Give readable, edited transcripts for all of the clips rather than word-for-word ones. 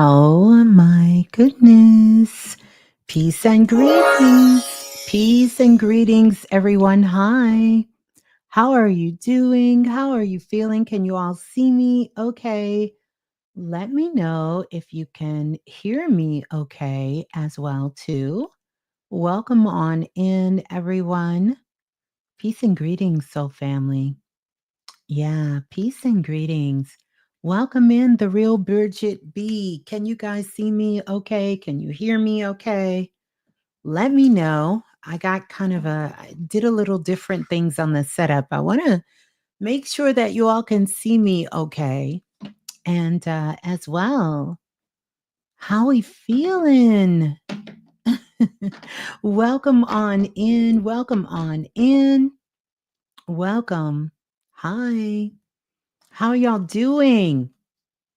Oh my goodness. Peace and greetings. Peace and greetings, everyone. Hi. How are you doing? How are you feeling? Can you all see me? Okay. Let me know if you can hear me okay as well too. Welcome on in, everyone. Peace and greetings, soul family. Yeah, peace and greetings. Welcome in the real Bridget B. Can you guys see me okay? Can you hear me okay? Let me know. I did a little different things on the setup. I want to make sure that you all can see me okay. And as well, how we feeling? Welcome on in. Welcome on in. Welcome. Hi. How y'all doing?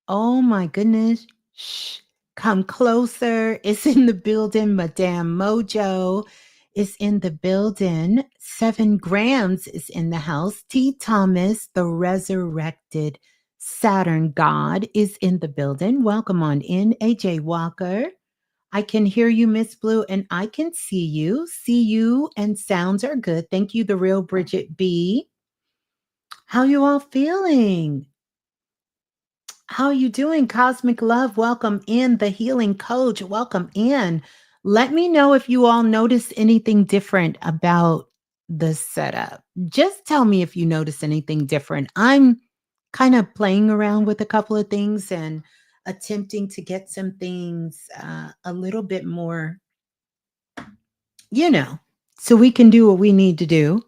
Oh my goodness. Shh. Come closer. It's in the building. Madame Mojo is in the building. 7 grams is in the house. T. Thomas, the resurrected Saturn god, is in the building. Welcome on in. AJ Walker. I can hear you, Miss Blue, and I can see you. See you, and sounds are good. Thank you, the real Bridget B. How you all feeling? How are you doing? Cosmic Love, welcome in. The Healing Coach, welcome in. Let me know if you all notice anything different about the setup. Just tell me if you notice anything different. I'm kind of playing around with a couple of things and attempting to get some things a little bit more, you know, so we can do what we need to do.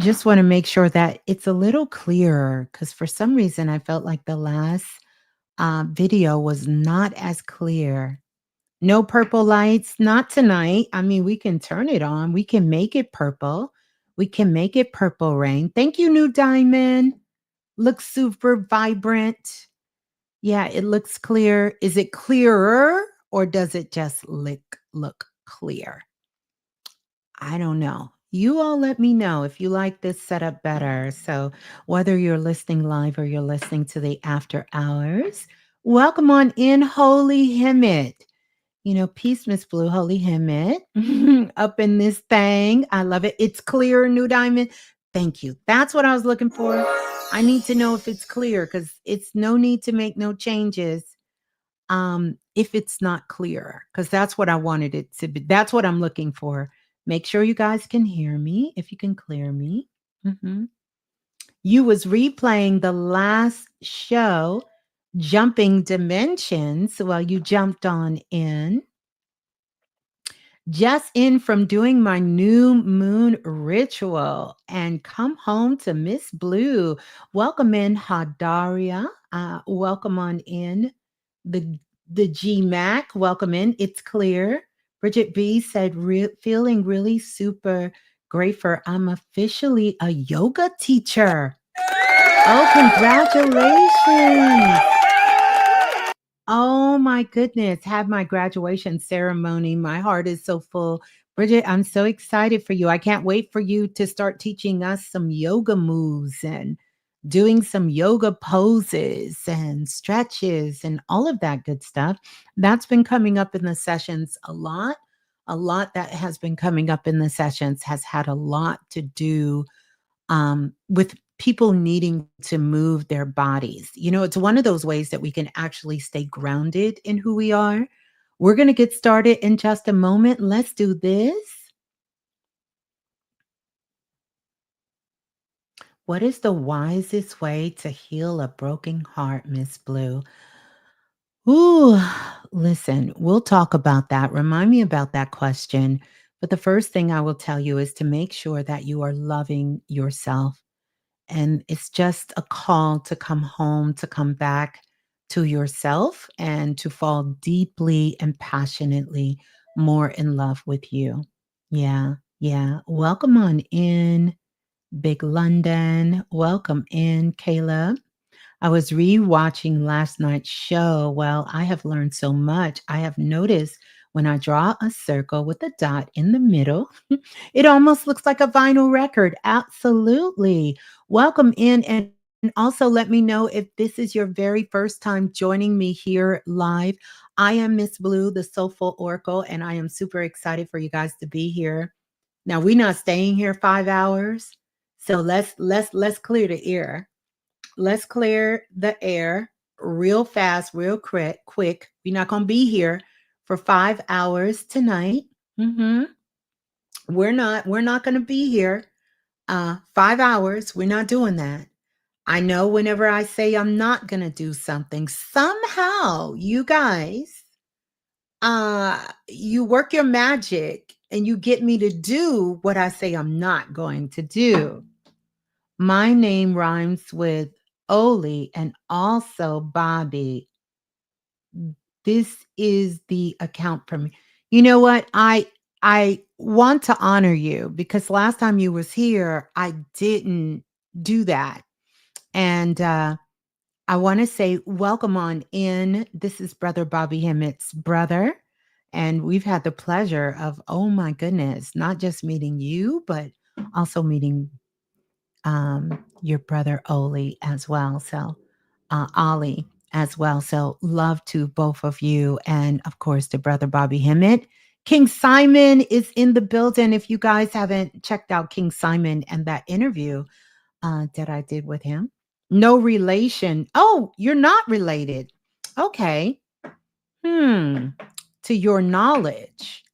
Just want to make sure that it's a little clearer because for some reason I felt like the last video was not as clear. No purple lights, not tonight. I mean, we can turn it on. We can make it purple. We can make it purple rain. Thank you, New Diamond. Looks super vibrant. Yeah, it looks clear. Is it clearer or does it just look clear? I don't know. You all let me know if you like this setup better. So, whether you're listening live or you're listening to the after hours, welcome on in, Holy Hemet. You know, peace, Miss Blue, Holy Hemet, up in this thing. I love it. It's clear, New Diamond. Thank you. That's what I was looking for. I need to know if it's clear because it's no need to make no changes if it's not clear, because that's what I wanted it to be. That's what I'm looking for. Make sure you guys can hear me if you can clear me. Mhm. You was replaying the last show, Jumping Dimensions, while you jumped on in. Just in from doing my new moon ritual and come home to Miss Blue. Welcome in, Hadaria. Welcome on in. The GMAC, welcome in. It's clear. Bridget B said, feeling really super grateful. I'm officially a yoga teacher. Oh, congratulations. Oh my goodness. Have my graduation ceremony. My heart is so full. Bridget, I'm so excited for you. I can't wait for you to start teaching us some yoga moves and doing some yoga poses and stretches and all of that good stuff. That's been coming up in the sessions a lot. A lot that has been coming up in the sessions has had a lot to do with people needing to move their bodies. You know, it's one of those ways that we can actually stay grounded in who we are. We're going to get started in just a moment. Let's do this. What is the wisest way to heal a broken heart, Miss Blue? Ooh, listen, we'll talk about that. Remind me about that question. But the first thing I will tell you is to make sure that you are loving yourself. And it's just a call to come home, to come back to yourself and to fall deeply and passionately more in love with you. Yeah, yeah. Welcome on in, Big London. Welcome in, Caleb. I was rewatching last night's show. Well, I have learned so much. I have noticed when I draw a circle with a dot in the middle, it almost looks like a vinyl record. Absolutely. Welcome in and also let me know if this is your very first time joining me here live. I am Miss Blue, the Soulful Oracle, and I am super excited for you guys to be here. Now we're not staying here 5 hours, so let's clear the air. Let's clear the air real fast, real quick. We're not gonna be here for 5 hours tonight. Hmm. We're not gonna be here 5 hours. We're not doing that. I know whenever I say I'm not going to do something, somehow you guys, you work your magic and you get me to do what I say I'm not going to do. My name rhymes with Oli and also Bobby. This is the account for me. You know what? I want to honor you because last time you was here, I didn't do that. And I want to say welcome on in. This is Brother Bobby Hemmett's brother. And we've had the pleasure of, oh my goodness, not just meeting you, but also meeting your brother Oli as well. So, Ollie as well. So, love to both of you. And of course, to Brother Bobby Hemmett. King Simon is in the building. If you guys haven't checked out King Simon and that interview that I did with him, no relation. Oh, you're not related. Okay. Hmm. To your knowledge,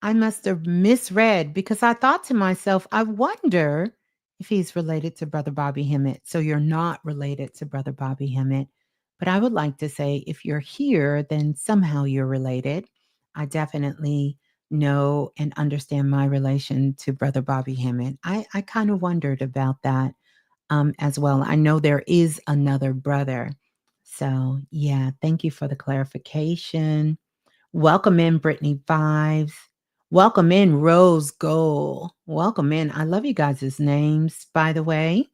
I must have misread because I thought to myself, I wonder if he's related to Brother Bobby Hemmett. So you're not related to Brother Bobby Hemmett. But I would like to say if you're here, then somehow you're related. I definitely know and understand my relation to Brother Bobby Hemmett. I kind of wondered about that as well. I know there is another brother. So, yeah, thank you for the clarification. Welcome in, Brittany Vibes. Welcome in, Rose Gold. Welcome in. I love you guys' names, by the way.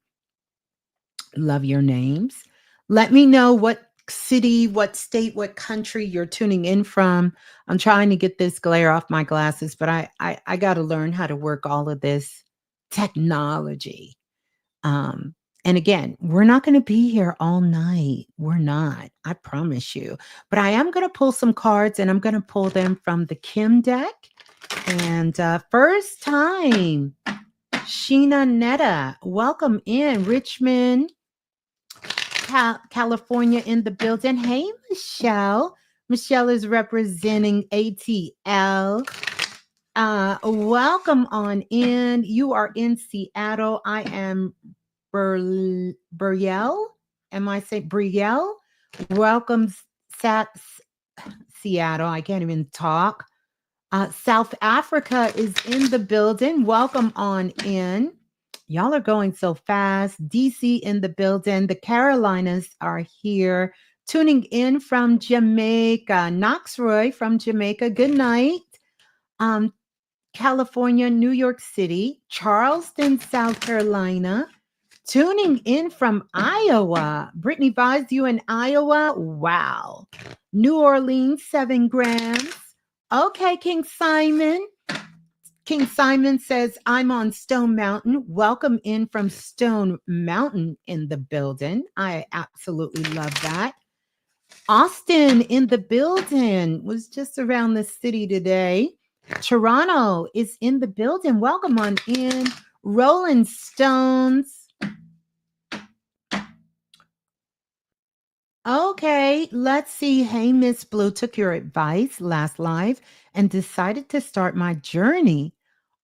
Love your names. Let me know what city, what state, what country you're tuning in from. I'm trying to get this glare off my glasses, but I got to learn how to work all of this technology. Um, and again, we're not going to be here all night. We're not, I promise you. But I am going to pull some cards and I'm going to pull them from the Kim deck. And first time, Sheena Netta, welcome in Richmond, California in the building. Hey, Michelle. Michelle is representing ATL. Welcome on in. You are in Seattle. I am Brielle. Am I saying Brielle? Welcome, Seattle. I can't even talk. South Africa is in the building. Welcome on in. Y'all are going so fast. DC in the building. The Carolinas are here. Tuning in from Jamaica. Knoxroy from Jamaica. Good night. Um, California, New York City, Charleston, South Carolina. Tuning in from Iowa. Brittany Vibes, you in Iowa? Wow. New Orleans, 7 grams. Okay, King Simon. King Simon says, I'm on Stone Mountain. Welcome in from Stone Mountain in the building. I absolutely love that. Austin in the building. Was just around the city today. Toronto is in the building. Welcome on in. Rolling Stones. Okay, let's see. Hey, Ms.Blue, took your advice last live and decided to start my journey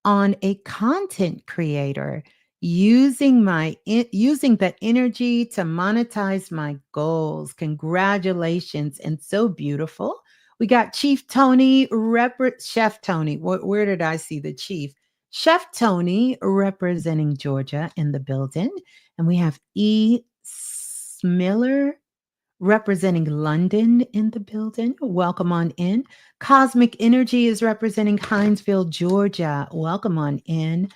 on a content creator using that energy to monetize my goals. Congratulations, and so beautiful. We got Chief Tony, Chef Tony. Where did I see the chief? Chef Tony representing Georgia in the building, and we have E. Smiller representing London in the building. Welcome on in. Cosmic Energy is representing Hinesville, Georgia. Welcome on in.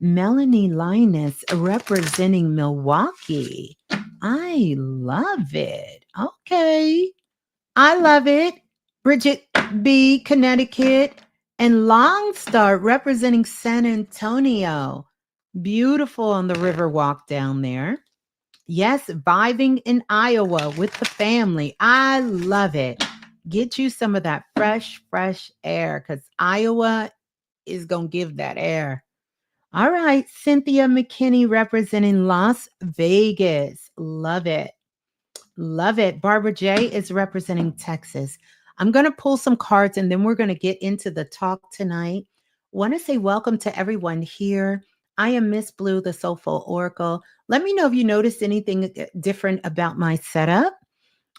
Melanie Linus representing Milwaukee. I love it. Okay. I love it. Bridget B, Connecticut. And Longstar representing San Antonio. Beautiful on the river walk down there. Yes, vibing in Iowa with the family. I love it. Get you some of that fresh air because Iowa is going to give that air. All right, Cynthia McKinney representing Las Vegas. Love it. Love it. Barbara J is representing Texas. I'm going to pull some cards and then we're going to get into the talk tonight. Want to say welcome to everyone here. I am Ms.Blue, the Soulful Oracle. Let me know if you noticed anything different about my setup.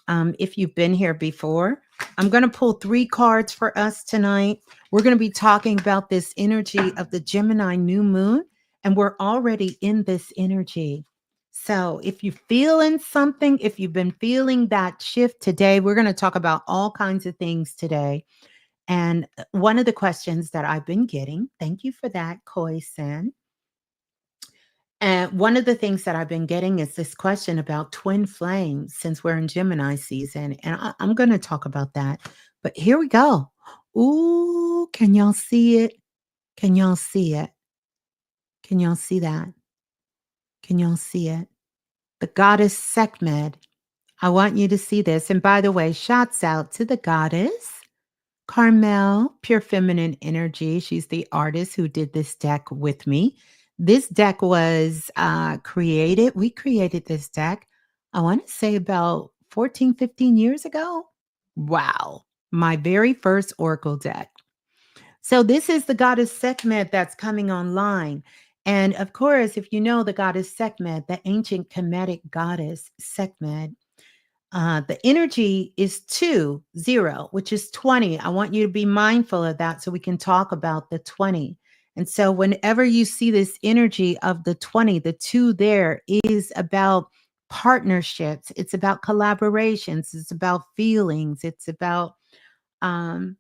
If you've been here before, I'm going to pull 3 cards for us tonight. We're going to be talking about this energy of the Gemini New Moon, and we're already in this energy. So, if you're feeling something, if you've been feeling that shift today, we're going to talk about all kinds of things today. And one of the questions that I've been getting, thank you for that, Koi Sen. And one of the things that I've been getting is this question about twin flames since we're in Gemini season. And I'm going to talk about that. But here we go. Ooh, can y'all see it? Can y'all see it? Can y'all see that? Can y'all see it? The goddess Sekhmet. I want you to see this. And by the way, shouts out to the goddess. Carmel, Pure Feminine Energy. She's the artist who did this deck with me. This deck was created. We created this deck, I want to say about 14, 15 years ago. Wow. My very first Oracle deck. So this is the goddess Sekhmet that's coming online. And of course, if you know the goddess Sekhmet, the ancient Kemetic goddess Sekhmet, the energy is 2, 0, which is 20. I want you to be mindful of that so we can talk about the 20. And so, whenever you see this energy of the 20, the 2 there is about partnerships, it's about collaborations, it's about feelings, it's about um,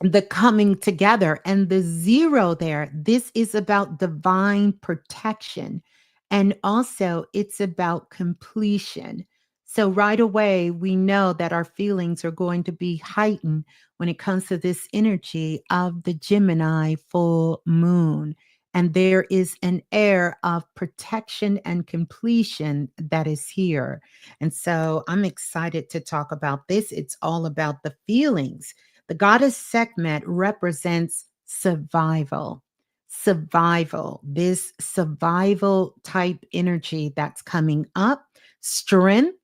the coming together. And the 0 there, this is about divine protection. And also, it's about completion. So, right away, we know that our feelings are going to be heightened when it comes to this energy of the Gemini full moon. And there is an air of protection and completion that is here. And so, I'm excited to talk about this. It's all about the feelings. The goddess Sekhmet represents survival. Survival, this survival type energy that's coming up, strength.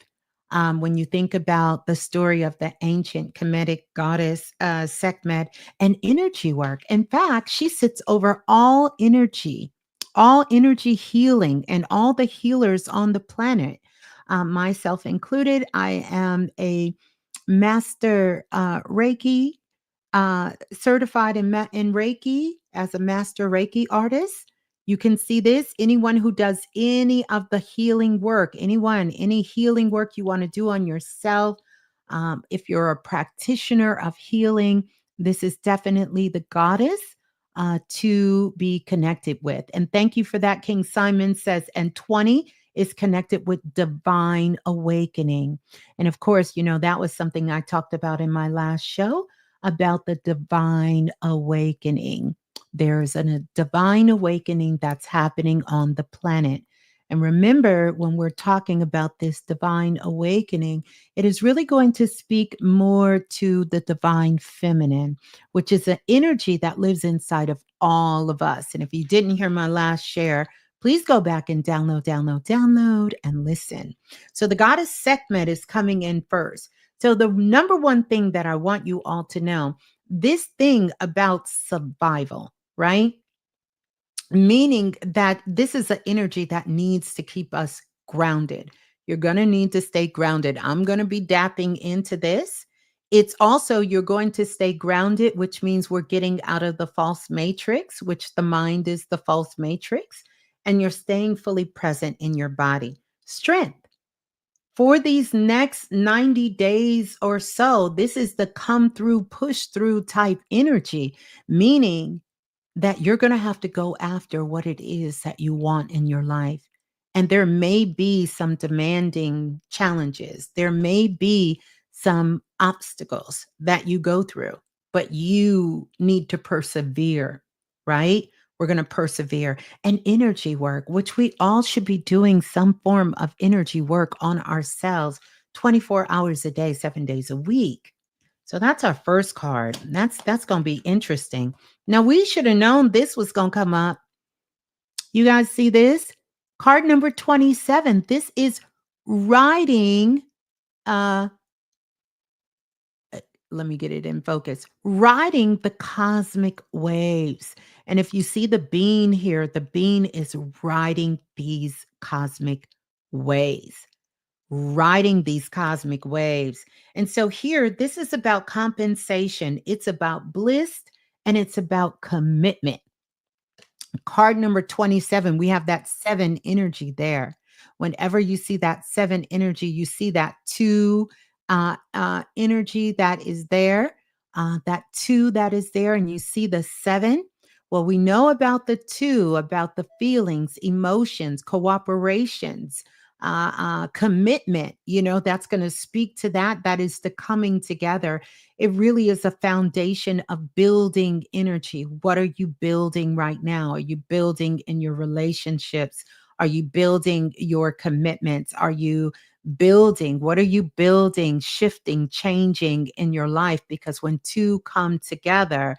When you think about the story of the ancient Kemetic goddess Sekhmet and energy work, in fact, she sits over all energy healing, and all the healers on the planet, myself included. I am a master Reiki, certified in Reiki as a master Reiki artist. You can see this. Anyone who does any of the healing work, any healing work you want to do on yourself, if you're a practitioner of healing, this is definitely the goddess to be connected with. And thank you for that. King Simon says, and 20 is connected with divine awakening. And of course, that was something I talked about in my last show about the divine awakening. There's a divine awakening that's happening on the planet. And remember, when we're talking about this divine awakening, it is really going to speak more to the divine feminine, which is an energy that lives inside of all of us. And if you didn't hear my last share, please go back and download, and listen. So the goddess Sekhmet is coming in first. So the number one thing that I want you all to know, this thing about survival, right? Meaning that this is an energy that needs to keep us grounded. You're going to need to stay grounded. I'm going to be dapping into this. It's also, you're going to stay grounded, which means we're getting out of the false matrix, which the mind is the false matrix, and you're staying fully present in your body. Strength. For these next 90 days or so, this is the come through, push through type energy, meaning that you're going to have to go after what it is that you want in your life. And there may be some demanding challenges. There may be some obstacles that you go through, but you need to persevere, right? We're going to persevere. And energy work, which we all should be doing some form of energy work on ourselves 24 hours a day, 7 days a week. So that's our first card. That's going to be interesting. Now we should have known this was going to come up. You guys see this? Card number 27. This is riding uh let me get it in focus. Riding the cosmic waves. And if you see the bean here, the bean is riding these cosmic waves, riding these cosmic waves. And so here, this is about compensation, it's about bliss, and it's about commitment. Card number 27, we have that seven energy there. Whenever you see that seven energy, you see that two energy that is there, that two that is there, and you see the seven. Well, we know about the two, about the feelings, emotions, cooperations, commitment. That's going to speak to that. That is the coming together. It really is a foundation of building energy. What are you building right now? Are you building in your relationships? Are you building your commitments? Are you building? What are you building, shifting, changing in your life? Because when two come together,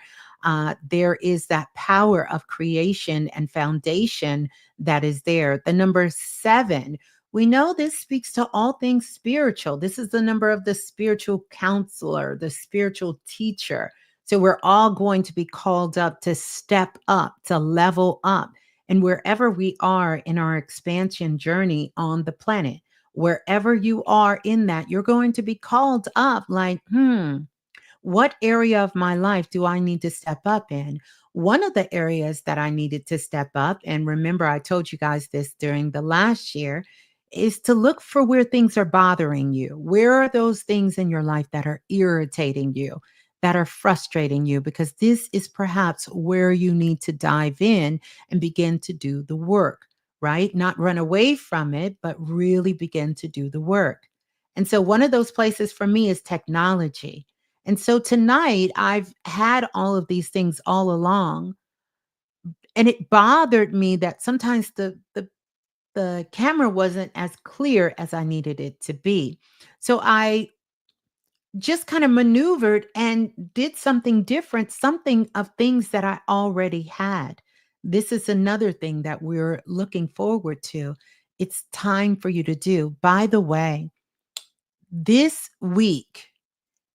there is that power of creation and foundation that is there. The number seven, we know this speaks to all things spiritual. This is the number of the spiritual counselor, the spiritual teacher. So we're all going to be called up to step up, to level up. And wherever we are in our expansion journey on the planet, wherever you are in that, you're going to be called up like, what area of my life do I need to step up in? One of the areas that I needed to step up, and remember, I told you guys this during the last year, is to look for where things are bothering you. Where are those things in your life that are irritating you, that are frustrating you? Because this is perhaps where you need to dive in and begin to do the work, right? Not run away from it, but really begin to do the work. And so, one of those places for me is technology. And so tonight I've had all of these things all along, and it bothered me that sometimes the camera wasn't as clear as I needed it to be. So I just kind of maneuvered and did something different, something of things that I already had. This is another thing that we're looking forward to. It's time for you to do. By the way, this week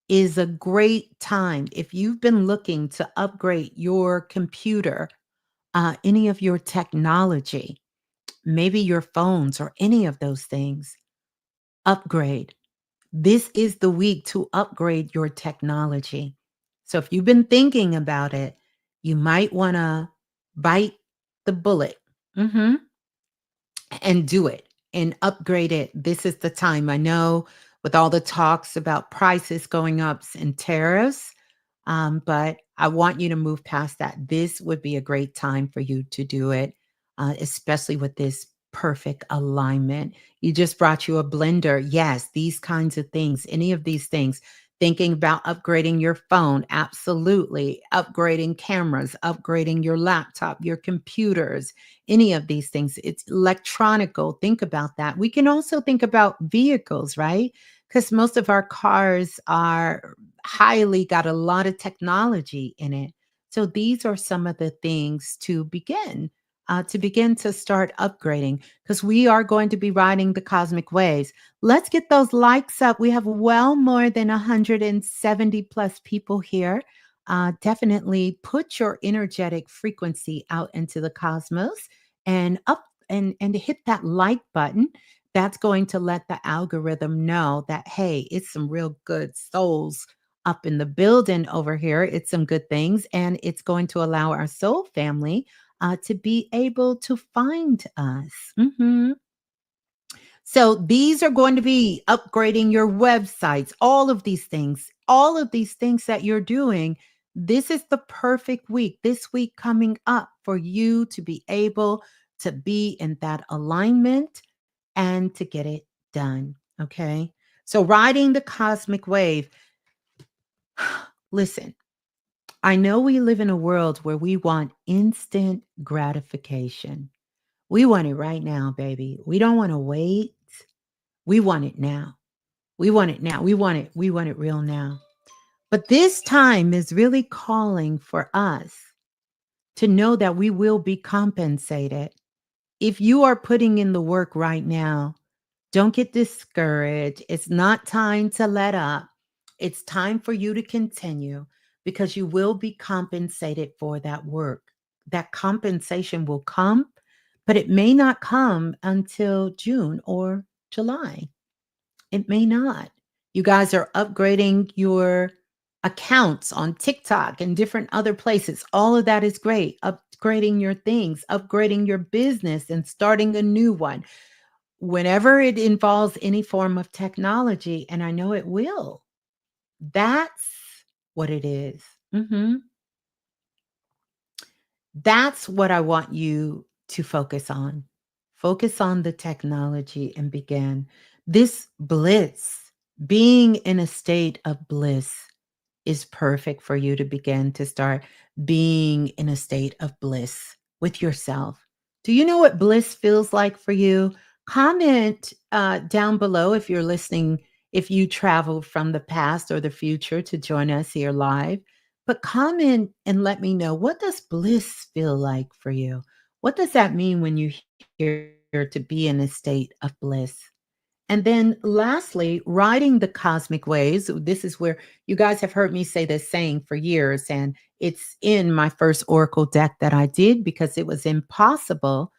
is a great time if you've been looking to upgrade your computer, any of your technology, maybe your phones or any of those things. Upgrade. This is the week to upgrade your technology. So if you've been thinking about it, you might want to bite the bullet. Mhm. And do it and upgrade it. This is the time. I know with all the talks about prices going up and tariffs, but I want you to move past that. This would be a great time for you to do it, especially with this perfect alignment. You just brought you a blender. Yes, these kinds of things, any of these things. Thinking about upgrading your phone, absolutely. Upgrading cameras, upgrading your laptop, your computers, any of these things. It's electronical. Think about that. We can also think about vehicles, right? Because most of our cars are highly got a lot of technology in it. So these are some of the things to begin to start upgrading because we are going to be riding the cosmic waves. Let's get those likes up. We have well more than 170 plus people here. Definitely put your energetic frequency out into the cosmos and up and hit that like button. That's going to let the algorithm know that, hey, it's some real good souls up in the building over here. It's some good things, and it's going to allow our soul family to be able to find us. So these are going to be upgrading your websites, all of these things that you're doing. This is the perfect week, this week coming up for you to be able to be in that alignment and to get it done. Okay. So riding the cosmic wave, listen, I know we live in a world where we want instant gratification. We want it right now, baby. We don't want to wait. We want it now. We want it now. We want it real now. But this time is really calling for us to know that we will be compensated. If you are putting in the work right now, don't get discouraged. It's not time to let up. It's time for you to continue because you will be compensated for that work. That compensation will come, but it may not come until June or July. It may not. You guys are upgrading your accounts on TikTok and different other places. All of that is great. Upgrading your things, upgrading your business, and starting a new one. Whenever it involves any form of technology, and I know it will, that's what it is. Mhm. That's what I want you to focus on. Focus on the technology and begin this bliss, being in a state of bliss is perfect for you to begin to start being in a state of bliss with yourself. Do you know what bliss feels like for you? Comment down below if you're listening, if you traveled from the past or the future to join us here live. But comment and let me know, what does bliss feel like for you? What does that mean when you hear to be in a state of bliss? And then lastly, riding the cosmic waves. This is where you guys have heard me say this saying for years, and it's in my first Oracle deck that I did because it was impossible.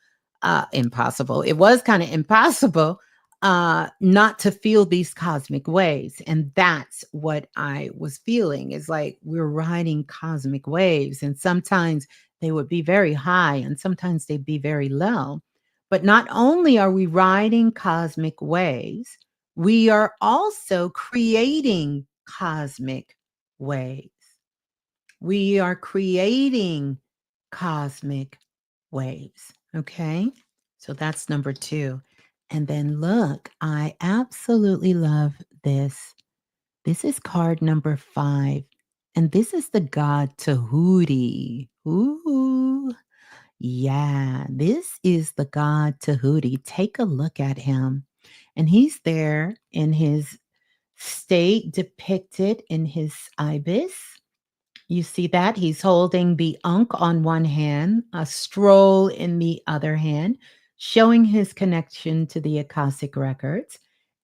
Impossible. It was kind of impossible not to feel these cosmic waves. And that's what I was feeling is like we're riding cosmic waves. And sometimes they would be very high and sometimes they'd be very low. But not only are we riding cosmic waves, we are also creating cosmic waves. We are creating cosmic waves. Okay. So that's number two. And then look, I absolutely love this. This is card number 5. And this is the god Tahuti. Ooh. Yeah, this is the god Tahuti. Take a look at him. And he's there in his state depicted in his ibis. You see that? He's holding the Ankh on one hand, a scroll in the other hand, showing his connection to the Akashic records,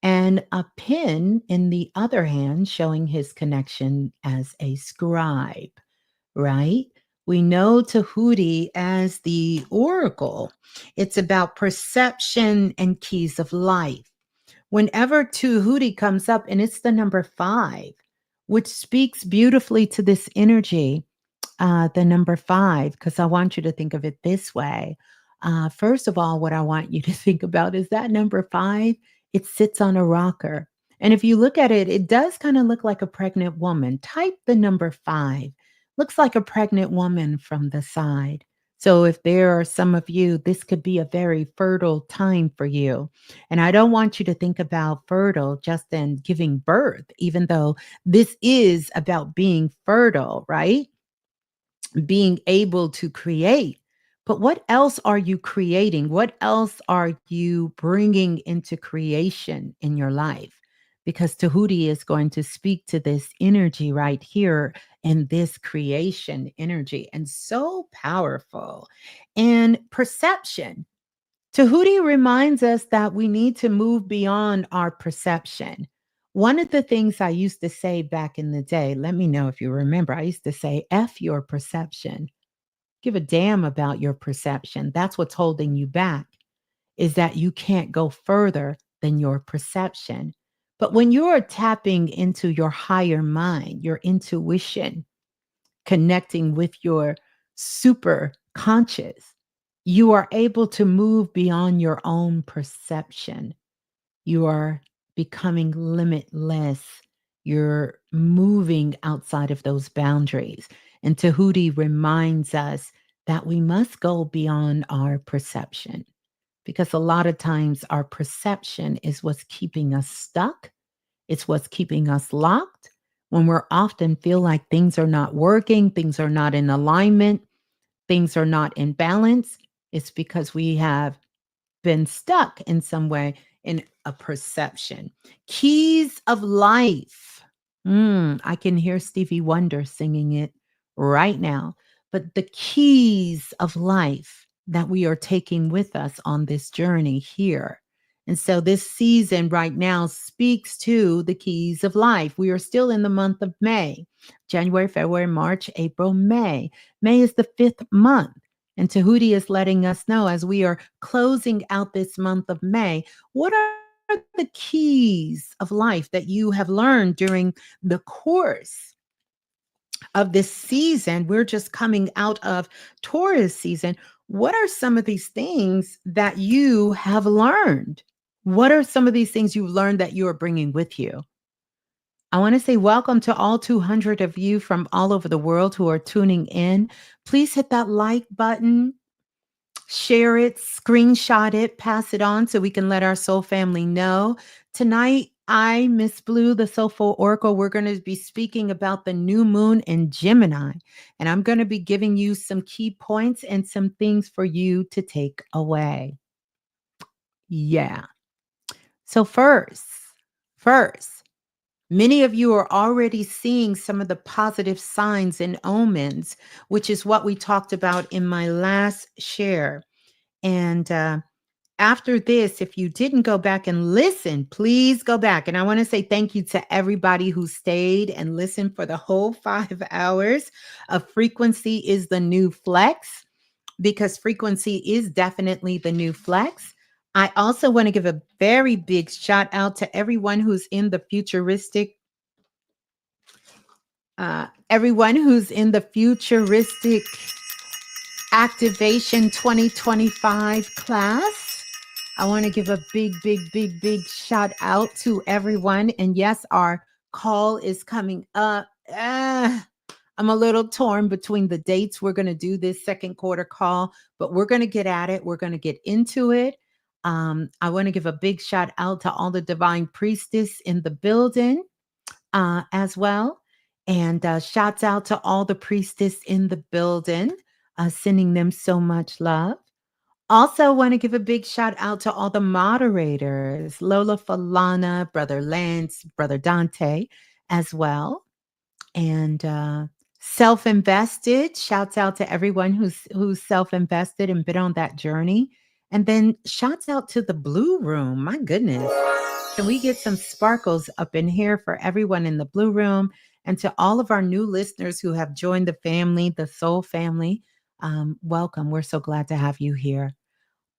and a pen in the other hand, showing his connection as a scribe, right? We know Tahuti as the oracle. It's about perception and keys of life. Whenever Tahuti comes up, and it's the number 5, which speaks beautifully to this energy, the number 5, because I want you to think of it this way. First of all, what I want you to think about is that number 5, it sits on a rocker. And if you look at it, it does kind of look like a pregnant woman. Type the number 5. Looks like a pregnant woman from the side. So if there are some of you, this could be a very fertile time for you. And I don't want you to think about fertile just in giving birth, even though this is about being fertile, right? Being able to create. But what else are you creating? What else are you bringing into creation in your life? Because Tahuti is going to speak to this energy right here and this creation energy, and so powerful. And perception. Tahuti reminds us that we need to move beyond our perception. One of the things I used to say back in the day, let me know if you remember, I used to say, F your perception. Give a damn about your perception. That's what's holding you back, is that you can't go further than your perception. But when you're tapping into your higher mind, your intuition, connecting with your super conscious, you are able to move beyond your own perception. You are becoming limitless. You're moving outside of those boundaries. And Tahuti reminds us that we must go beyond our perception because a lot of times our perception is what's keeping us stuck, it's what's keeping us locked when we're often feel like things are not working, things are not in alignment, things are not in balance, it's because we have been stuck in some way in a perception. Keys of life. I can hear Stevie Wonder singing it right now. But the keys of life that we are taking with us on this journey here. And so this season right now speaks to the keys of life. We are still in the month of May, January, February, March, April, May. May is the fifth month. And Tahuti is letting us know as we are closing out this month of May, what are the keys of life that you have learned during the course of this season? We're just coming out of Taurus season. What are some of these things that you have learned? What are some of these things you've learned that you are bringing with you? I want to say welcome to all 200 of you from all over the world who are tuning in. Please hit that like button, share it, screenshot it, pass it on so we can let our soul family know. Tonight, Ms.Blue, the Soulful Oracle, we're going to be speaking about the new moon in Gemini. And I'm going to be giving you some key points and some things for you to take away. Yeah. So first, many of you are already seeing some of the positive signs and omens, which is what we talked about in my last share. And after this, if you didn't go back and listen, please go back. And I want to say thank you to everybody who stayed and listened for the whole 5 hours of Frequency is the New Flex, because frequency is definitely the new flex. I also want to give a very big shout out to everyone who's in the futuristic Activation 2025 class. I want to give a big shout out to everyone. And yes, our call is coming up. I'm a little torn between the dates. We're going to do this second quarter call, but we're going to get at it. We're going to get into it. I want to give a big shout out to all the divine priestess in the building as well. And shouts out to all the priestess in the building, sending them so much love. Also, want to give a big shout out to all the moderators, Lola Falana, Brother Lance, Brother Dante, as well. And self-invested, shouts out to everyone who's self-invested and been on that journey. And then shouts out to the Blue Room. My goodness. Can we get some sparkles up in here for everyone in the Blue Room, and to all of our new listeners who have joined the family, the Soul family? Welcome. We're so glad to have you here.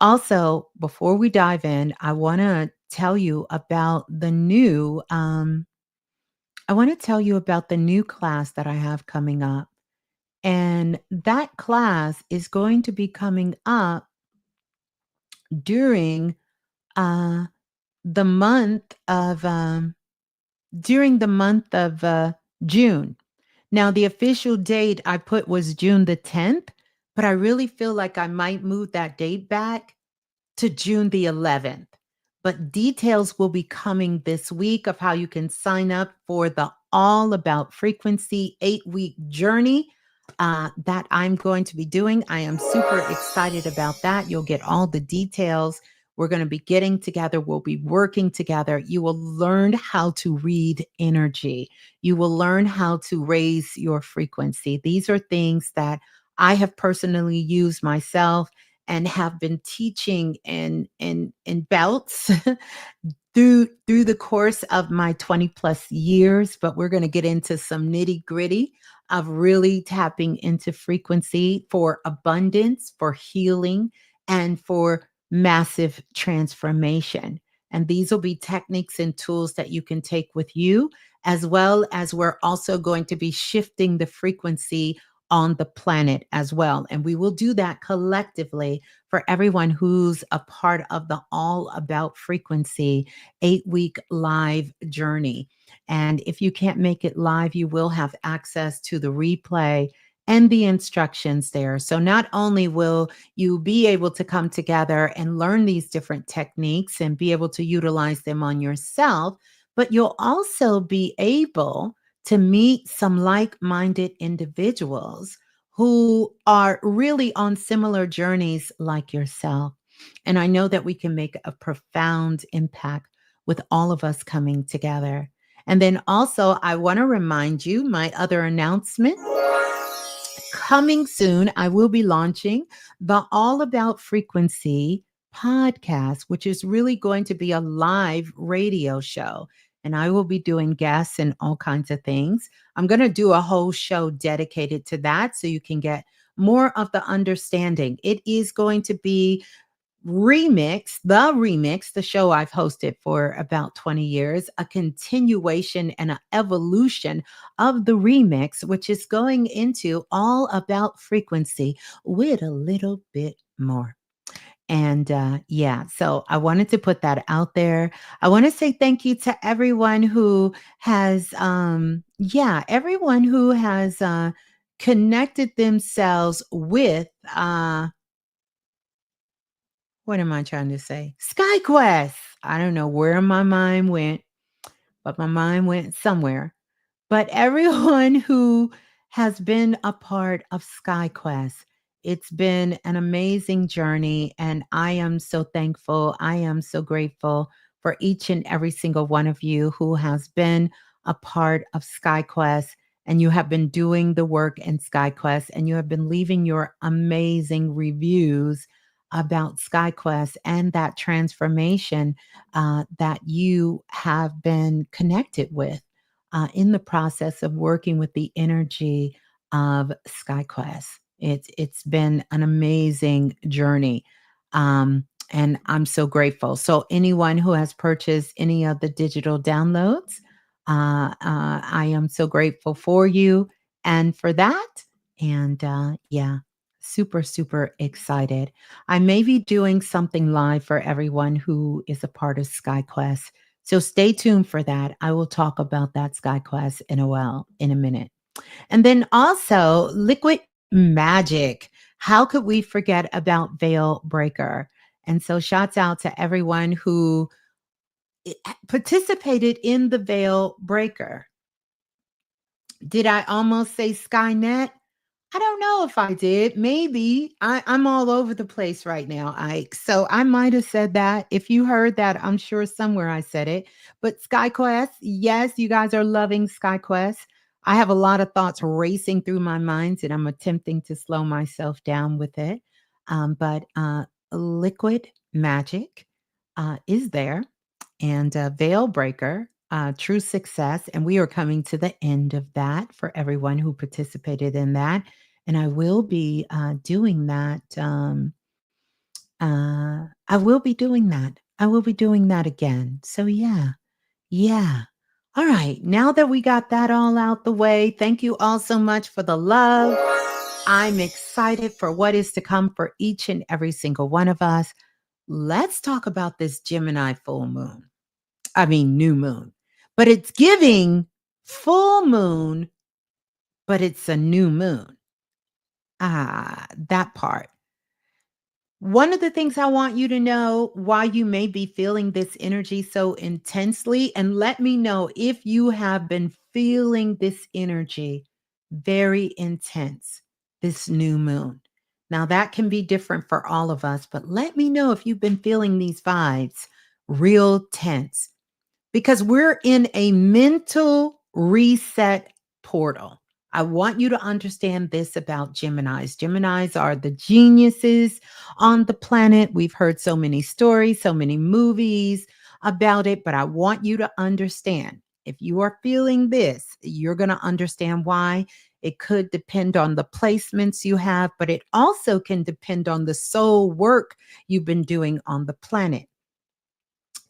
Also, before we dive in, I want to tell you about the new class that I have coming up. And that class is going to be coming up during uh the month of June. Now, the official date I put was June the 10th, but I really feel like I might move that date back to June the 11th. But details will be coming this week of how you can sign up for the All About Frequency 8-week journey that I'm going to be doing. I am super excited about that. You'll get all the details. We're going to be getting together. We'll be working together. You will learn how to read energy. You will learn how to raise your frequency. These are things that I have personally used myself and have been teaching in bouts through the course of my 20 plus years. But we're going to get into some nitty gritty of really tapping into frequency for abundance, for healing, and for massive transformation. And these will be techniques and tools that you can take with you, as well as we're also going to be shifting the frequency on the planet as well. And we will do that collectively for everyone who's a part of the All About Frequency 8-week live journey. And if you can't make it live, you will have access to the replay and the instructions there. So not only will you be able to come together and learn these different techniques and be able to utilize them on yourself, but you'll also be able to meet some like minded individuals who are really on similar journeys like yourself. And I know that we can make a profound impact with all of us coming together. And then also, I want to remind you my other announcement coming soon. I will be launching the All About Frequency podcast, which is really going to be a live radio show. And I will be doing guests and all kinds of things. I'm going to do a whole show dedicated to that so you can get more of the understanding. It is going to be remix, the show I've hosted for about 20 years, a continuation and an evolution of the remix, which is going into all about frequency with a little bit more. And yeah, so I wanted to put that out there. I want to say thank you to everyone who has, everyone who has connected themselves with what am I trying to say? SkyQuest. I don't know where my mind went, but my mind went somewhere. But everyone who has been a part of SkyQuest, it's been an amazing journey. And I am so thankful. I am so grateful for each and every single one of you who has been a part of SkyQuest. And you have been doing the work in SkyQuest and you have been leaving your amazing reviews about SkyQuest and that transformation that you have been connected with in the process of working with the energy of SkyQuest. It's been an amazing journey. And I'm so grateful. So anyone who has purchased any of the digital downloads, I am so grateful for you and for that. And yeah, super, super excited. I may be doing something live for everyone who is a part of SkyQuest. So stay tuned for that. I will talk about that SkyQuest in a minute. And then also liquid magic. How could we forget about Veil Breaker? And so shouts out to everyone who participated in the Veil Breaker. Did I almost say Skynet? I don't know if I did. Maybe. I'm all over the place right now, Ike. So I might have said that. If you heard that, I'm sure somewhere I said it. But SkyQuest, yes, you guys are loving SkyQuest. I have a lot of thoughts racing through my mind, and I'm attempting to slow myself down with it. But liquid magic is there, and Veil Breaker, True Success. And we are coming to the end of that for everyone who participated in that. And I will be doing that. I will be doing that. I will be doing that again. So, yeah, yeah. All right. Now that we got that all out the way, thank you all so much for the love. I'm excited for what is to come for each and every single one of us. Let's talk about this Gemini full moon. I mean, new moon, but it's giving full moon, but it's a new moon. That part. One of the things I want you to know why you may be feeling this energy so intensely, and let me know if you have been feeling this energy very intense, this new moon. Now, that can be different for all of us, but let me know if you've been feeling these vibes real tense because we're in a mental reset portal. I want you to understand this about Geminis. Geminis are the geniuses on the planet. We've heard so many stories, so many movies about it, but I want you to understand if you are feeling this, you're going to understand why. It could depend on the placements you have, but it also can depend on the soul work you've been doing on the planet.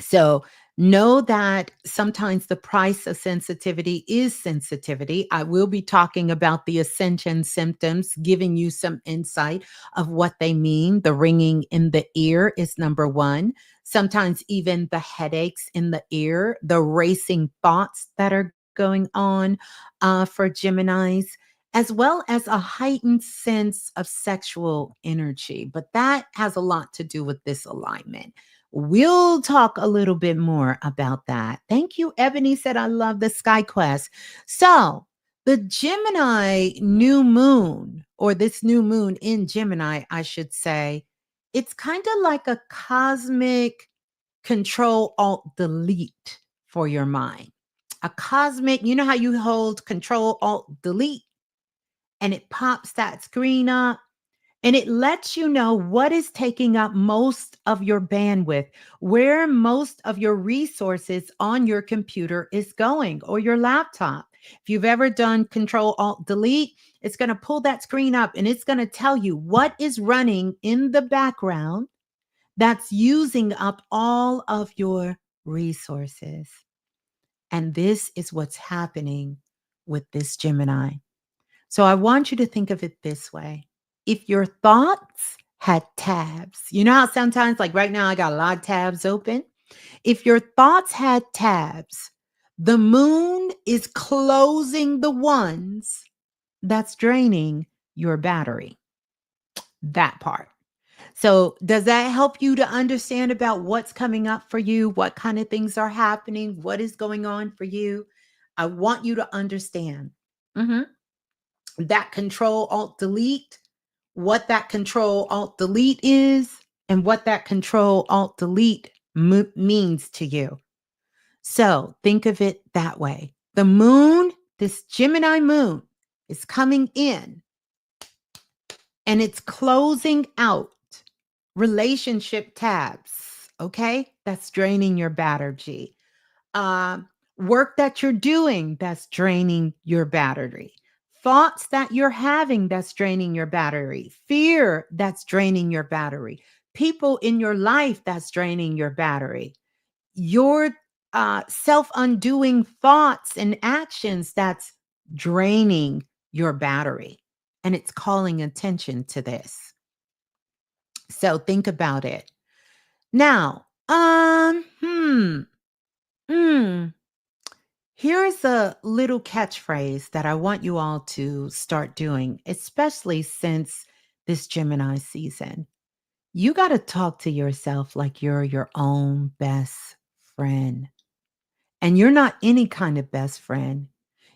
So know that sometimes the price of sensitivity is sensitivity. I will be talking about the Ascension symptoms, giving you some insight of what they mean. The ringing in the ear is number one. Sometimes even the headaches in the ear, the racing thoughts that are going on for Geminis, as well as a heightened sense of sexual energy. But that has a lot to do with this alignment. We'll talk a little bit more about that. Thank you. Ebony said, I love the Sky Quest. So, the Gemini new moon, or this new moon in Gemini, I should say, it's kind of like a cosmic control alt delete for your mind. A cosmic, you know how you hold control alt delete and it pops that screen up and it lets you know what is taking up most of your bandwidth, where most of your resources on your computer is going or your laptop. If you've ever done control alt delete, it's going to pull that screen up and it's going to tell you what is running in the background that's using up all of your resources. And this is what's happening with this Gemini. So I want you to think of it this way. If your thoughts had tabs, you know how sometimes, like right now, I got a lot of tabs open. If your thoughts had tabs, the moon is closing the ones that's draining your battery. That part. So, does that help you to understand about what's coming up for you? What kind of things are happening? What is going on for you? I want you to understand that control alt delete, what that control alt delete is, and what that control alt delete means to you. So, think of it that way. The moon, this Gemini moon, is coming in and it's closing out relationship tabs. Okay. That's draining your battery. Uh, Work that you're doing that's draining your battery. Thoughts that you're having that's draining your battery. Fear that's draining your battery. People in your life that's draining your battery. Your self undoing thoughts and actions that's draining your battery. And it's calling attention to this. So think about it. Now, hmm. Here's a little catchphrase that I want you all to start doing, especially since this Gemini season. You got to talk to yourself like you're your own best friend. And you're not any kind of best friend.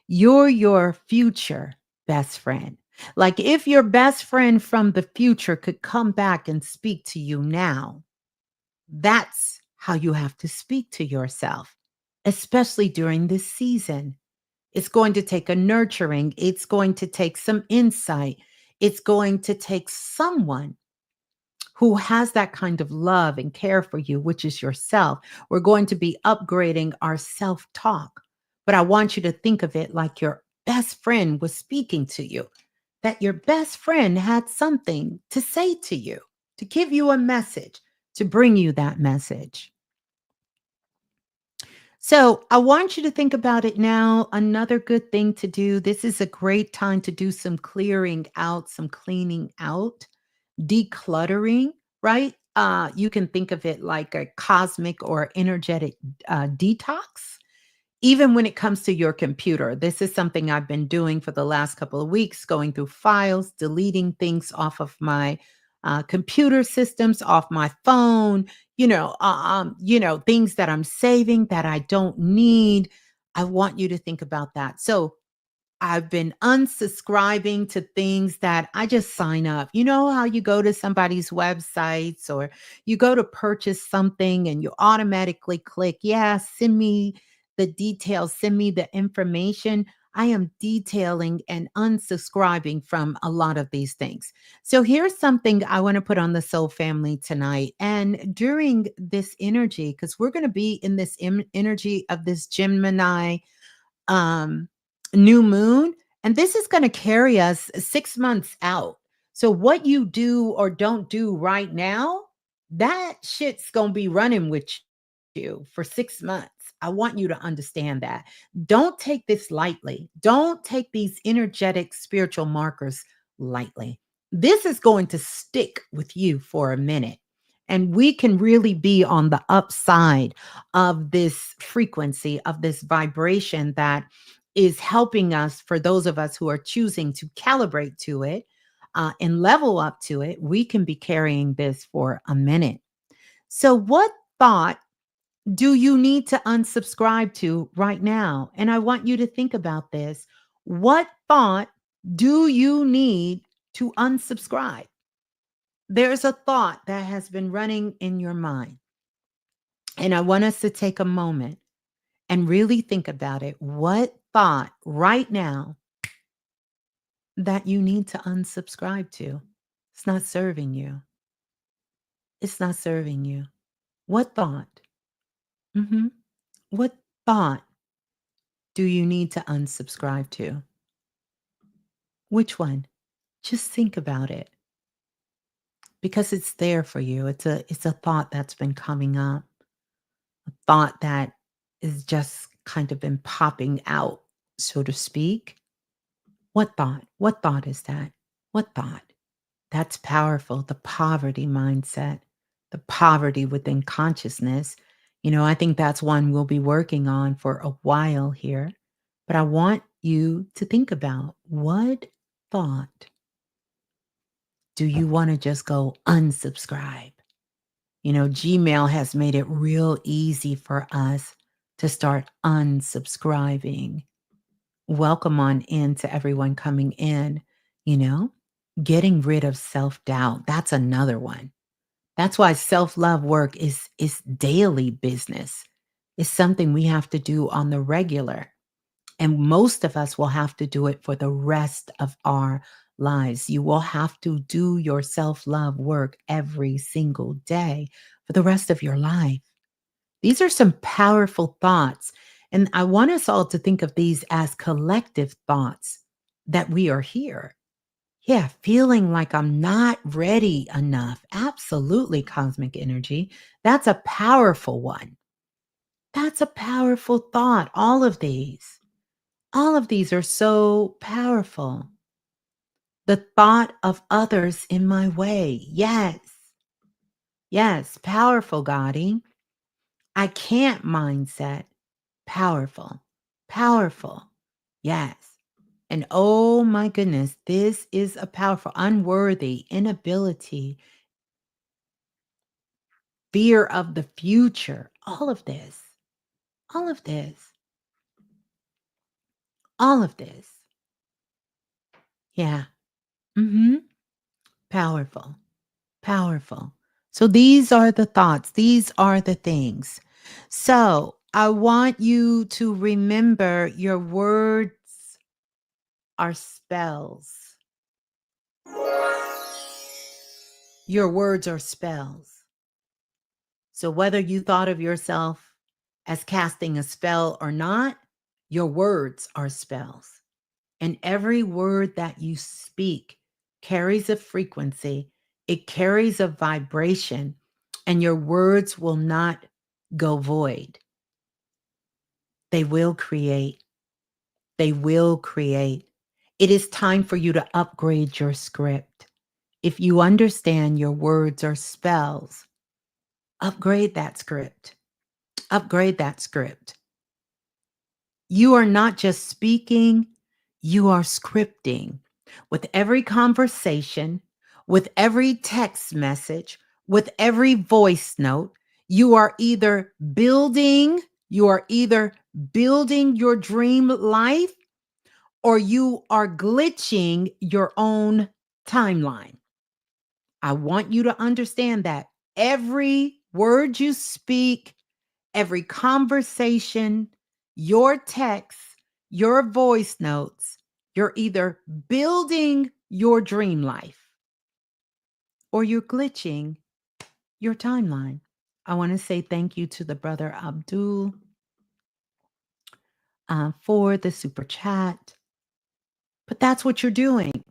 You're your future best friend. Like if your best friend from the future could come back and speak to you now, that's how you have to speak to yourself, especially during this season. It's going to take a nurturing, it's going to take some insight, it's going to take someone who has that kind of love and care for you, which is yourself. We're going to be upgrading our self talk. But I want you to think of it like your best friend was speaking to you, that your best friend had something to say to you, to give you a message, to bring you that message. So I want you to think about it now. Another good thing to do. This is a great time to do some clearing out, some cleaning out, decluttering, right? You can think of it like a cosmic or energetic detox. Even when it comes to your computer, this is something I've been doing for the last couple of weeks, going through files, deleting things off of my computer systems, off my phone, things that I'm saving that I don't need. I want you to think about that. So I've been unsubscribing to things that I just sign up. You know how you go to somebody's websites or you go to purchase something and you automatically click, yeah, send me the details, send me the information. I am detailing and unsubscribing from a lot of these things. So here's something I want to put on the soul family tonight. And during this energy, because we're going to be in this energy of this Gemini um, new moon. And this is going to carry us 6 months out. So, what you do or don't do right now, that shit's going to be running with you for 6 months. I want you to understand that. Don't take this lightly. Don't take these energetic spiritual markers lightly. This is going to stick with you for a minute. And we can really be on the upside of this frequency, of this vibration that is helping us, for those of us who are choosing to calibrate to it and level up to it. We can be carrying this for a minute. So, what thought do you need to unsubscribe to right now? And I want you to think about this. What thought do you need to unsubscribe? There's a thought that has been running in your mind. And I want us to take a moment and really think about it. What thought right now that you need to unsubscribe to? It's not serving you. It's not serving you. What thought? Mhm. What thought do you need to unsubscribe to? Which one? Just think about it because it's there for you. It's a thought that's been coming up, a thought that is just kind of been popping out, so to speak. What thought? What thought is that? What thought? That's powerful. The poverty mindset, the poverty within consciousness. I think that's one we'll be working on for a while here. But I want you to think about what thought do you want to just go unsubscribe? Gmail has made it real easy for us to start unsubscribing. Welcome on in to everyone coming in, you know, getting rid of self-doubt. That's another one. That's why self-love work is daily business. It's something we have to do on the regular. And most of us will have to do it for the rest of our lives. You will have to do your self love work every single day for the rest of your life. These are some powerful thoughts. And I want us all to think of these as collective thoughts that we are here. Yeah, feeling like I'm not ready enough. Absolutely, cosmic energy. That's a powerful one. That's a powerful thought. All of these are so powerful. The thought of others in my way. Yes. Yes. Powerful, Gotti. I can't mindset. Powerful. Powerful. Yes. And oh my goodness, this is a powerful, unworthy, inability, fear of the future. All of this. All of this. All of this. Yeah. Mm-hmm. Powerful. Powerful. So these are the thoughts, these are the things. So I want you to remember your words are spells. Your words are spells. So whether you thought of yourself as casting a spell or not, your words are spells. And every word that you speak carries a frequency, it carries a vibration, and your words will not go void. They will create. They will create. It is time for you to upgrade your script. If you understand your words are spells, upgrade that script. Upgrade that script. You are not just speaking, you are scripting. With every conversation, with every text message, with every voice note, you are either building your dream life or you are glitching your own timeline. I want you to understand that every word you speak, every conversation, your texts, your voice notes, you're either building your dream life or you're glitching your timeline. I want to say thank you to the brother Abdul for the super chat. But that's what you're doing.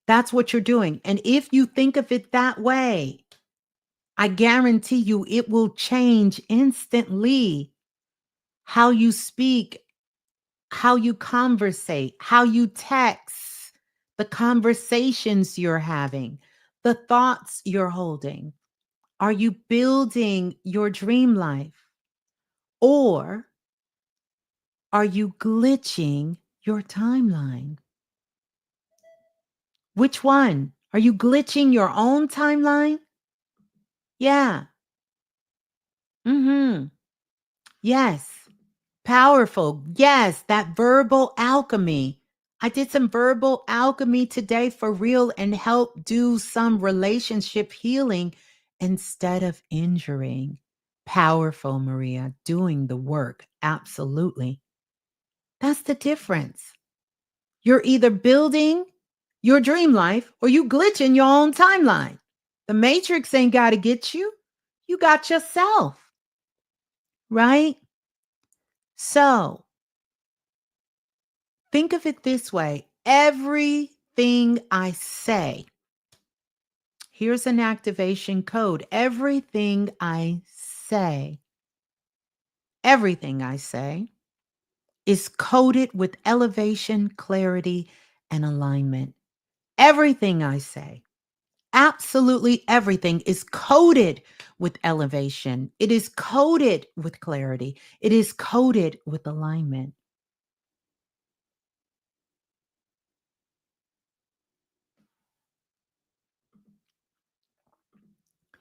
That's what you're doing. And if you think of it that way, I guarantee you it will change instantly how you speak, how you conversate, how you text, the conversations you're having, the thoughts you're holding. Are you building your dream life or are you glitching your timeline? Which one? Are you glitching your own timeline? Yeah. Mhm. Yes. Powerful. Yes, that verbal alchemy. I did some verbal alchemy today for real and help do some relationship healing instead of injuring. Powerful, Maria, doing the work. Absolutely. That's the difference. You're either building your dream life or you glitch in your own timeline. The matrix ain't got to get you. You got yourself, right? So, think of it this way: everything I say, here's an activation code. Everything I say is coded with elevation, clarity, and alignment. Everything I say, absolutely everything, is coded with elevation. It is coded with clarity. It is coded with alignment.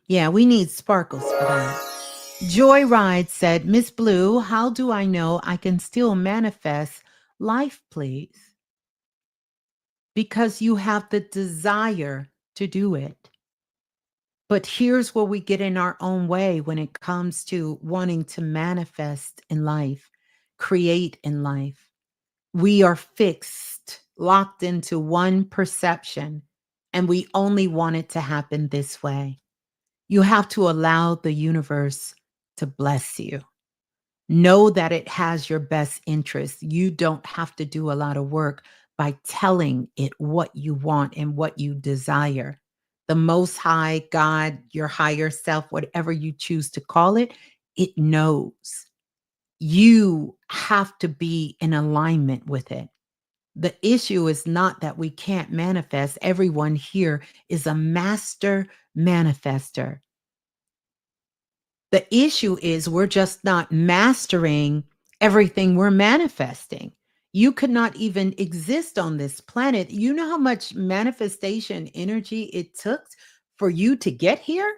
Yeah, we need sparkles for that. Joyride said, Miss Blue, how do I know I can still manifest life, please? Because you have the desire to do it. But here's where we get in our own way when it comes to wanting to manifest in life, create in life. We are fixed, locked into one perception, and we only want it to happen this way. You have to allow the universe to bless you. Know that it has your best interest. You don't have to do a lot of work by telling it what you want and what you desire. The Most High, God, your higher self, whatever you choose to call it, it knows. You have to be in alignment with it. The issue is not that we can't manifest. Everyone here is a master manifester. The issue is we're just not mastering everything we're manifesting. You could not even exist on this planet. You know how much manifestation energy it took for you to get here?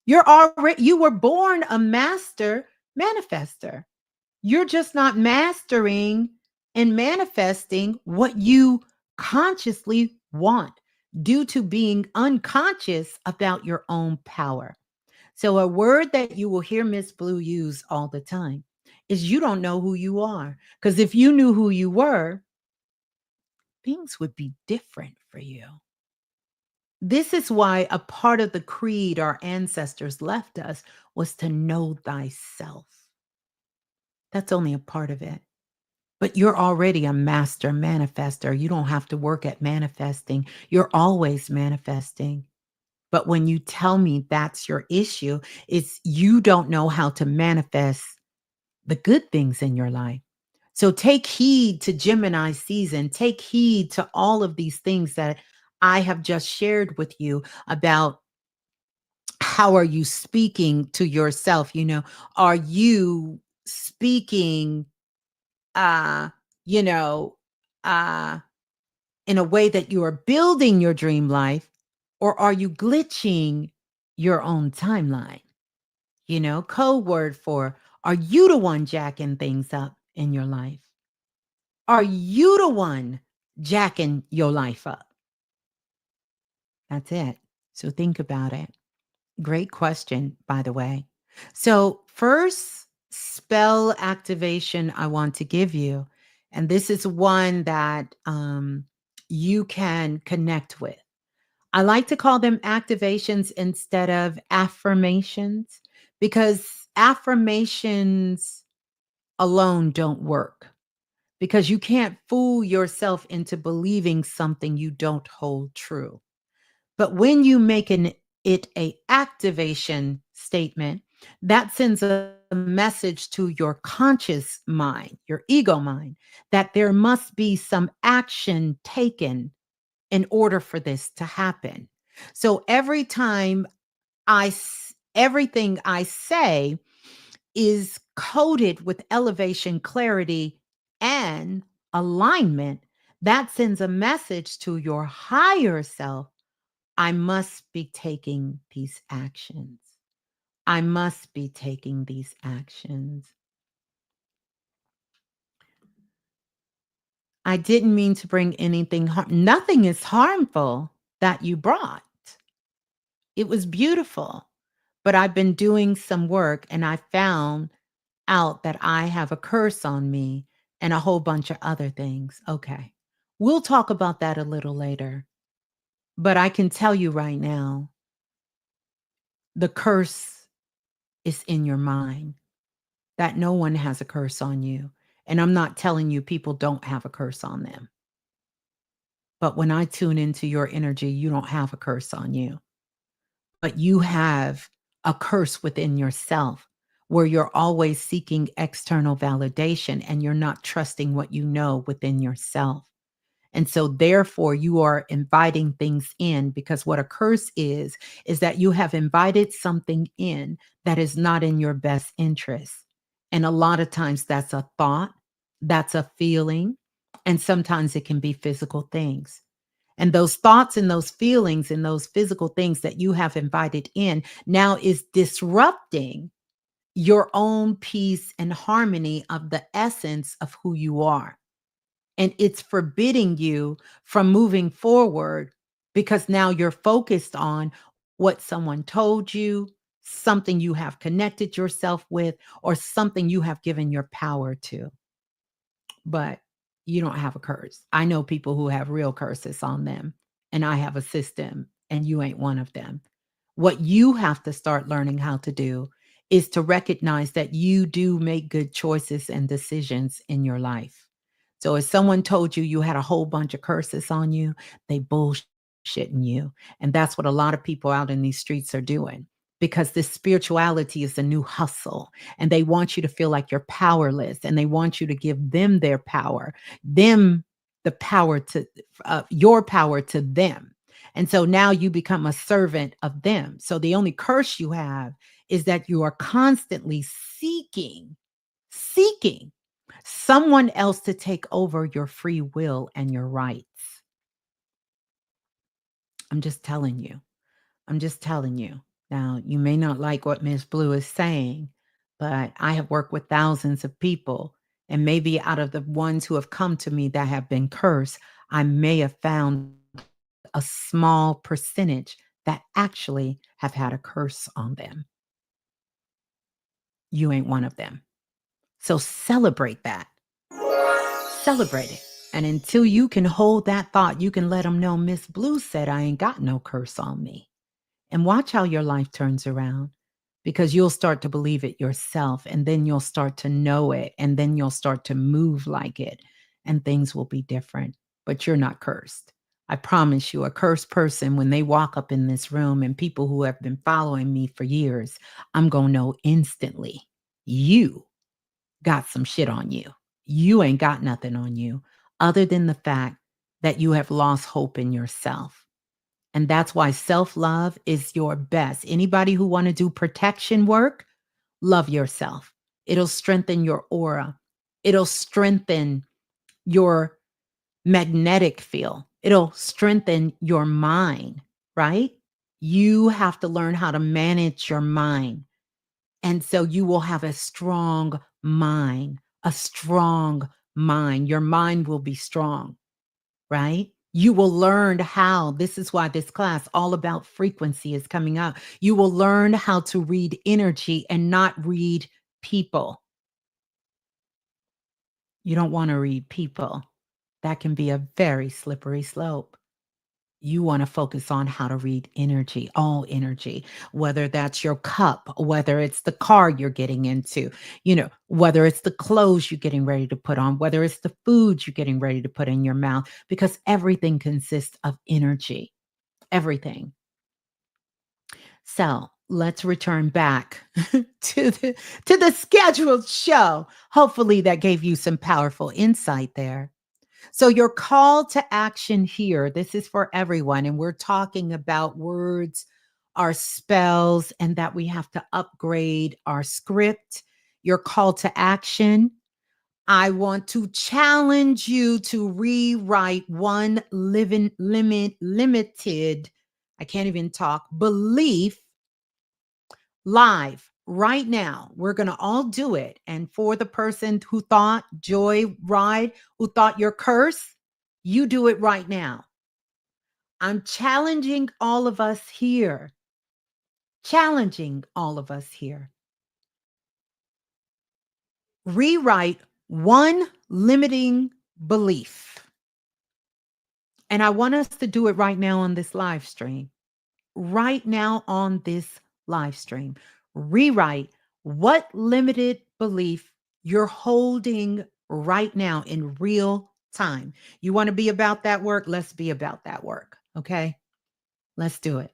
You were born a master manifester. You're just not mastering and manifesting what you consciously want due to being unconscious about your own power. So, a word that you will hear Miss Blue use all the time is you don't know who you are. Because if you knew who you were, things would be different for you. This is why a part of the creed our ancestors left us was to know thyself. That's only a part of it. But you're already a master manifester. You don't have to work at manifesting. You're always manifesting. But when you tell me that's your issue, it's you don't know how to manifest the good things in your life. So take heed to Gemini season. Take heed to all of these things that I have just shared with you about how are you speaking to yourself? Are you speaking uh, you know, uh in a way that you are building your dream life, or are you glitching your own timeline? Code word for, are you the one jacking things up in your life? Are you the one jacking your life up? That's it. So think about it. Great question, by the way. So, first spell activation I want to give you, and this is one that you can connect with. I like to call them activations instead of affirmations because affirmations alone don't work because you can't fool yourself into believing something you don't hold true. But when you make it a activation statement, that sends a message to your conscious mind, your ego mind, that there must be some action taken in order for this to happen. So every time everything I say is coded with elevation, clarity, and alignment, that sends a message to your higher self. I must be taking these actions. I must be taking these actions. I didn't mean to bring anything nothing is harmful that you brought. It was beautiful. But I've been doing some work and I found out that I have a curse on me and a whole bunch of other things. Okay. We'll talk about that a little later. But I can tell you right now, the curse is in your mind, that no one has a curse on you. And I'm not telling you people don't have a curse on them. But when I tune into your energy, you don't have a curse on you. But you have a curse within yourself where you're always seeking external validation and you're not trusting what you know within yourself. And so, therefore, you are inviting things in because what a curse is that you have invited something in that is not in your best interest. And a lot of times that's a thought, that's a feeling, and sometimes it can be physical things. And those thoughts and those feelings and those physical things that you have invited in now is disrupting your own peace and harmony of the essence of who you are. And it's forbidding you from moving forward because now you're focused on what someone told you, something you have connected yourself with, or something you have given your power to. But you don't have a curse. I know people who have real curses on them, and I have a system, and you ain't one of them. What you have to start learning how to do is to recognize that you do make good choices and decisions in your life. So if someone told you you had a whole bunch of curses on you, they bullshitting you. And that's what a lot of people out in these streets are doing because this spirituality is a new hustle and they want you to feel like you're powerless and they want you to give them their power, them the power to your power to them. And so now you become a servant of them. So the only curse you have is that you are constantly seeking someone else to take over your free will and your rights. I'm just telling you. I'm just telling you. Now, you may not like what Ms.Blue is saying, but I have worked with thousands of people. And maybe out of the ones who have come to me that have been cursed, I may have found a small percentage that actually have had a curse on them. You ain't one of them. So celebrate that. Celebrate it. And until you can hold that thought, you can let them know Ms.Blue said I ain't got no curse on me. And watch how your life turns around because you'll start to believe it yourself and then you'll start to know it and then you'll start to move like it and things will be different. But you're not cursed. I promise you, a cursed person, when they walk up in this room and people who have been following me for years, I'm going to know instantly you got some shit on you. You ain't got nothing on you other than the fact that you have lost hope in yourself. And that's why self-love is your best. Anybody who want to do protection work, love yourself. It'll strengthen your aura. It'll strengthen your magnetic field. It'll strengthen your mind, right? You have to learn how to manage your mind. And so you will have a strong mind, a strong mind. Your mind will be strong, right? You will learn how, this is why this class all about frequency is coming up. You will learn how to read energy and not read people. You don't want to read people. That can be a very slippery slope. You want to focus on how to read energy, all energy, whether that's your cup, whether it's the car you're getting into, whether it's the clothes you're getting ready to put on, whether it's the food you're getting ready to put in your mouth, because everything consists of energy, everything. So let's return back to the scheduled show. Hopefully that gave you some powerful insight there. So, your call to action here, this is for everyone. And we're talking about words, our spells, and that we have to upgrade our script. Your call to action. I want to challenge you to rewrite one limited, I can't even talk, belief live right now. We're going to all do it. And for the person who thought joy ride, who thought you're cursed, you do it right now. I'm challenging all of us here, challenging all of us here. Rewrite one limiting belief. And I want us to do it right now on this live stream. Right now on this live stream. Rewrite what limited belief you're holding right now in real time. You want to be about that work? Let's be about that work. Okay? Let's do it.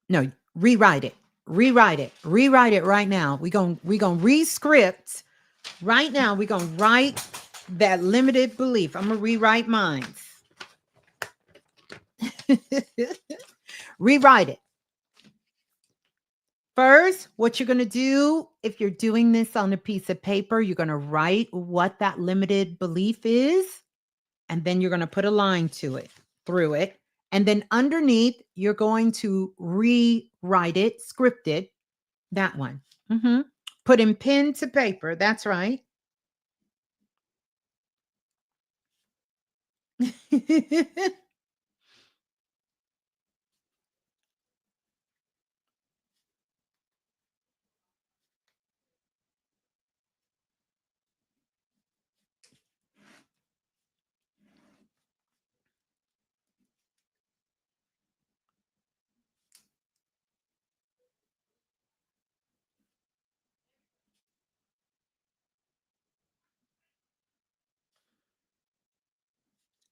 No, rewrite it. Rewrite it. Rewrite it right now. We going to rescript right now. We're going to write that limited belief. I'm going to rewrite mine. Rewrite it. First, what you're going to do, if you're doing this on a piece of paper, you're going to write what that limited belief is, and then you're going to put a line to it, through it. And then underneath, you're going to rewrite it, script it, that one. Put in pen to paper. That's right.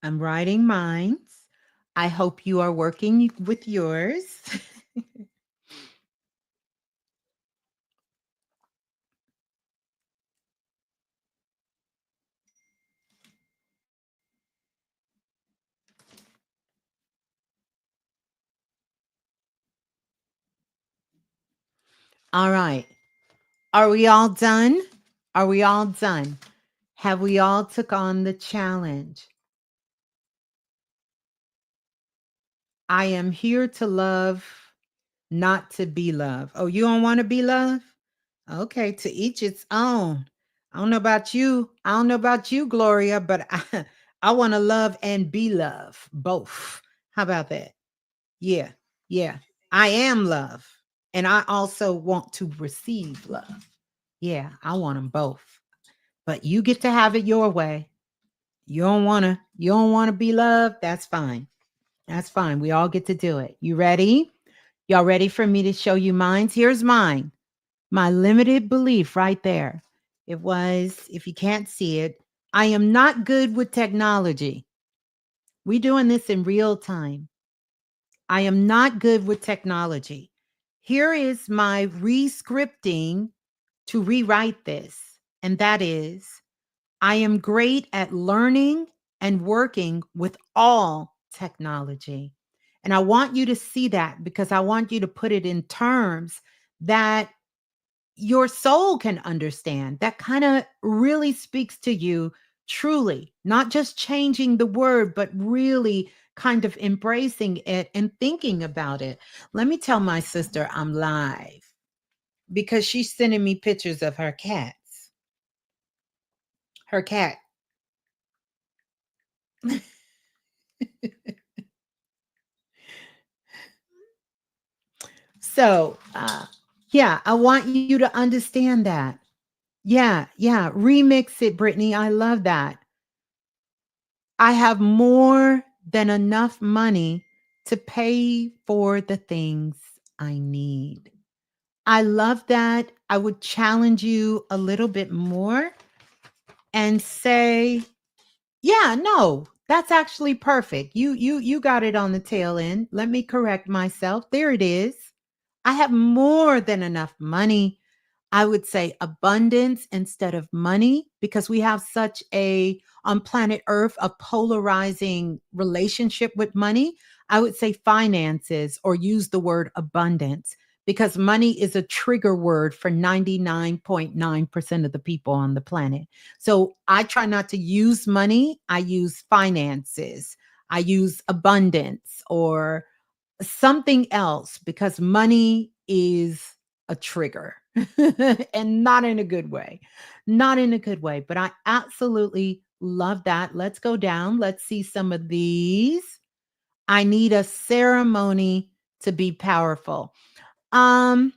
I'm writing mine. I hope you are working with yours. All right. Are we all done? Are we all done? Have we all took on the challenge? I am here to love, not to be loved. Oh, you don't want to be loved? Okay, to each its own. I don't know about you. I don't know about you, Gloria, but I want to love and be loved, both. How about that? Yeah, yeah. I am love. And I also want to receive love. Yeah, I want them both. But you get to have it your way. You don't want to be loved? That's fine. That's fine. We all get to do it. You ready? Y'all ready for me to show you mine? Here's mine. My limited belief right there. It was, if you can't see it, I am not good with technology. We doing this in real time. I am not good with technology. Here is my rescripting to rewrite this. And that is, I am great at learning and working with all technology. And I want you to see that because I want you to put it in terms that your soul can understand. That kind of really speaks to you truly, not just changing the word, but really kind of embracing it and thinking about it. Let me tell my sister I'm live because she's sending me pictures of her cats. Her cat. So, yeah, I want you to understand that. Yeah, yeah. Remix it, Brittany. I love that. I have more than enough money to pay for the things I need. I love that. I would challenge you a little bit more and say, yeah, no, that's actually perfect. You got it on the tail end. Let me correct myself. There it is. I have more than enough money. I would say abundance instead of money because we have such a, on planet Earth, a polarizing relationship with money. I would say finances or use the word abundance because money is a trigger word for 99.9% of the people on the planet. So I try not to use money. I use finances. I use abundance or something else because money is a trigger and not in a good way. Not in a good way, but I absolutely love that. Let's go down. Let's see some of these. I need a ceremony to be powerful. Um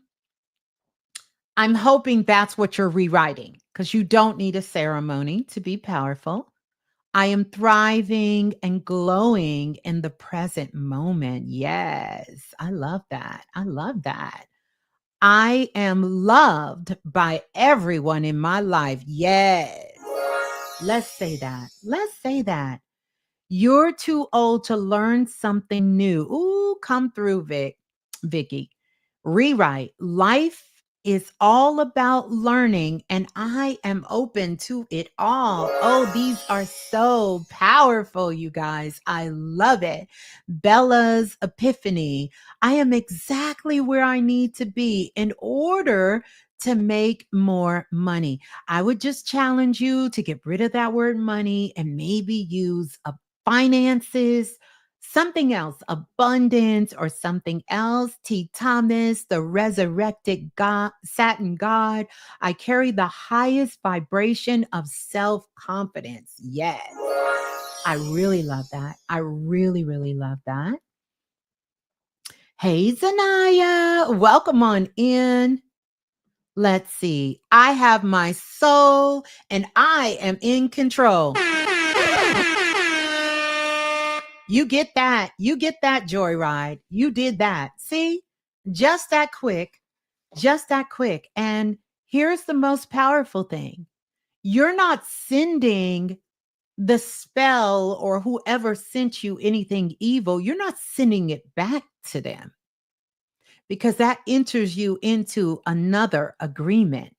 I'm hoping that's what you're rewriting because you don't need a ceremony to be powerful. I am thriving and glowing in the present moment. Yes, I love that. I love that. I am loved by everyone in my life. Yes. Let's say that. Let's say that. You're too old to learn something new. Ooh, come through, Vicky. Rewrite. Life is all about learning, and I am open to it all. Oh, these are so powerful, you guys. I love it. Bella's epiphany. I am exactly where I need to be in order to make more money. I would just challenge you to get rid of that word money and maybe use a finances, something else, abundance or something else. T. Thomas, the resurrected God, satin God. I carry the highest vibration of self confidence. Yes. I really love that. I really, really love that. Hey, Zanaya, welcome on in. Let's see. I have my soul and I am in control. You get that. You get that joyride. You did that. See, just that quick, just that quick. And here's the most powerful thing, you're not sending the spell or whoever sent you anything evil, you're not sending it back to them because that enters you into another agreement.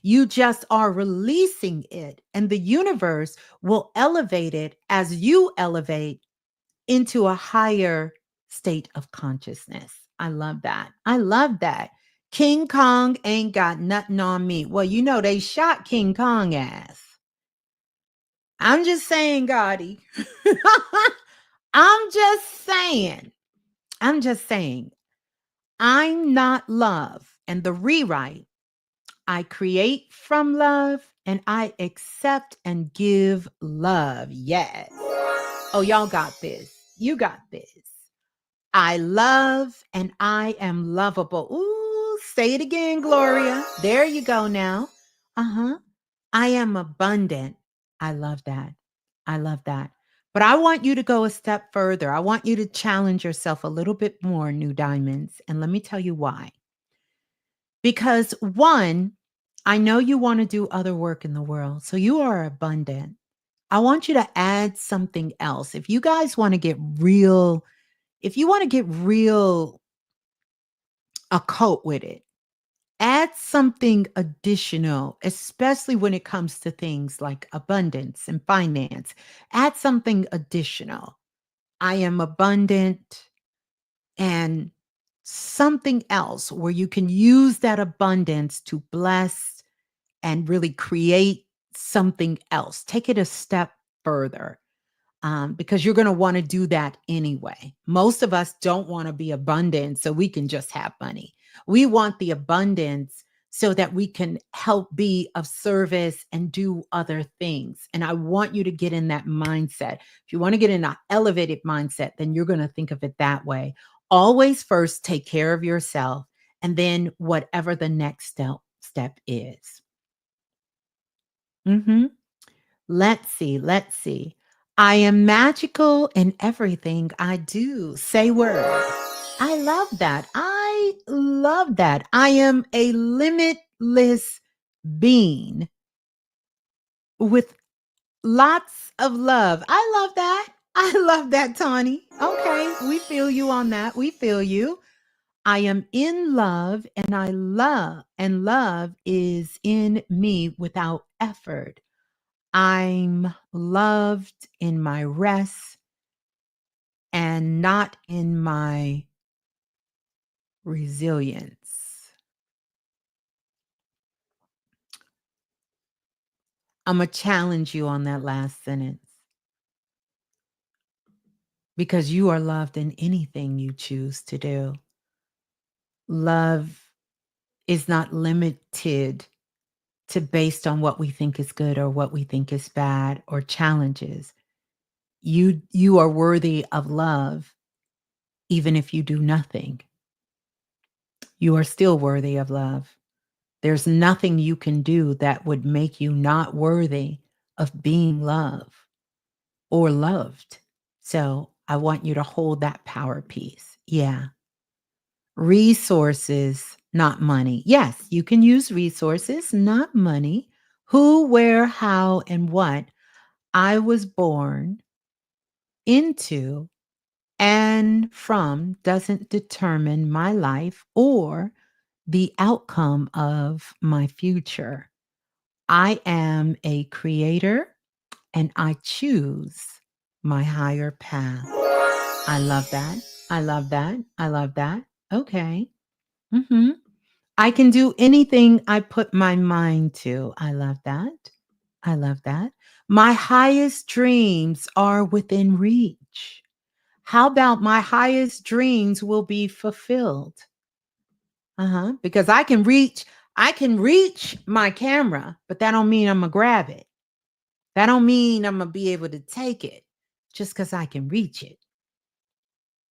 You just are releasing it, and the universe will elevate it as you elevate into a higher state of consciousness. I love that. I love that. King Kong ain't got nothing on me. Well, you know, they shot King Kong ass. I'm just saying, Gotti. I'm just saying. I'm just saying. I'm not love. And the rewrite, I create from love and I accept and give love. Yes. Oh, y'all got this. You got this. I love and I am lovable. Ooh, say it again, Gloria. There you go now. Uh-huh. I am abundant. I love that. I love that. But I want you to go a step further. I want you to challenge yourself a little bit more, New Diamonds. And let me tell you why. Because one, I know you want to do other work in the world. So you are abundant. I want you to add something else. If you guys want to get real, if you want to get real occult with it, add something additional, especially when it comes to things like abundance and finance. Add something additional. I am abundant and something else where you can use that abundance to bless and really create something else. Take it a step further, because you're going to want to do that anyway. Most of us don't want to be abundant so we can just have money. We want the abundance so that we can help be of service and do other things. And I want you to get in that mindset. If you want to get in an elevated mindset, then you're going to think of it that way. Always first take care of yourself and then whatever the next step is. Mhm. Let's see. Let's see. I am magical in everything I do. Say word. I love that. I love that. I am a limitless being with lots of love. I love that. I love that, Tawny. Okay, we feel you on that. We feel you. I am in love and love is in me without effort. I'm loved in my rest and not in my resilience. I'm going to challenge you on that last sentence. because you are loved in anything you choose to do. Love is not limited to based on what we think is good or what we think is bad or challenges. You are worthy of love even if you do nothing. You are still worthy of love. There's nothing you can do that would make you not worthy of being loved or loved. So I want you to hold that power piece. Yeah. Resources, not money. Yes, you can use resources, not money. Who, where, how, and what I was born into and from doesn't determine my life or the outcome of my future. I am a creator and I choose my higher path. I love that. I love that. I love that. Okay. Mhm. I can do anything I put my mind to. I love that. I love that. My highest dreams are within reach. How about my highest dreams will be fulfilled? Uh-huh. Because I can reach my camera, but that don't mean I'm gonna grab it. That don't mean I'm gonna be able to take it just because I can reach it.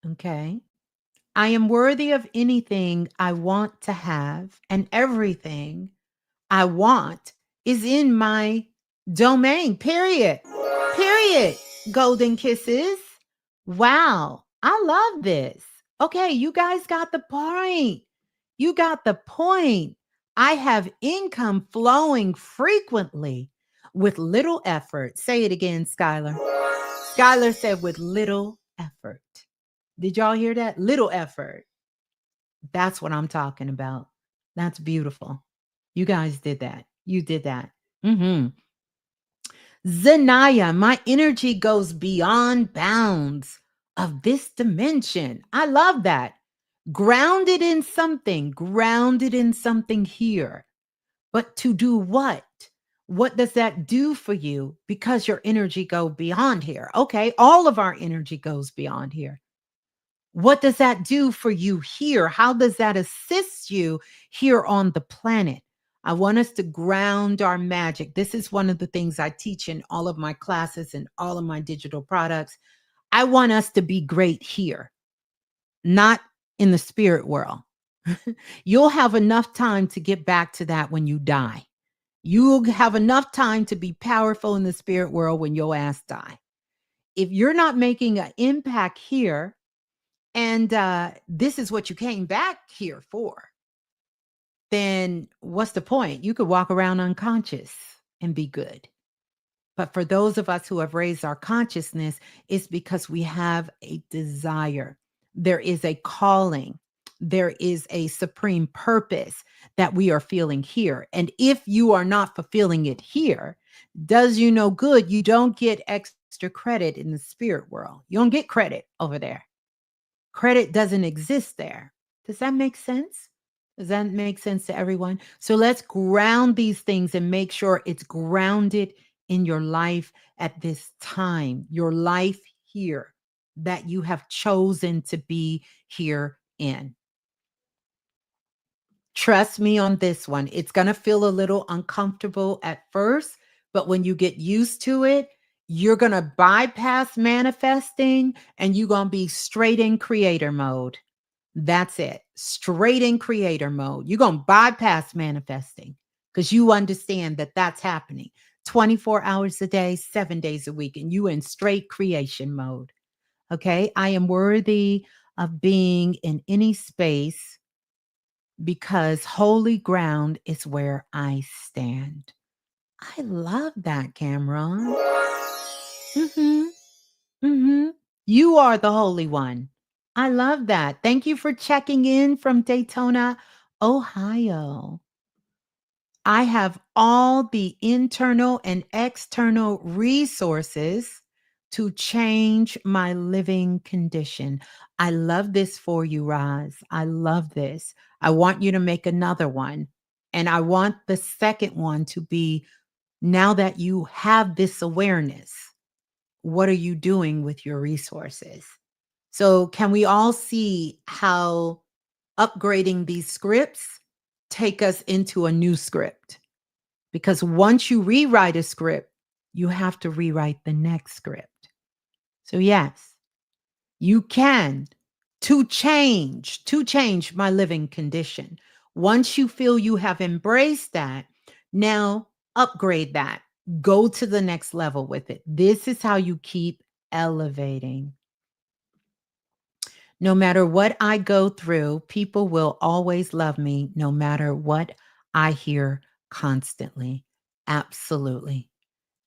Okay. I am worthy of anything I want to have, and everything I want is in my domain. Period. Period. Golden kisses. Wow. I love this. Okay, you guys got the point. You got the point. I have income flowing frequently with little effort. Say it again, Skylar. Skylar said with little effort. Did y'all hear that? Little effort. That's what I'm talking about. That's beautiful. You guys did that. You did that. Mm-hmm. Zanaya, my energy goes beyond bounds of this dimension. I love that. Grounded in something here. But to do what? What does that do for you? Because your energy go beyond here. Okay, all of our energy goes beyond here. What does that do for you here? How does that assist you here on the planet? I want us to ground our magic. This is one of the things I teach in all of my classes and all of my digital products. I want us to be great here, not in the spirit world. You'll have enough time to get back to that when you die. You'll have enough time to be powerful in the spirit world when your ass die. If you're not making an impact here, and this is what you came back here for, then what's the point? You could walk around unconscious and be good. But for those of us who have raised our consciousness, it's because we have a desire. There is a calling. There is a supreme purpose that we are feeling here. And if you are not fulfilling it here, does you no good. You don't get extra credit in the spirit world. You don't get credit over there. Credit doesn't exist there. Does that make sense? Does that make sense to everyone? So let's ground these things and make sure it's grounded in your life at this time, your life here that you have chosen to be here in. Trust me on this one. It's going to feel a little uncomfortable at first, but when you get used to it, you're going to bypass manifesting and you're going to be straight in creator mode. That's it. Straight in creator mode. You're going to bypass manifesting because you understand that that's happening 24 hours a day, 7 days a week, and you in straight creation mode. Okay. I am worthy of being in any space because holy ground is where I stand. I love that, Cameron. Mm-hmm. Mm-hmm. You are the holy one. I love that. Thank you for checking in from Daytona, Ohio. I have all the internal and external resources to change my living condition. I love this for you, Roz. I love this. I want you to make another one. And I want the second one to be now that you have this awareness. What are you doing with your resources? So, can we all see how upgrading these scripts take us into a new script? Because once you rewrite a script, you have to rewrite the next script. So, yes, you can to change my living condition. Once you feel you have embraced that, now upgrade that. Go to the next level with it. This is how you keep elevating. No matter what I go through, people will always love me no matter what I hear constantly. Absolutely.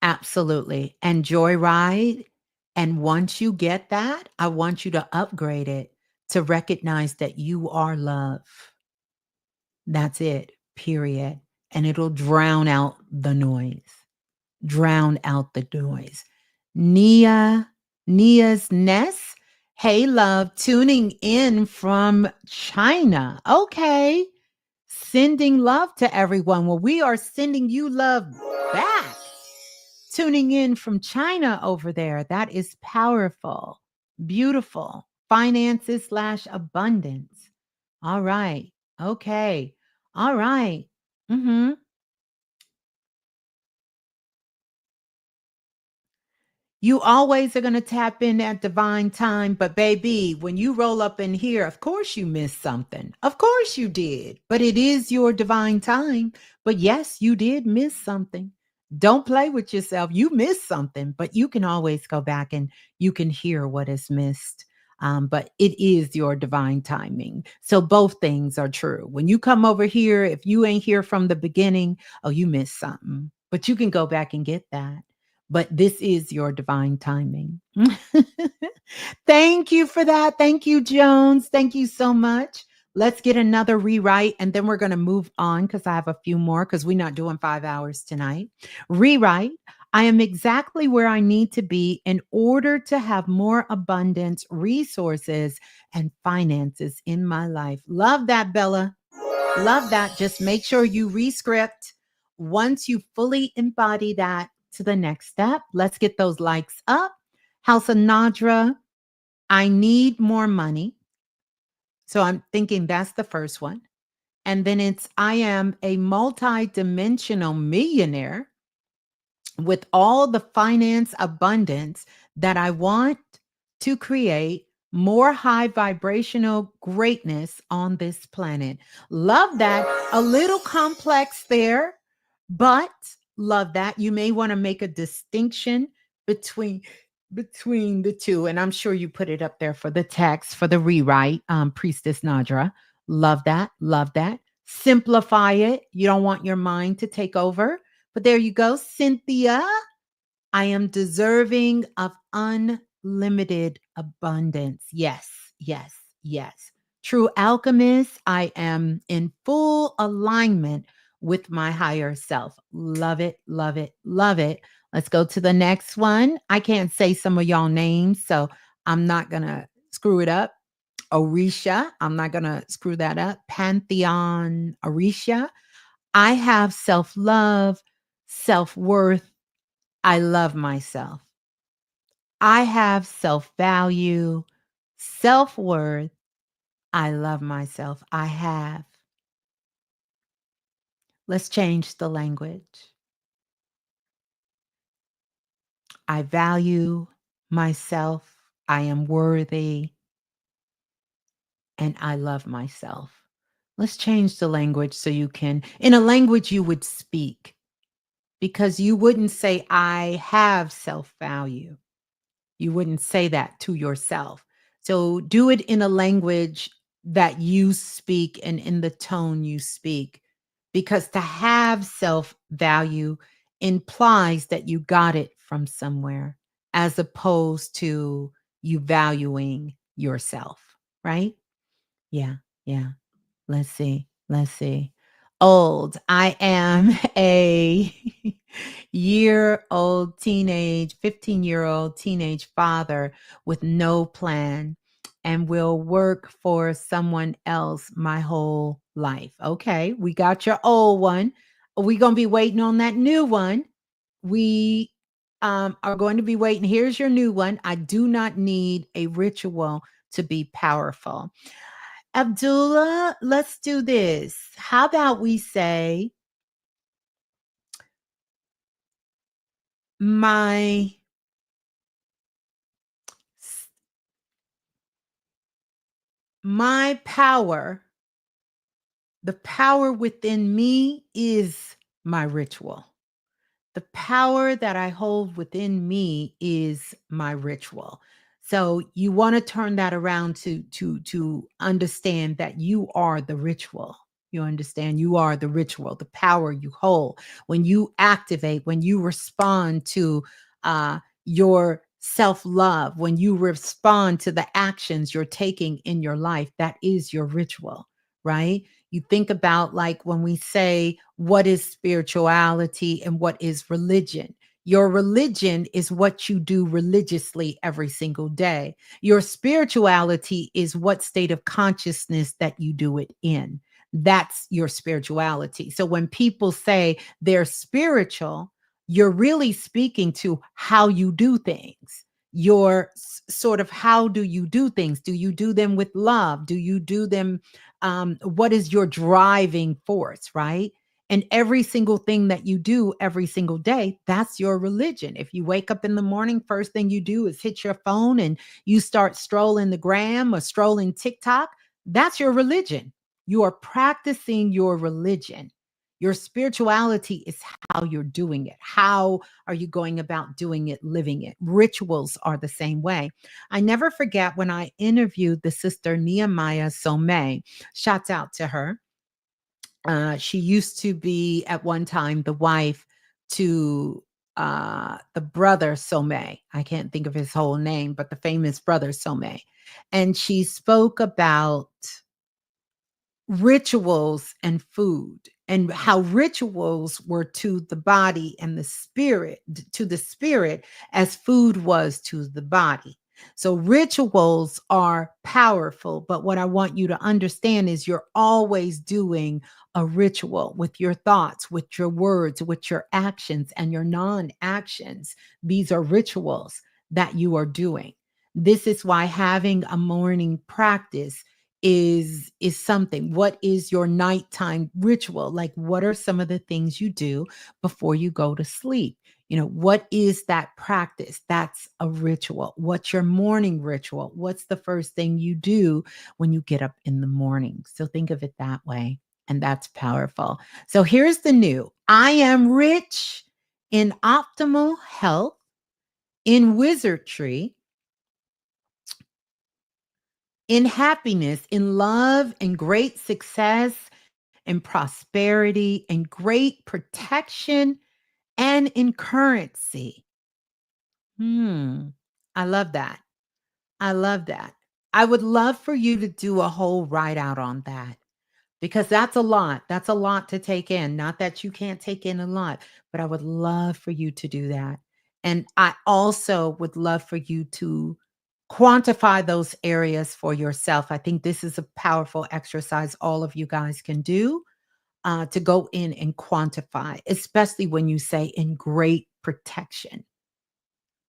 Absolutely. And joyride. And once you get that, I want you to upgrade it to recognize that you are love. That's it, period. And it'll drown out the noise. Drown out the noise. Nia, Nia's Ness. Hey, love, tuning in from China. Okay. Sending love to everyone. Well, we are sending you love back. Tuning in from China over there. That is powerful, beautiful. Finances slash abundance. All right. Okay. All right. Mm-hmm. You always are going to tap in at divine time. But, baby, when you roll up in here, of course you missed something. Of course you did. But it is your divine time. But, yes, you did miss something. Don't play with yourself. You missed something, but you can always go back and you can hear what is missed. But it is your divine timing. So both things are true. When you come over here, if you ain't here from the beginning, oh, you missed something. But you can go back and get that, but this is your divine timing. Thank you for that. Thank you, Jones. Thank you so much. Let's get another rewrite and then we're going to move on because I have a few more because we're not doing 5 hours tonight. Rewrite. I am exactly where I need to be in order to have more abundance, resources, and finances in my life. Love that, Bella. Love that. Just make sure you rescript once you fully embody that to the next step. Let's get those likes up. House of Nadra, I need more money. So I'm thinking that's the first one. And then it's I am a multi-dimensional millionaire with all the finance abundance that I want to create more high vibrational greatness on this planet. Love that. A little complex there, but love that. You may want to make a distinction between the two, and I'm sure you put it up there for the text for the rewrite, Priestess Nadra. Love that. Love that. Simplify it. You don't want your mind to take over, but there you go, Cynthia. I am deserving of unlimited abundance. Yes, yes, yes. True alchemist, I am in full alignment with my higher self. Love it, love it, love it. Let's go to the next one. I can't say some of y'all names, so I'm not going to screw it up. Orisha, I'm not going to screw that up. Pantheon Orisha. I have self love, self worth. I love myself. I have self value, self worth. I love myself. I have. Let's change the language. I value myself. I am worthy and I love myself. Let's change the language so you can, in a language you would speak, because you wouldn't say, I have self value. You wouldn't say that to yourself. So do it in a language that you speak and in the tone you speak, because to have self value implies that you got it from somewhere as opposed to you valuing yourself, right? Yeah, yeah. Let's see. Let's see. Old. I am a year-old teenage, 15-year-old teenage father with no plan and will work for someone else my whole life. Okay, we got your old one. We're going to be waiting on that new one. We are going to be waiting. Here's your new one. I do not need a ritual to be powerful. Abdullah, let's do this. How about we say, my my power, the power within me is my ritual. The power that I hold within me is my ritual. So you want to turn that around to understand that you are the ritual. You understand you are the ritual, the power you hold. When you activate, when you respond to your self-love, when you respond to the actions you're taking in your life, that is your ritual, right? You think about, like, when we say, what is spirituality and what is religion? Your religion is what you do religiously every single day. Your spirituality is what state of consciousness that you do it in. That's your spirituality. So when people say they're spiritual, you're really speaking to how you do things. Your sort of, how do you do things? Do you do them with love? Do you do them, what is your driving force, right? And every single thing that you do every single day, that's your religion. If you wake up in the morning, first thing you do is hit your phone and you start strolling the gram or strolling TikTok, that's your religion. You are practicing your religion. Your spirituality is how you're doing it. How are you going about doing it, living it? Rituals are the same way. I never forget when I interviewed the sister Nehemiah Somé. Shouts out to her. She used to be at one time the wife to the brother Somé. I can't think of his whole name, but the famous brother Somé. And she spoke about rituals and food, and how rituals were to the body and the spirit, to the spirit, as food was to the body. So rituals are powerful, but what I want you to understand is you're always doing a ritual with your thoughts, with your words, with your actions and your non-actions. These are rituals that you are doing. This is why having a morning practice is something. What is your nighttime ritual? Like, what are some of the things you do before you go to sleep? What is that practice? That's a ritual. What's your morning ritual? What's the first thing you do when you get up in the morning? So think of it that way. And that's powerful. So here's the new: I am rich in optimal health, in wizardry, in happiness, in love, in great success, in prosperity, in great protection, and in currency. Hmm. I love that. I love that. I would love for you to do a whole write out on that, because that's a lot. That's a lot to take in. Not that you can't take in a lot, but I would love for you to do that. And I also would love for you to quantify those areas for yourself. I think this is a powerful exercise all of you guys can do, to go in and quantify, especially when you say in great protection,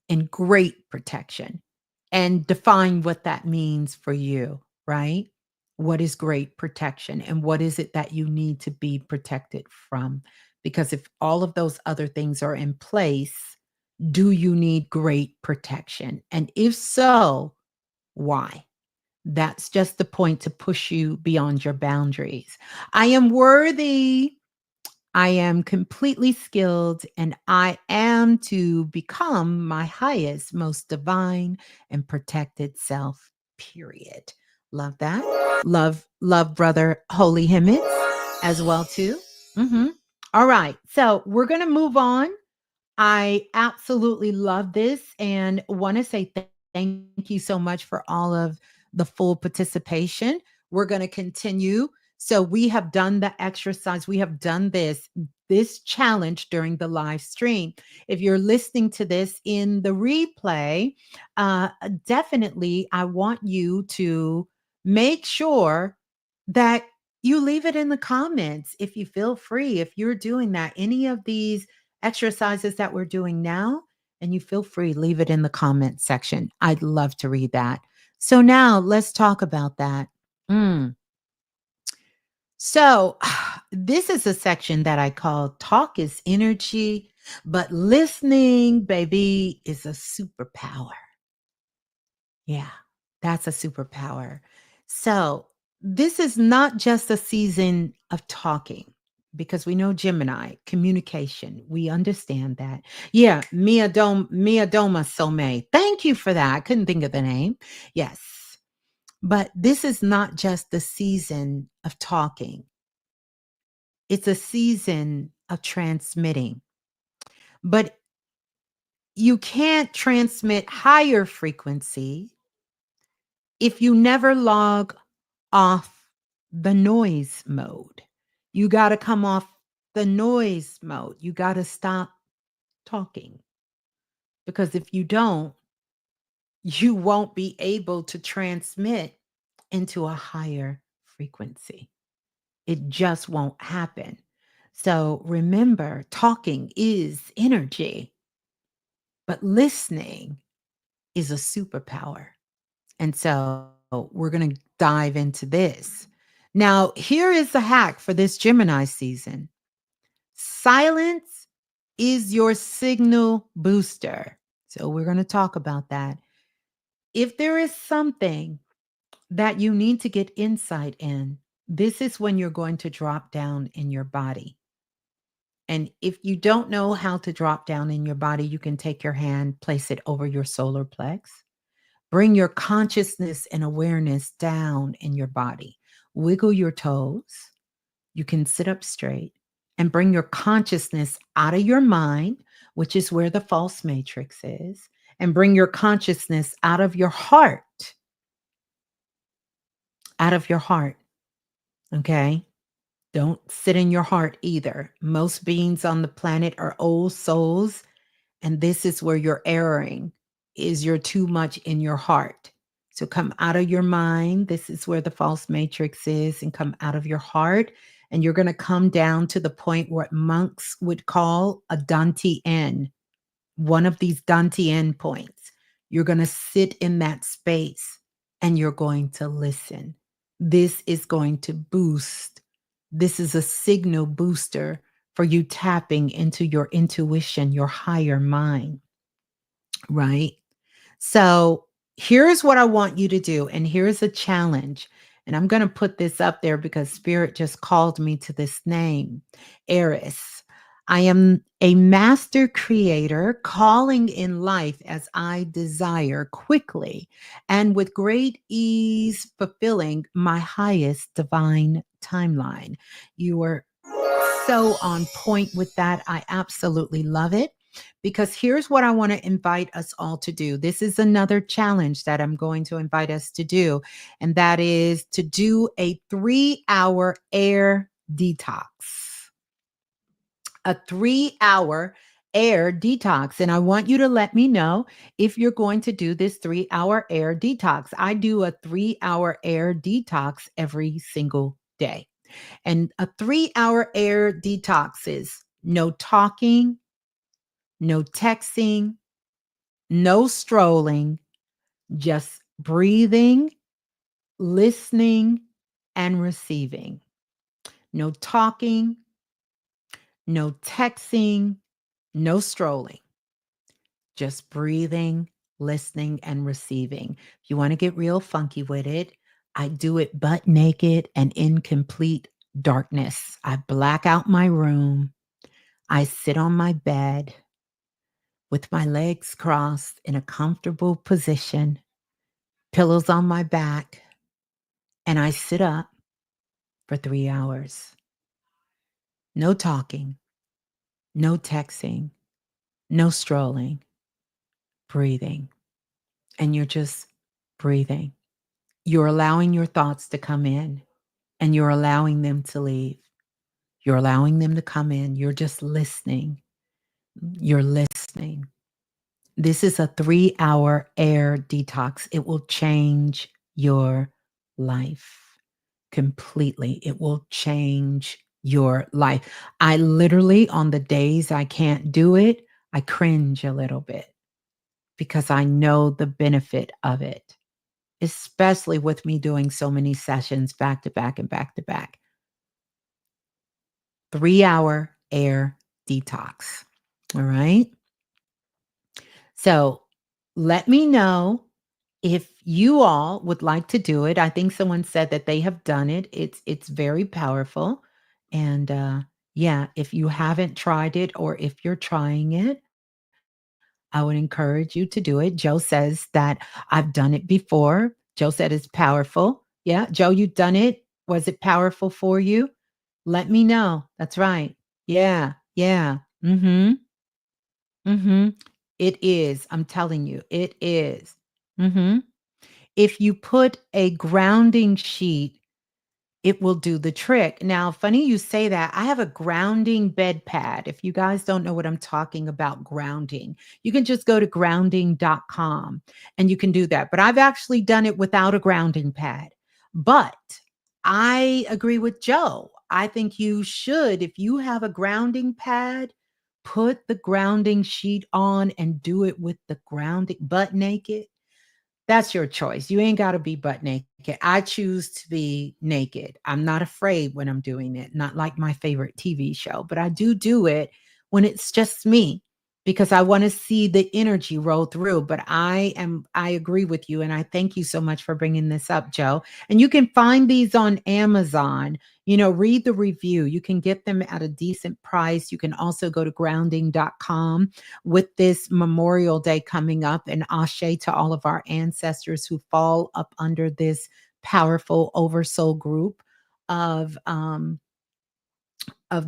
in great protection, and define what that means for you, right? What is great protection and what is it that you need to be protected from? Because if all of those other things are in place, do you need great protection? And if so, why? That's just the point to push you beyond your boundaries. I am worthy. I am completely skilled, and I am to become my highest, most divine and protected self, period. Love that. Love brother Holy Himmet as well too. Mhm. All right. So we're going to move on. I absolutely love this and want to say thank you so much for all of the full participation. We're going to continue. So we have done the exercise. We have done this challenge during the live stream. If you're listening to this in the replay, definitely I want you to make sure that you leave it in the comments if you feel free. If you're doing that, any of these exercises that we're doing now, And you feel free, leave it in the comment section. I'd love to read that. So now let's talk about that. Mm. So, this is a section that I call Talk is Energy, but listening, baby, is a superpower. Yeah, that's a superpower. So, this is not just a season of talking because we know Gemini, communication. We understand that. Yeah, Mia Doma Some. Thank you for that. I couldn't think of the name. Yes. But this is not just the season of talking. It's a season of transmitting. But you can't transmit higher frequency if you never log off the noise mode. You got to come off the noise mode. You got to stop talking. Because if you don't, you won't be able to transmit into a higher frequency. It just won't happen. So remember, talking is energy, but listening is a superpower. And so we're going to dive into this. Now, here is the hack for this Gemini season: silence is your signal booster. So we're going to talk about that. If there is something that you need to get insight in, this is when you're going to drop down in your body. And if you don't know how to drop down in your body, you can take your hand, place it over your solar plex. Bring your consciousness and awareness down in your body. Wiggle your toes. You can sit up straight and bring your consciousness out of your mind, which is where the false matrix is, and bring your consciousness out of your heart. Out of your heart. Okay? Don't sit in your heart either. Most beings on the planet are old souls, and this is where you're erring, is you're too much in your heart. So come out of your mind. This is where the false matrix is, and come out of your heart. And you're going to come down to the point what monks would call a Dantian, one of these Dantian points. You're going to sit in that space and you're going to listen. This is going to boost. This is a signal booster for you tapping into your intuition, your higher mind, right? So here's what I want you to do. And here's a challenge. And I'm going to put this up there because Spirit just called me to this name, Eris. I am a master creator calling in life as I desire, quickly and with great ease, fulfilling my highest divine timeline. You are so on point with that. I absolutely love it. Because here's what I want to invite us all to do. This is another challenge that I'm going to invite us to do, and that is to do a 3-hour air detox. A 3-hour air detox. And I want you to let me know if you're going to do this 3-hour air detox. I do a 3-hour air detox every single day. And a 3-hour air detox is no talking, no texting, no strolling, just breathing, listening, and receiving. No talking, no texting, no strolling, just breathing, listening, and receiving. If you want to get real funky with it, I do it butt naked and in complete darkness. I black out my room. I sit on my bed with my legs crossed in a comfortable position, pillows on my back, and I sit up for 3 hours. No talking, no texting, no strolling, breathing. And you're just breathing. You're allowing your thoughts to come in and you're allowing them to leave. You're allowing them to come in. You're just listening. You're listening. This is a 3-hour air detox. It will change your life completely. It will change your life. I literally, on the days I can't do it, I cringe a little bit because I know the benefit of it, especially with me doing so many sessions back to back and back to back. 3-hour air detox. All right. So let me know if you all would like to do it. I think someone said that they have done it. It's very powerful. And yeah, if you haven't tried it or if you're trying it, I would encourage you to do it. Joe says that I've done it before. Joe said it's powerful. Yeah, Joe, you've done it. Was it powerful for you? Let me know. That's right. Yeah, yeah. Mhm. Mhm. It is. I'm telling you, it is. Mhm. If you put a grounding sheet, it will do the trick. Now, funny you say that. I have a grounding bed pad. If you guys don't know what I'm talking about, grounding, you can just go to grounding.com and you can do that. But I've actually done it without a grounding pad. But I agree with Joe. I think you should, if you have a grounding pad, put the grounding sheet on and do it with the grounding butt naked. That's your choice. You ain't gotta be butt naked. I choose to be naked. I'm not afraid when I'm doing it, not like my favorite TV show, but I do it when it's just me because I wanna see the energy roll through, but I agree with you, and I thank you so much for bringing this up, Joe, and you can find these on Amazon. Read the review. You can get them at a decent price. You can also go to grounding.com with this Memorial Day coming up, and ashe to all of our ancestors who fall up under this powerful oversoul group of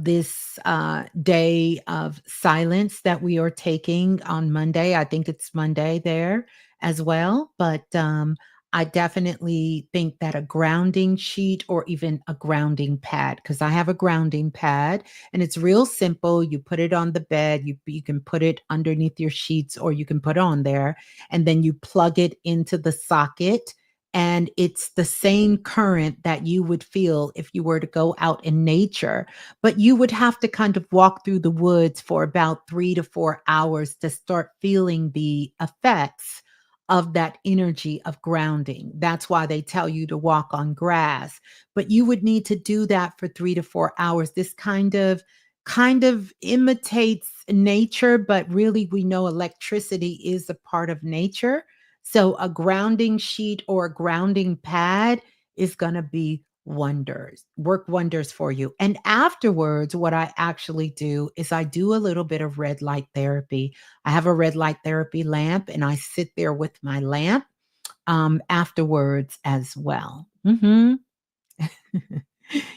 this day of silence that we are taking on Monday. I think it's Monday there as well. But I definitely think that a grounding sheet or even a grounding pad, because I have a grounding pad and it's real simple. You put it on the bed, you can put it underneath your sheets or you can put it on there, and then you plug it into the socket. And it's the same current that you would feel if you were to go out in nature, but you would have to kind of walk through the woods for about 3 to 4 hours to start feeling the effects of that energy of grounding. That's why they tell you to walk on grass, but you would need to do that for 3 to 4 hours. This kind of imitates nature, but really we know electricity is a part of nature. So a grounding sheet or a grounding pad is going to be work wonders for you. And afterwards, what I actually do is I do a little bit of red light therapy. I have a red light therapy lamp and I sit there with my lamp afterwards as well.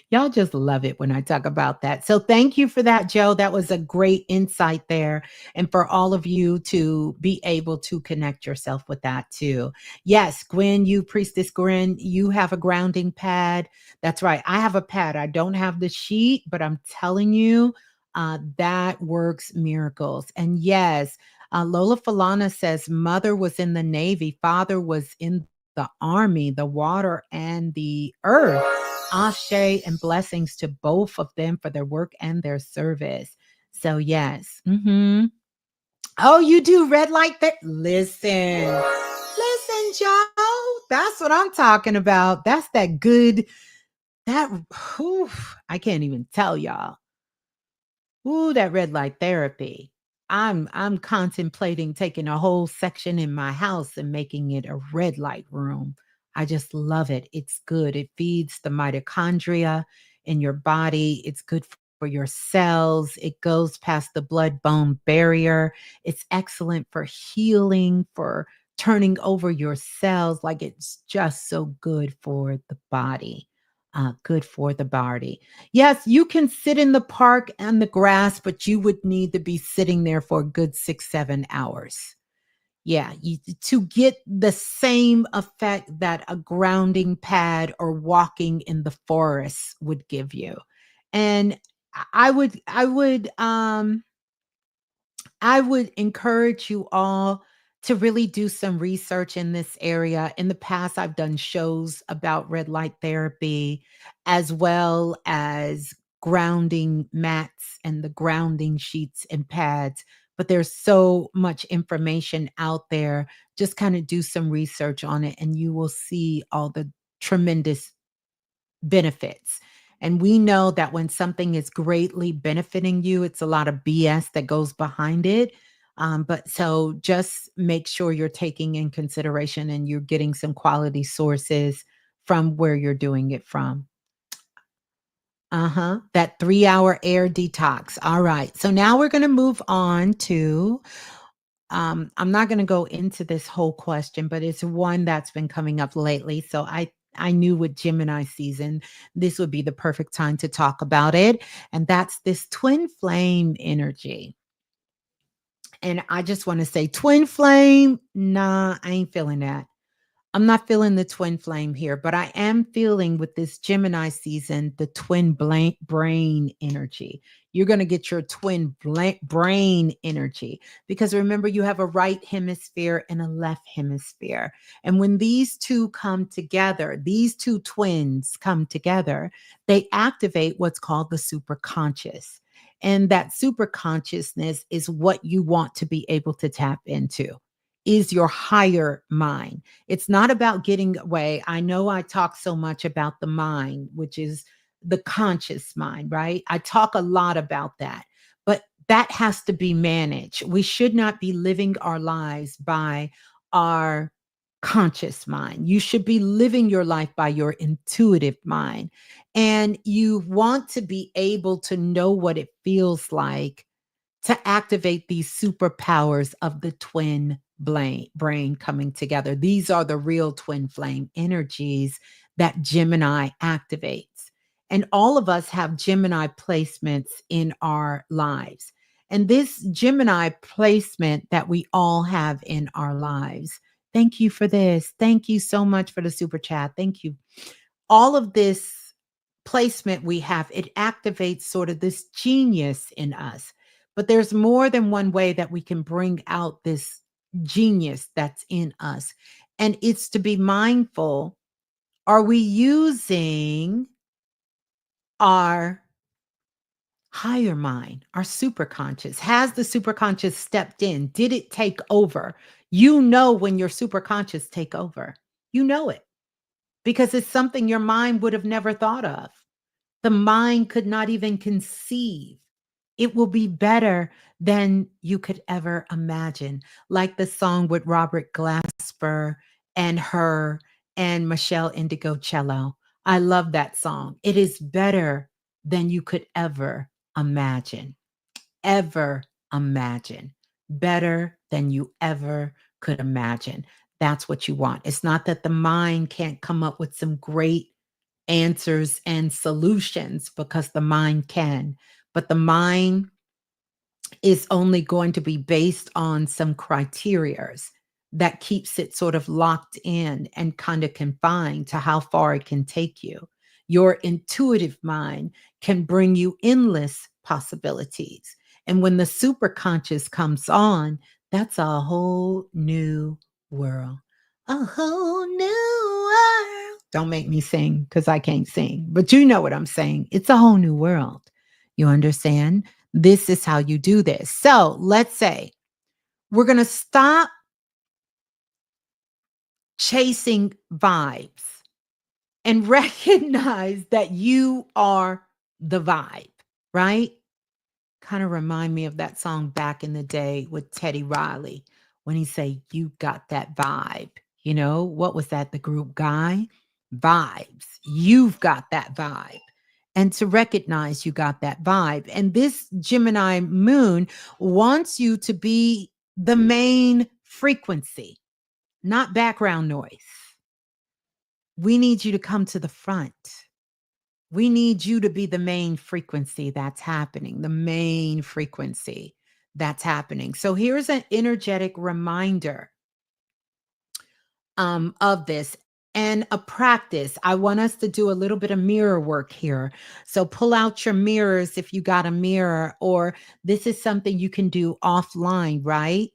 Y'all just love it when I talk about that. So thank you for that, Joe. That was a great insight there. And for all of you to be able to connect yourself with that too. Yes, Gwen, you priestess Gwen, you have a grounding pad. That's right. I have a pad. I don't have the sheet, but I'm telling you, that works miracles. And yes, Lola Falana says mother was in the Navy, father was in the army, the water and the earth. Ashe and blessings to both of them for their work and their service. So, yes. Oh, you do red light there? Listen, Joe. That's what I'm talking about. That's that good, that, whew, I can't even tell y'all. Ooh, that red light therapy. I'm contemplating taking a whole section in my house and making it a red light room. I just love it. It's good. It feeds the mitochondria in your body. It's good for your cells. It goes past the blood bone barrier. It's excellent for healing, for turning over your cells. Like it's just so good for the body. Good for the body. Yes, you can sit in the park and the grass, but you would need to be sitting there for a good 6, 7 hours. Yeah, to get the same effect that a grounding pad or walking in the forest would give you. And I would encourage you all to really do some research in this area. In the past, I've done shows about red light therapy as well as grounding mats and the grounding sheets and pads. but there's so much information out there. Just kind of do some research on it and you will see all the tremendous benefits. And we know that when something is greatly benefiting you, it's a lot of BS that goes behind it. But so just make sure you're taking in consideration and you're getting some quality sources from where you're doing it from. Uh-huh. That 3-hour air detox. All right. So now we're going to move on to I'm not going to go into this whole question, but it's one that's been coming up lately. So I knew with Gemini season, this would be the perfect time to talk about it. And that's this twin flame energy. And I just want to say, twin flame, nah, I ain't feeling that. I'm not feeling the twin flame here, but I am feeling with this Gemini season the twin brain energy. You're going to get your twin brain energy because remember, you have a right hemisphere and a left hemisphere. And when these two come together, these two twins come together, they activate what's called the superconscious. And that superconsciousness is what you want to be able to tap into, is your higher mind. It's not about getting away. I know I talk so much about the mind, which is the conscious mind, right? I talk a lot about that, but that has to be managed. We should not be living our lives by our conscious mind. You should be living your life by your intuitive mind. And you want to be able to know what it feels like to activate these superpowers of the twin brain coming together. These are the real twin flame energies that Gemini activates. And all of us have Gemini placements in our lives. And this Gemini placement that we all have in our lives. Thank you for this. Thank you so much for the super chat. Thank you. All of this placement we have, it activates sort of this genius in us. But there's more than one way that we can bring out this genius that's in us. And it's to be mindful, are we using our higher mind, our superconscious? Has the superconscious stepped in? Did it take over? You know when your superconscious take over. You know it because it's something your mind would have never thought of. The mind could not even conceive. It will be better than you could ever imagine. Like the song with Robert Glasper and her and Michelle Indigo-Cello. I love that song. It is better than you could ever imagine. Better than you ever could imagine. That's what you want. It's not that the mind can't come up with some great answers and solutions because the mind can, but the mind is only going to be based on some criterias that keeps it sort of locked in and kind of confined to how far it can take you. Your intuitive mind can bring you endless possibilities. And when the superconscious comes on, that's a whole new world. A whole new world. Don't make me sing because I can't sing, but you know what I'm saying. It's a whole new world. You understand? This is how you do this. So let's say we're going to stop chasing vibes and recognize that you are the vibe, right? Kind of remind me of that song back in the day with Teddy Riley when he say, "You got that vibe." You know, what was that? The group Guy? Vibes. You've got that vibe. And to recognize you got that vibe. And this Gemini moon wants you to be the main frequency, not background noise. We need you to come to the front. We need you to be the main frequency that's happening, the main frequency that's happening. So here's an energetic reminder of this and a practice. I want us to do a little bit of mirror work here. So pull out your mirrors if you got a mirror, or this is something you can do offline, right?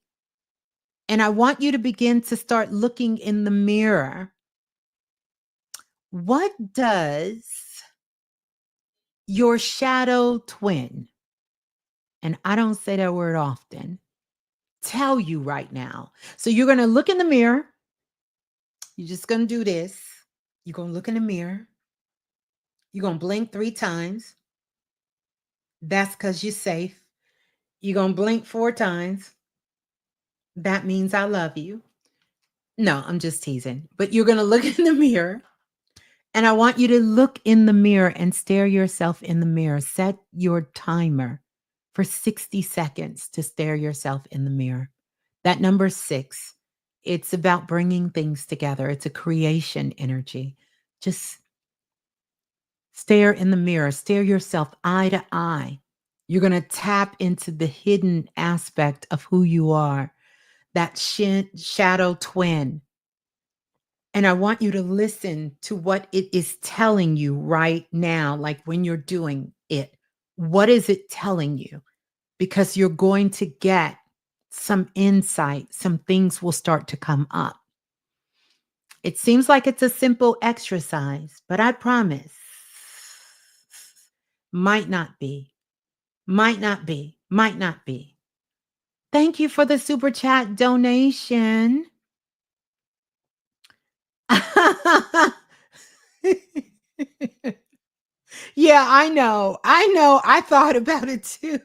And I want you to begin to start looking in the mirror. What does your shadow twin, and I don't say that word often, tell you right now. So you're going to look in the mirror. You're just going to do this. You're going to look in the mirror. You're going to blink 3 times. That's because you're safe. You're going to blink 4 times. That means I love you. No, I'm just teasing. But you're going to look in the mirror. And I want you to look in the mirror and stare yourself in the mirror. Set your timer for 60 seconds to stare yourself in the mirror. That number 6, it's about bringing things together. It's a creation energy. Just stare in the mirror, stare yourself eye to eye. You're going to tap into the hidden aspect of who you are, that shadow twin. And I want you to listen to what it is telling you right now, like when you're doing it. What is it telling you? Because you're going to get some insight, some things will start to come up. It seems like it's a simple exercise, but I promise, might not be, might not be, might not be. Thank you for the super chat donation. Yeah, I know. I know. I thought about it too.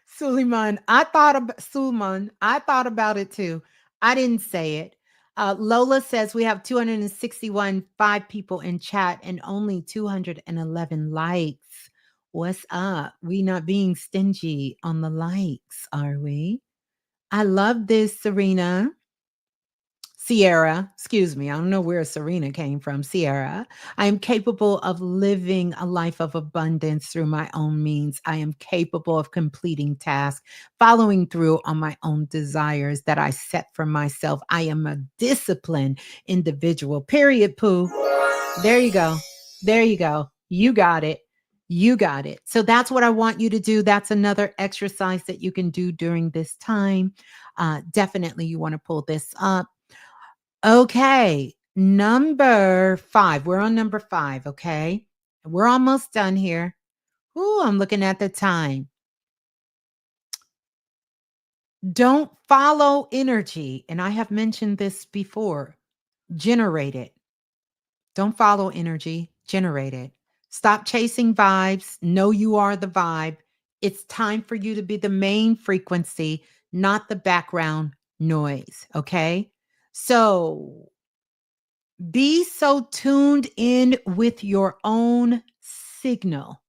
Suleiman, I thought about it too. I didn't say it. Lola says we have 261 5 people in chat and only 211 likes. What's up? We not being stingy on the likes, are we? I love this, Serena. Sierra, excuse me, I don't know where Serena came from. Sierra, I am capable of living a life of abundance through my own means. I am capable of completing tasks, following through on my own desires that I set for myself. I am a disciplined individual. Period, Pooh. There you go. There you go. You got it. You got it. So that's what I want you to do. That's another exercise that you can do during this time. Definitely, you want to pull this up. Okay, number 5. We're on number 5, okay? We're almost done here. Ooh, I'm looking at the time. Don't follow energy, and I have mentioned this before. Generate it. Don't follow energy, generate it. Stop chasing vibes. Know you are the vibe. It's time for you to be the main frequency, not the background noise, okay? So, be so tuned in with your own signal.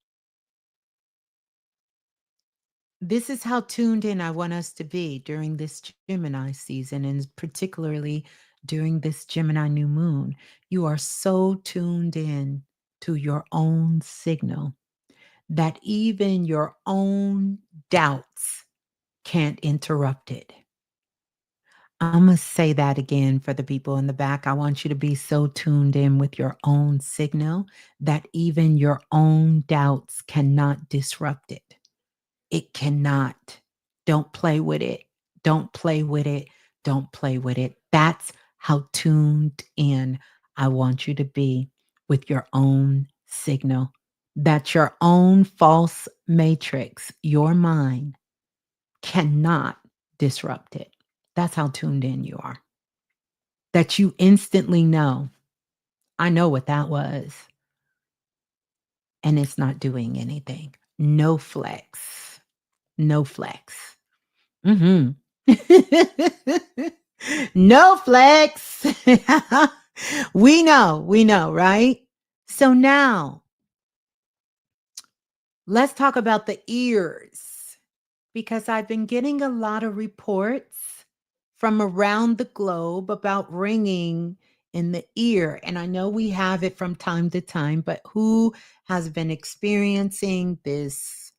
This is how tuned in I want us to be during this Gemini season, and particularly during this Gemini new moon. You are so tuned in to your own signal that even your own doubts can't interrupt it. I'm going to say that again for the people in the back. I want you to be so tuned in with your own signal that even your own doubts cannot disrupt it. It cannot. Don't play with it. Don't play with it. Don't play with it. That's how tuned in I want you to be with your own signal. That your own false matrix, your mind, cannot disrupt it. That's how tuned in you are. That you instantly know, I know what that was. And it's not doing anything. No flex. No flex. Mm-hmm. No flex. We know, right? So now let's talk about the ears because I've been getting a lot of reports from around the globe about ringing in the ear. And I know we have it from time to time, but who has been experiencing this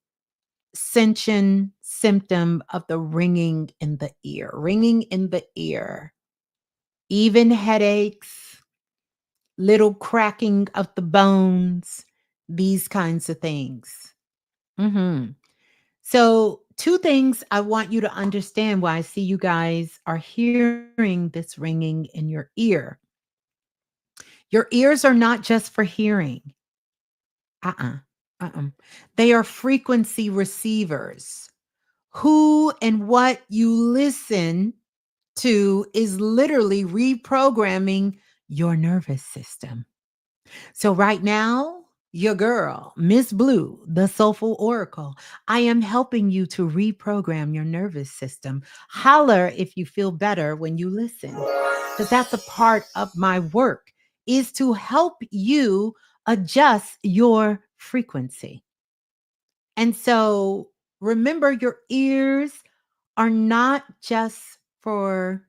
Ascension symptom of the ringing in the ear? Ringing in the ear, even headaches, little cracking of the bones, these kinds of things. Mhm. So, 2 things I want you to understand why I see you guys are hearing this ringing in your ear. Your ears are not just for hearing. Uh-uh. Uh-uh. They are frequency receivers. Who and what you listen to is literally reprogramming your nervous system. So, right now, your girl, Miss Blue, the Soulful Oracle, I am helping you to reprogram your nervous system. Holler if you feel better when you listen, because that's a part of my work is to help you adjust your frequency. And so, remember, your ears are not just for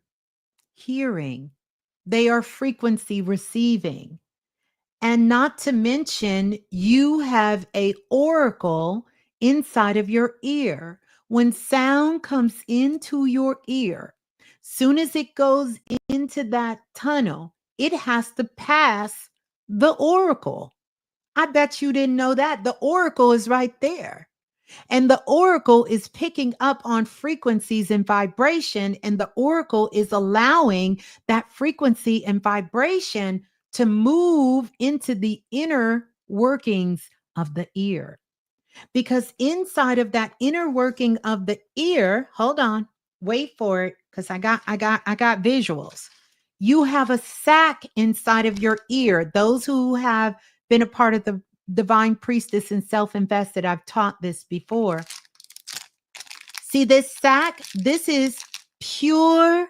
hearing, they are frequency receiving. And not to mention, you have a oracle inside of your ear. When sound comes into your ear, soon as it goes into that tunnel, it has to pass the oracle. I bet you didn't know that. The oracle is right there. And the oracle is picking up on frequencies and vibration, and the oracle is allowing that frequency and vibration to move into the inner workings of the ear. Because inside of that inner working of the ear, hold on, wait for it, because I got visuals. You have a sac inside of your ear. Those who have been a part of the divine priestess and self-invested, I've taught this before. See this sac? This is pure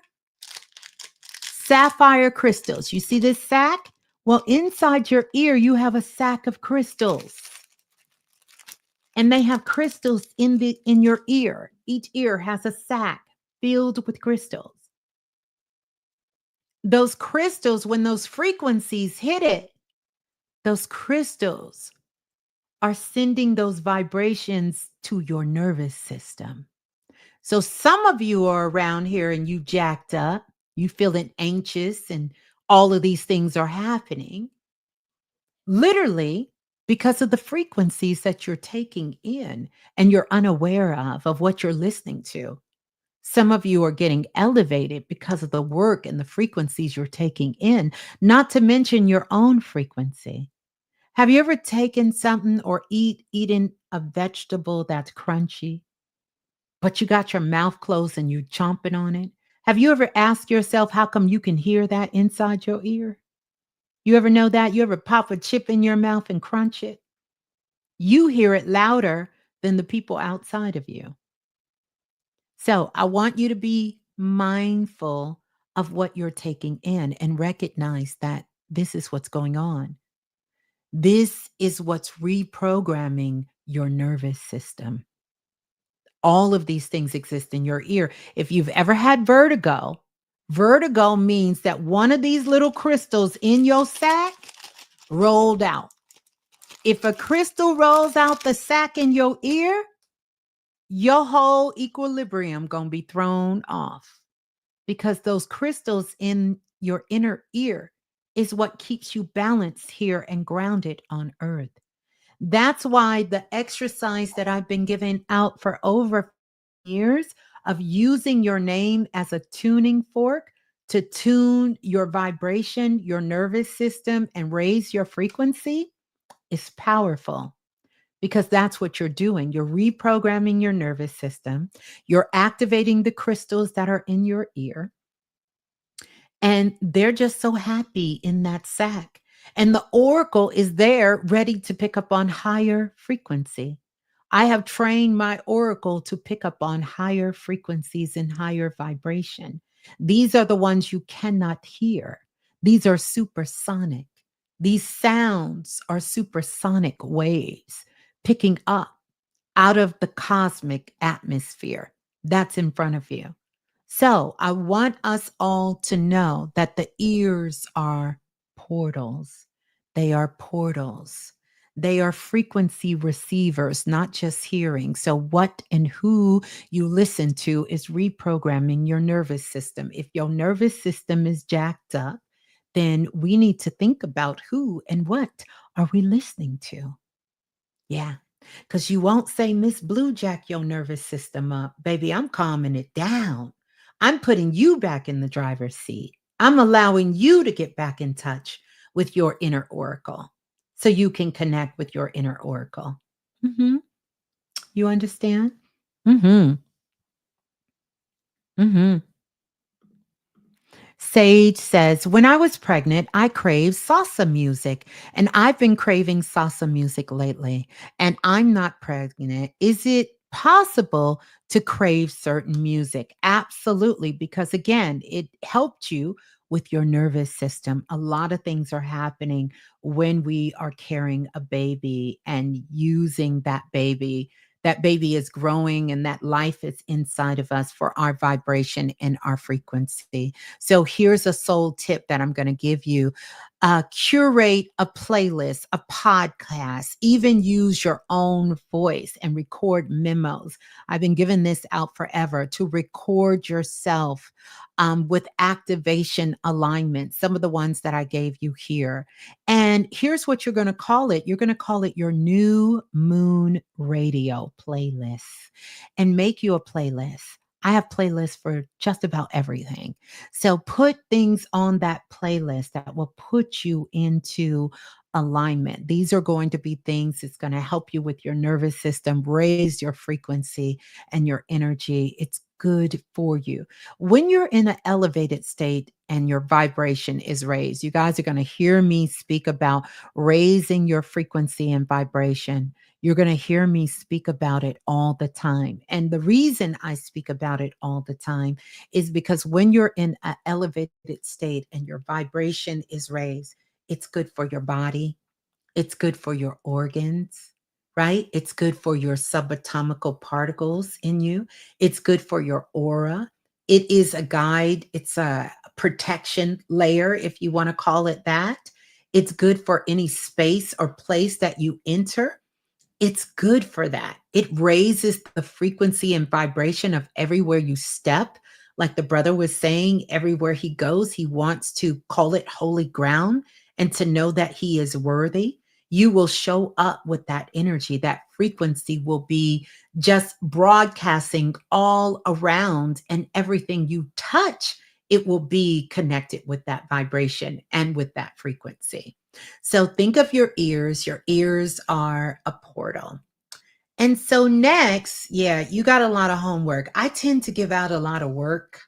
sapphire crystals. You see this sac? Well, inside your ear, you have a sac of crystals. And they have crystals in your ear. Each ear has a sac filled with crystals. Those crystals, when those frequencies hit it, those crystals are sending those vibrations to your nervous system. So some of you are around here and you jacked up, you feeling anxious, and all of these things are happening literally because of the frequencies that you're taking in and you're unaware of what you're listening to. Some of you are getting elevated because of the work and the frequencies you're taking in, not to mention your own frequency. Have you ever taken something or eaten a vegetable that's crunchy, but you got your mouth closed and you chomping on it? Have you ever asked yourself how come you can hear that inside your ear? You ever know that? You ever pop a chip in your mouth and crunch it? You hear it louder than the people outside of you. So I want you to be mindful of what you're taking in and recognize that this is what's going on. This is what's reprogramming your nervous system. All of these things exist in your ear. If you've ever had vertigo, vertigo means that one of these little crystals in your sac rolled out. If a crystal rolls out the sac in your ear, your whole equilibrium going to be thrown off because those crystals in your inner ear is what keeps you balanced here and grounded on earth. That's why the exercise that I've been giving out for over years of using your name as a tuning fork to tune your vibration, your nervous system, and raise your frequency is powerful because that's what you're doing. You're reprogramming your nervous system, you're activating the crystals that are in your ear, and they're just so happy in that sack. And the oracle is there ready to pick up on higher frequency. I have trained my oracle to pick up on higher frequencies and higher vibration. These are the ones you cannot hear. These are supersonic. These sounds are supersonic waves picking up out of the cosmic atmosphere that's in front of you. So I want us all to know that the ears are portals. They are portals. They are frequency receivers, not just hearing. So, what and who you listen to is reprogramming your nervous system. If your nervous system is jacked up, then we need to think about who and what are we listening to. Yeah. Because you won't say, Ms.Blue, jack your nervous system up. Baby, I'm calming it down. I'm putting you back in the driver's seat. I'm allowing you to get back in touch with your inner oracle so you can connect with your inner oracle. You understand? hmm Mhm. Sage says, when I was pregnant, I craved salsa music, and I've been craving salsa music lately, and I'm not pregnant. Is it possible to crave certain music? Absolutely, because again, it helped you with your nervous system. A lot of things are happening when we are carrying a baby and using that baby. That baby is growing and that life is inside of us for our vibration and our frequency. So here's a soul tip that I'm going to give you. Curate a playlist, a podcast, even use your own voice and record memos. I've been giving this out forever to record yourself with activation alignment, some of the ones that I gave you here. And here's what you're going to call it, you're going to call it your New Moon Radio playlist and make you a playlist. I have playlists for just about everything. So put things on that playlist that will put you into alignment. These are going to be things that's going to help you with your nervous system, raise your frequency and your energy. It's good for you. When you're in an elevated state and your vibration is raised, you guys are going to hear me speak about raising your frequency and vibration. You're going to hear me speak about it all the time. And the reason I speak about it all the time is because when you're in an elevated state and your vibration is raised, it's good for your body, it's good for your organs, right? It's good for your subatomical particles in you. It's good for your aura. It is a guide, it's a protection layer, if you want to call it that. It's good for any space or place that you enter. It's good for that. It raises the frequency and vibration of everywhere you step. Like the brother was saying, everywhere he goes, he wants to call it holy ground and to know that he is worthy. You will show up with that energy. That frequency will be just broadcasting all around, and everything you touch, it will be connected with that vibration and with that frequency. So think of your ears. Your ears are a portal. And so next, yeah, you got a lot of homework. I tend to give out a lot of work.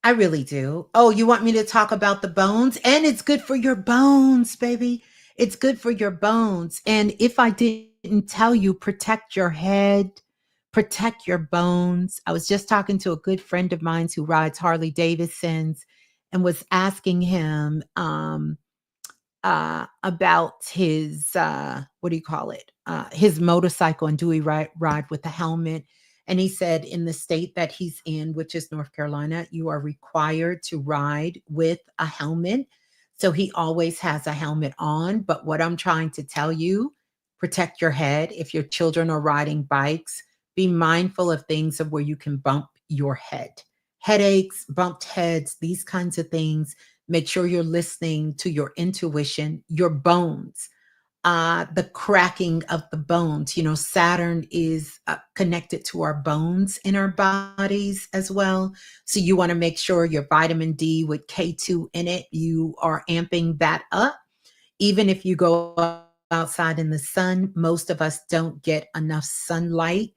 I really do. Oh, you want me to talk about the bones? And it's good for your bones, baby. It's good for your bones. And if I didn't tell you, protect your head, protect your bones. I was just talking to a good friend of mine who rides Harley Davidsons and was asking him, about his what do you call it? His motorcycle, and do he ride with a helmet? And he said, in the state that he's in, which is North Carolina, you are required to ride with a helmet. So he always has a helmet on. But what I'm trying to tell you, protect your head. If your children are riding bikes, be mindful of things of where you can bump your head. Headaches, bumped heads, these kinds of things. Make sure you're listening to your intuition, your bones, the cracking of the bones. You know, Saturn is connected to our bones in our bodies as well. So you want to make sure your vitamin D with K2 in it, you are amping that up. Even if you go outside in the sun, most of us don't get enough sunlight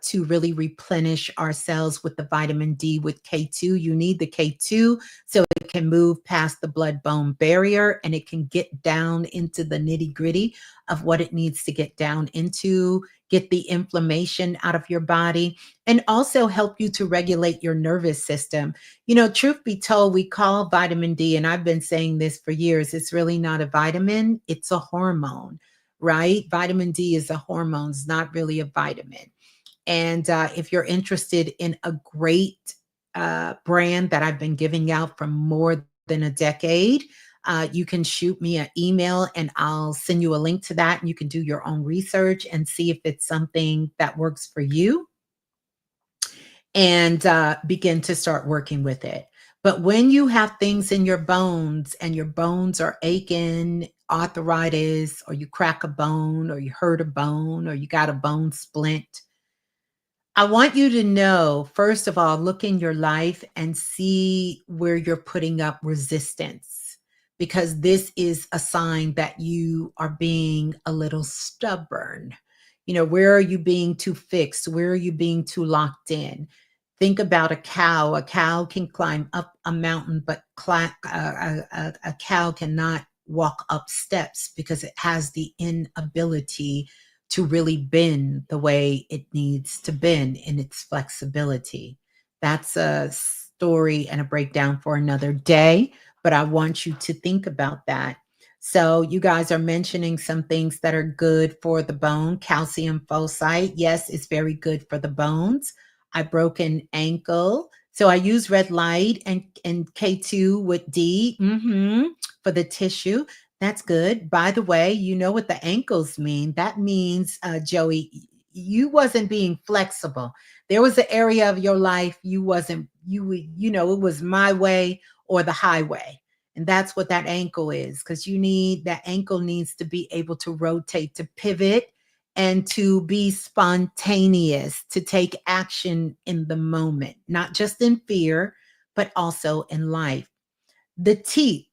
to really replenish ourselves with the vitamin D with K2. You need the K2 so it can move past the blood bone barrier and it can get down into the nitty gritty of what it needs to get down into, get the inflammation out of your body, and also help you to regulate your nervous system. You know, truth be told, we call vitamin D, and I've been saying this for years, it's really not a vitamin, it's a hormone, right? Vitamin D is a hormone, it's not really a vitamin. And if you're interested in a great brand that I've been giving out for more than a decade, you can shoot me an email and I'll send you a link to that. And you can do your own research and see if it's something that works for you and begin to start working with it. But when you have things in your bones and your bones are aching, arthritis, or you crack a bone, or you hurt a bone, or you got a bone splint, I want you to know, first of all, look in your life and see where you're putting up resistance, because this is a sign that you are being a little stubborn. You know, where are you being too fixed? Where are you being too locked in? Think about a cow. A cow can climb up a mountain, but a cow cannot walk up steps because it has the inability to really bend the way it needs to bend in its flexibility. That's a story and a breakdown for another day, but I want you to think about that. So, you guys are mentioning some things that are good for the bone. Calcium phosphate, yes, it's very good for the bones. I broke an ankle. So I use red light and K2 with D for the tissue. That's good. By the way, you know what the ankles mean. That means, Joey, you wasn't being flexible. There was an area of your life you wasn't, it was my way or the highway. And that's what that ankle is, because that ankle needs to be able to rotate, to pivot, and to be spontaneous, to take action in the moment, not just in fear, but also in life. The teeth,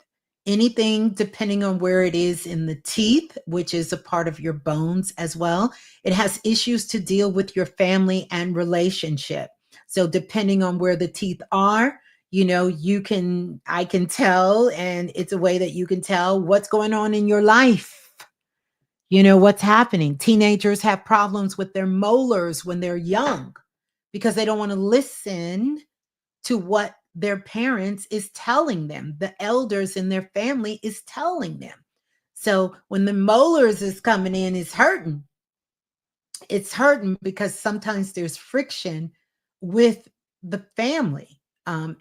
anything depending on where it is in the teeth, which is a part of your bones as well, it has issues to deal with your family and relationship. So, depending on where the teeth are, I can tell, and it's a way that you can tell what's going on in your life. What's happening. Teenagers have problems with their molars when they're young because they don't want to listen to what their parents is telling them. The elders in their family is telling them. So when the molars is coming in, it's hurting because sometimes there's friction with the family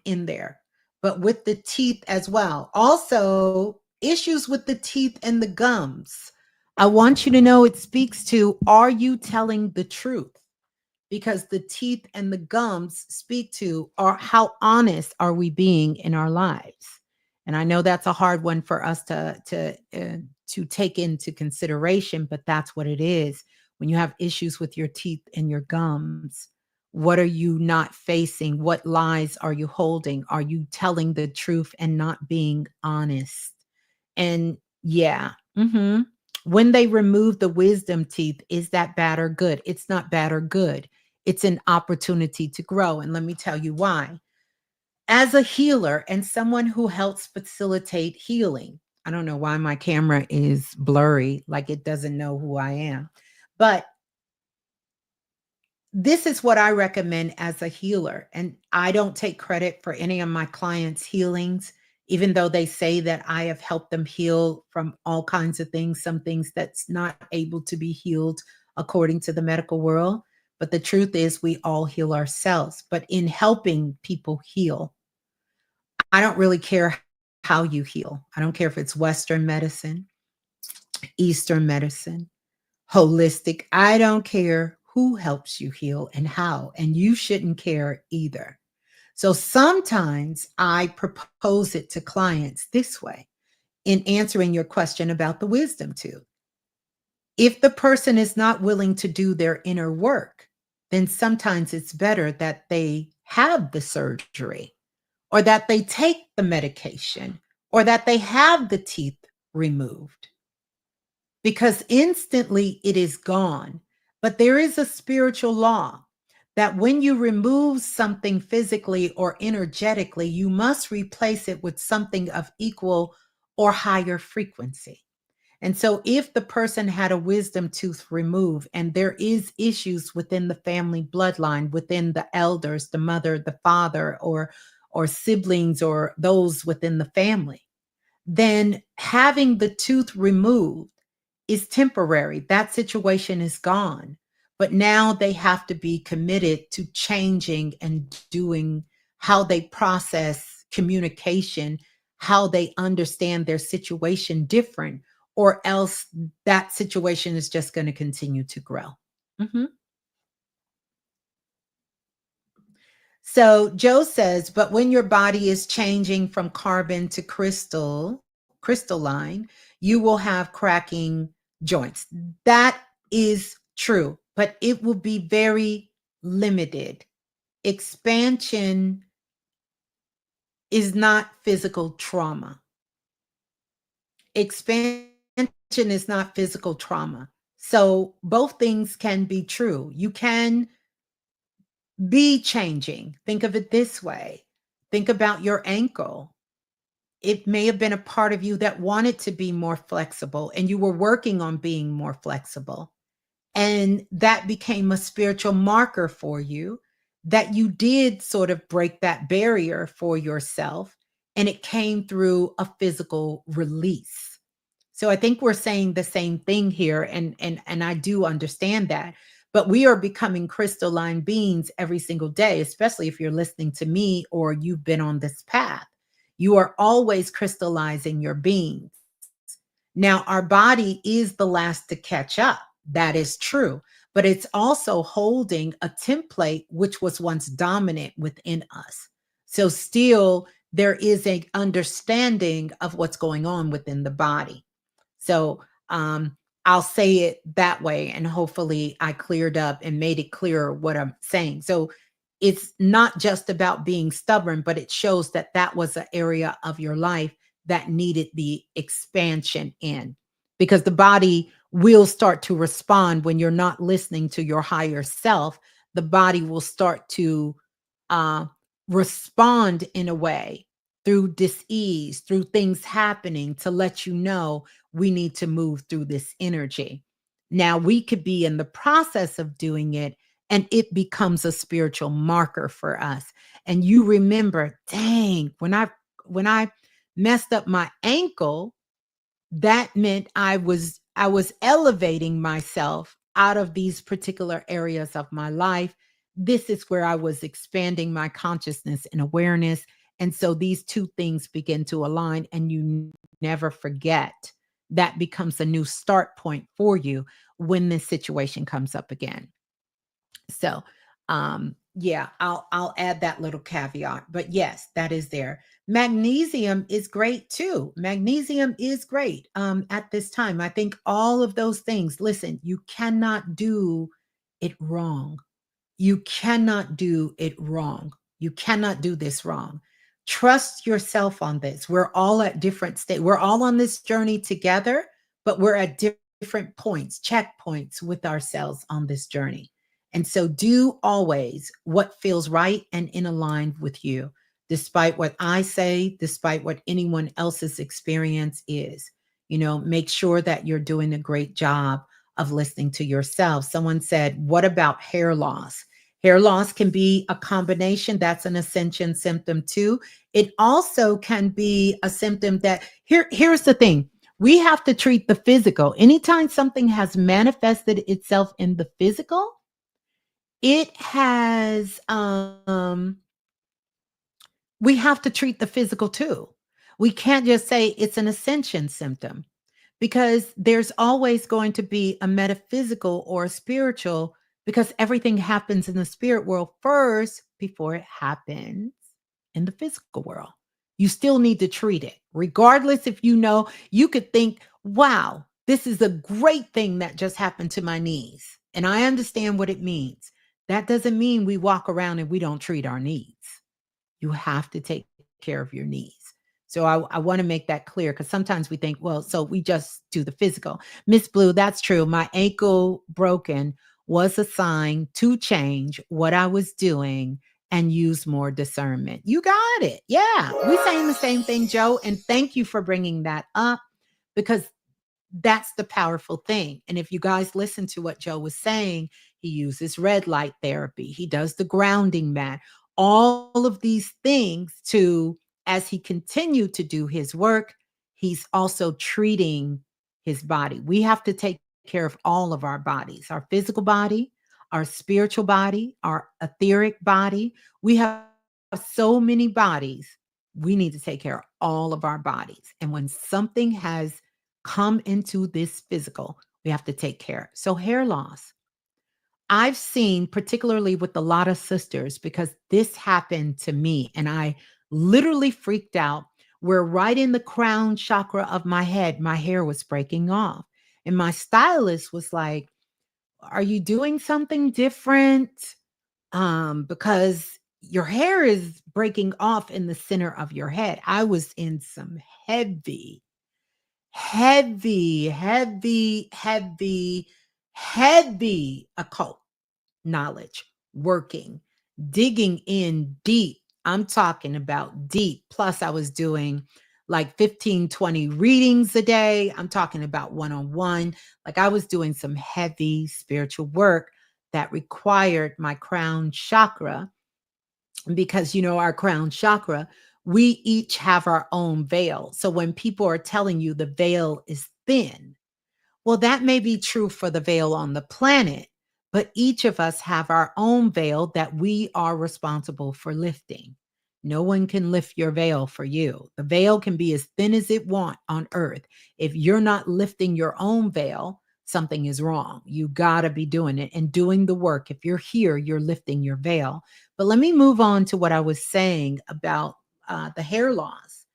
in there, but with the teeth as well. Also, issues with the teeth and the gums. I want you to know it speaks to, are you telling the truth? Because the teeth and the gums speak to, are how honest are we being in our lives? And I know that's a hard one for us to take into consideration, but that's what it is. When you have issues with your teeth and your gums, what are you not facing? What lies are you holding? Are you telling the truth and not being honest? And yeah, when they remove the wisdom teeth, is that bad or good? It's not bad or good. It's an opportunity to grow. And let me tell you why. As a healer and someone who helps facilitate healing, I don't know why my camera is blurry, like it doesn't know who I am. But this is what I recommend as a healer. And I don't take credit for any of my clients' healings, even though they say that I have helped them heal from all kinds of things, some things that's not able to be healed according to the medical world. But the truth is, we all heal ourselves. But in helping people heal, I don't really care how you heal. I don't care if it's Western medicine, Eastern medicine, holistic. I don't care who helps you heal and how, and you shouldn't care either. So sometimes I propose it to clients this way in answering your question about the wisdom tooth. If the person is not willing to do their inner work, then sometimes it's better that they have the surgery or that they take the medication or that they have the teeth removed, because instantly it is gone. But there is a spiritual law that when you remove something physically or energetically, you must replace it with something of equal or higher frequency. And so if the person had a wisdom tooth removed and there is issues within the family bloodline, within the elders, the mother, the father, or siblings, or those within the family, then having the tooth removed is temporary. That situation is gone. But now they have to be committed to changing and doing how they process communication, how they understand their situation different, or else that situation is just going to continue to grow. Mhm. So Joe says, but when your body is changing from carbon to crystalline, you will have cracking joints. That is true, but it will be very limited. Expansion is not physical trauma. Expansion is not physical trauma. So both things can be true. You can be changing. Think of it this way. Think about your ankle. It may have been a part of you that wanted to be more flexible, and you were working on being more flexible. And that became a spiritual marker for you, that you did sort of break that barrier for yourself. And it came through a physical release. So I think we're saying the same thing here. And I do understand that. But we are becoming crystalline beings every single day, especially if you're listening to me or you've been on this path. You are always crystallizing your beings. Now, our body is the last to catch up. That is true. But it's also holding a template which was once dominant within us. So, still, there is a understanding of what's going on within the body. So, I'll say it that way, and hopefully I cleared up and made it clearer what I'm saying. So, it's not just about being stubborn, but it shows that that was an area of your life that needed the expansion in, because the body will start to respond when you're not listening to your higher self. The body will start to uh, respond in a way through dis-ease, through things happening to let you know we need to move through this energy. Now, we could be in the process of doing it, and it becomes a spiritual marker for us. And you remember, dang, when I messed up my ankle, that meant I was elevating myself out of these particular areas of my life. This is where I was expanding my consciousness and awareness. And so these two things begin to align, and you never forget. That becomes a new start point for you when this situation comes up again. So, yeah, I'll add that little caveat. But yes, that is there. Magnesium is great too. Magnesium is great at this time. I think all of those things. Listen, you cannot do it wrong. You cannot do it wrong. You cannot do this wrong. Trust yourself on this. We're all at different states. We're all on this journey together, but we're at different points, checkpoints with ourselves on this journey. And so do always what feels right and in aligned with you, despite what I say, despite what anyone else's experience is. Make sure that you're doing a great job of listening to yourself. Someone said, what about hair loss? Hair loss can be a combination. That's an ascension symptom too. It also can be a symptom that here's the thing. We have to treat the physical. Anytime something has manifested itself in the physical, it has we have to treat the physical too. We can't just say it's an ascension symptom, because there's always going to be a metaphysical or a spiritual, because everything happens in the spirit world first before it happens in the physical world. You still need to treat it. Regardless, if you could think, wow, this is a great thing that just happened to my knees. And I understand what it means. That doesn't mean we walk around and we don't treat our needs. You have to take care of your needs. So I want to make that clear, because sometimes we think, well, so we just do the physical. Ms.Blue, that's true. My ankle broken was a sign to change what I was doing and use more discernment. You got it. Yeah. We're saying the same thing, Joe. And thank you for bringing that up, because that's the powerful thing. And if you guys listen to what Joe was saying, he uses red light therapy, he does the grounding mat, all of these things to, as he continued to do his work, he's also treating his body. We have to take care of all of our bodies, our physical body, our spiritual body, our etheric body. We have so many bodies. We need to take care of all of our bodies. And when something has come into this physical, we have to take care. So, hair loss. I've seen, particularly with a lot of sisters, because this happened to me and I literally freaked out, where right in the crown chakra of my head, my hair was breaking off. And my stylist was like, are you doing something different? Because your hair is breaking off in the center of your head. I was in some heavy, heavy, heavy, heavy, heavy occult knowledge working. digging in deep. I'm talking about deep. Plus, I was doing like 15, 20 readings a day. I'm talking about one on one. Like I was doing some heavy spiritual work that required my crown chakra because, our crown chakra, we each have our own veil. So when people are telling you the veil is thin, well, that may be true for the veil on the planet, but each of us have our own veil that we are responsible for lifting. No one can lift your veil for you. The veil can be as thin as it want on earth. If you're not lifting your own veil, something is wrong. You got to be doing it and doing the work. If you're here, you're lifting your veil. But let me move on to what I was saying about the hair loss.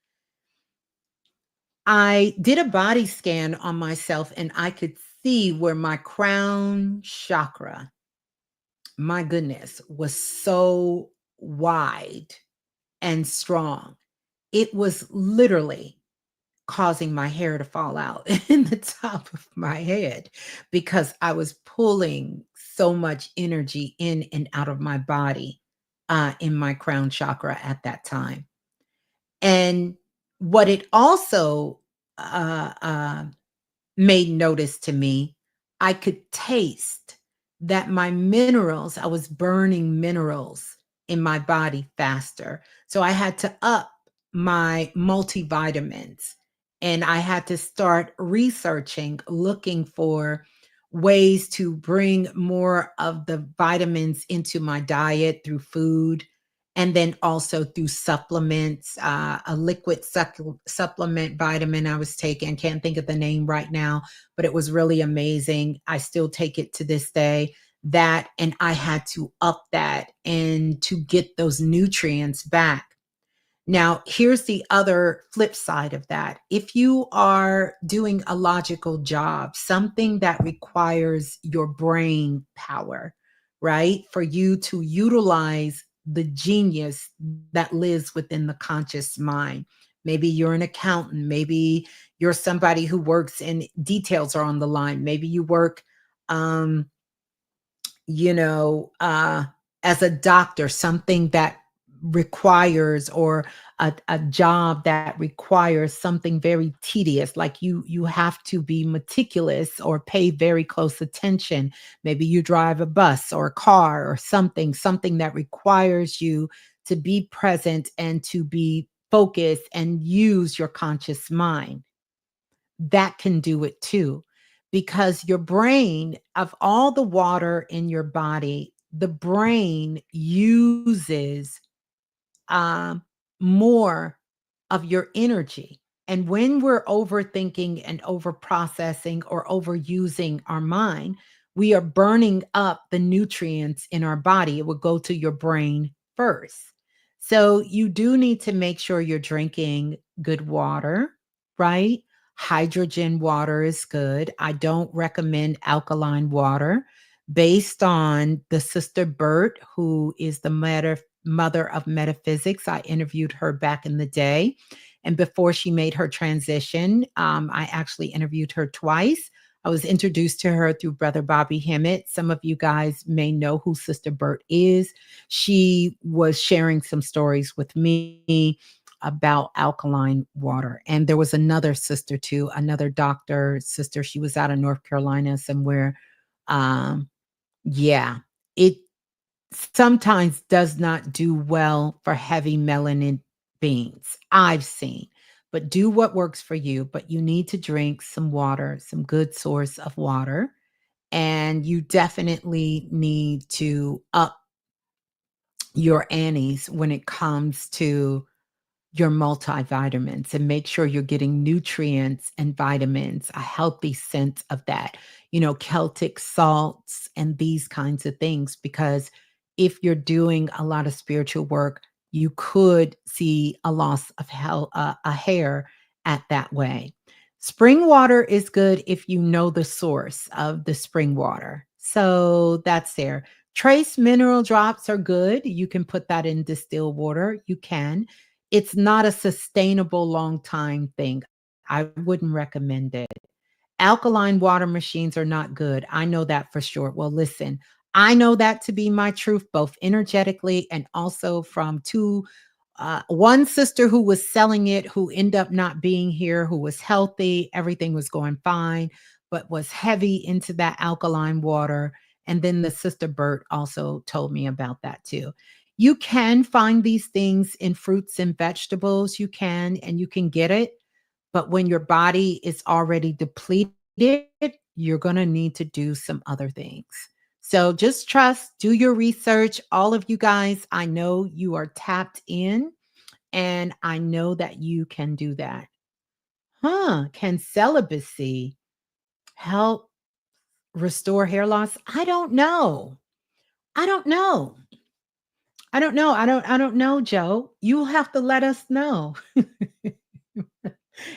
I did a body scan on myself and I could see where my crown chakra, my goodness, was so wide and strong. It was literally causing my hair to fall out in the top of my head because I was pulling so much energy in and out of my body in my crown chakra at that time. And what it also uh, uh, made notice to me, I could taste that my minerals, I was burning minerals in my body faster. So I had to up my multivitamins and I had to start researching, looking for ways to bring more of the vitamins into my diet through food and then also through supplements, a liquid supplement vitamin I was taking. Can't think of the name right now, but it was really amazing. I still take it to this day. That and I had to up that and to get those nutrients back. Now, here's the other flip side of that. If you are doing a logical job, something that requires your brain power, right? For you to utilize the genius that lives within the conscious mind. Maybe you're an accountant. Maybe you're somebody who works in details are on the line. Maybe you work um, you know, as a doctor, something that requires or a job that requires something very tedious like you have to be meticulous or pay very close attention. Maybe you drive a bus or a car or something that requires you to be present and to be focused and use your conscious mind. That can do it too. Because your brain, of all the water in your body, the brain uses um, more of your energy. And when we're overthinking and over processing or overusing our mind, we are burning up the nutrients in our body. It will go to your brain first. So you do need to make sure you're drinking good water, right? Hydrogen water is good. I don't recommend alkaline water based on the sister Bert, who is the mother of metaphysics. I interviewed her back in the day. And before she made her transition, I actually interviewed her twice. I was introduced to her through Brother Bobby Hemmett. Some of you guys may know who Sister Bert is. She was sharing some stories with me about alkaline water. And there was another sister too, another doctor sister. She was out of North Carolina somewhere. Um, yeah, it sometimes does not do well for heavy melanin beings. I've seen, but do what works for you. But you need to drink some water, some good source of water. And you definitely need to up your antes when it comes to your multivitamins and make sure you're getting nutrients and vitamins, a healthy sense of that, Celtic salts and these kinds of things. Because if you're doing a lot of spiritual work, you could see a loss of a hair at that way. Spring water is good if you know the source of the spring water. So that's there. Trace mineral drops are good. You can put that in distilled water. You can. It's not a sustainable long time thing. I wouldn't recommend it. Alkaline water machines are not good. I know that for sure. Well, listen, I know that to be my truth, both energetically and also from two one sister who was selling it, who ended up not being here, who was healthy, everything was going fine, but was heavy into that alkaline water. And then the sister Bert also told me about that too. You can find these things in fruits and vegetables. You can, and you can get it. But when your body is already depleted, you're going to need to do some other things. So just trust, do your research. All of you guys, I know you are tapped in and I know that you can do that. Huh? Can celibacy help restore hair loss? I don't know. I don't know. I don't know. I don't know, Joe. You'll have to let us know.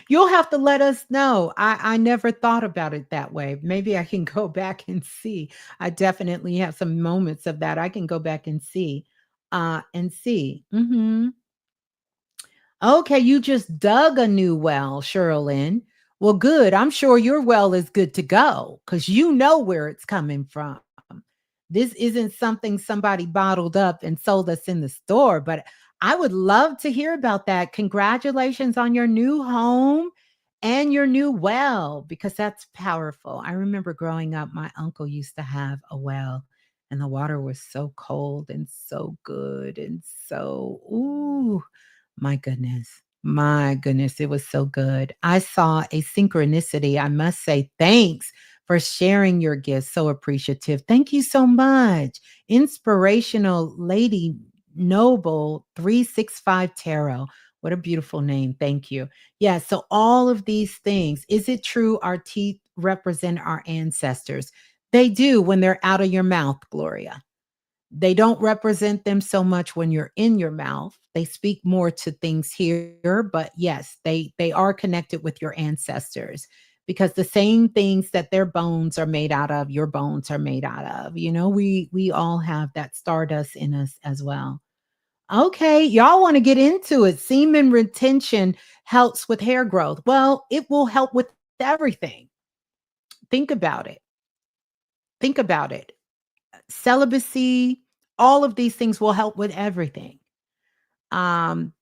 You'll have to let us know. I never thought about it that way. Maybe I can go back and see. I definitely have some moments of that. I can go back and see. Mhm. Okay, you just dug a new well, Sherilyn. Well, good. I'm sure your well is good to go because you know where it's coming from. This isn't something somebody bottled up and sold us in the store, but I would love to hear about that. Congratulations on your new home and your new well because that's powerful. I remember growing up, my uncle used to have a well, and the water was so cold and so good and so, ooh. My goodness. My goodness, it was so good. I saw a synchronicity. I must say thanks for sharing your gifts. So appreciative. Thank you so much. Inspirational Lady Noble 365 Tarot. What a beautiful name. Thank you. Yeah, so all of these things, is it true our teeth represent our ancestors? They do when they're out of your mouth, Gloria. They don't represent them so much when you're in your mouth. They speak more to things here, but yes, they are connected with your ancestors because the same things that their bones are made out of, your bones are made out of. We all have that stardust in us as well. Okay, y'all want to get into it. Semen retention helps with hair growth. Well, it will help with everything. Think about it. Think about it. Celibacy, all of these things will help with everything. Um,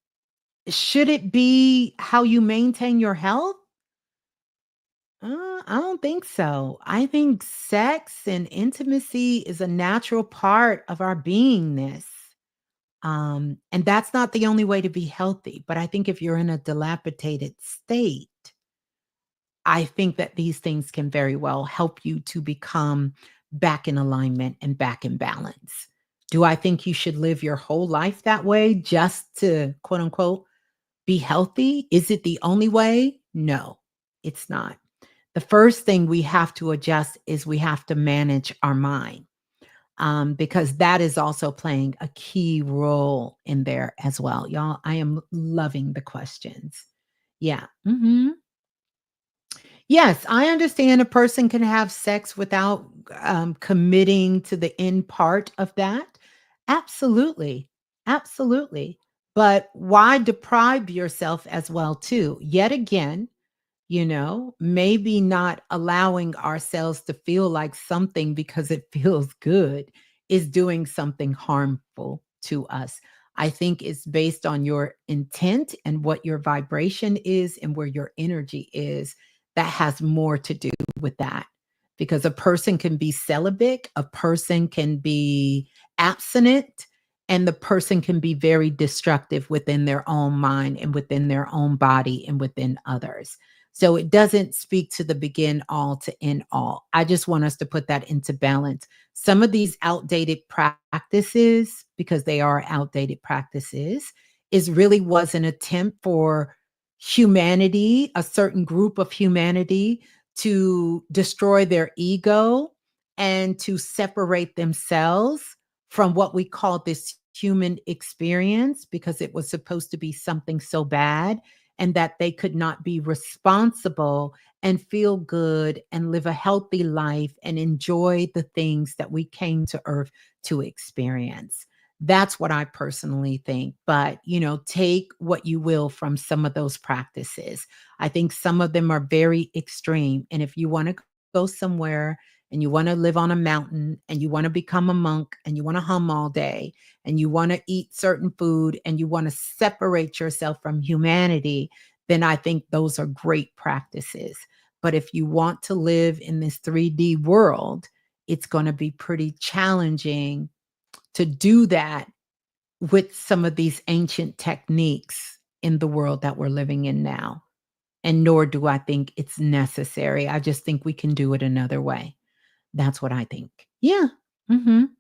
should it be how you maintain your health? I don't think so. I think sex and intimacy is a natural part of our beingness. And that's not the only way to be healthy. But I think if you're in a dilapidated state, I think that these things can very well help you to become back in alignment and back in balance. Do I think you should live your whole life that way just to quote unquote be healthy? Is it the only way? No, it's not. The first thing we have to adjust is we have to manage our mind, because that is also playing a key role in there as well. Y'all, I am loving the questions. Yeah. Yes, I understand a person can have sex without committing to the end part of that. Absolutely. Absolutely. But why deprive yourself as well, too? Yet again, maybe not allowing ourselves to feel like something because it feels good is doing something harmful to us. I think it's based on your intent and what your vibration is and where your energy is that has more to do with that. Because a person can be celibate, a person can be abstinent, and the person can be very destructive within their own mind and within their own body and within others. So it doesn't speak to the begin all to end all. I just want us to put that into balance. Some of these outdated practices, because they are outdated practices, is really was an attempt for humanity, a certain group of humanity, to destroy their ego and to separate themselves from what we call this human experience because it was supposed to be something so bad and that they could not be responsible and feel good and live a healthy life and enjoy the things that we came to earth to experience. That's what I personally think. But, take what you will from some of those practices. I think some of them are very extreme. And if you want to go somewhere and you want to live on a mountain and you want to become a monk and you want to hum all day and you want to eat certain food and you want to separate yourself from humanity, then I think those are great practices. But if you want to live in this 3D world, it's going to be pretty challenging to do that with some of these ancient techniques in the world that we're living in now. And nor do I think it's necessary. I just think we can do it another way. That's what I think. Yeah. Mhm.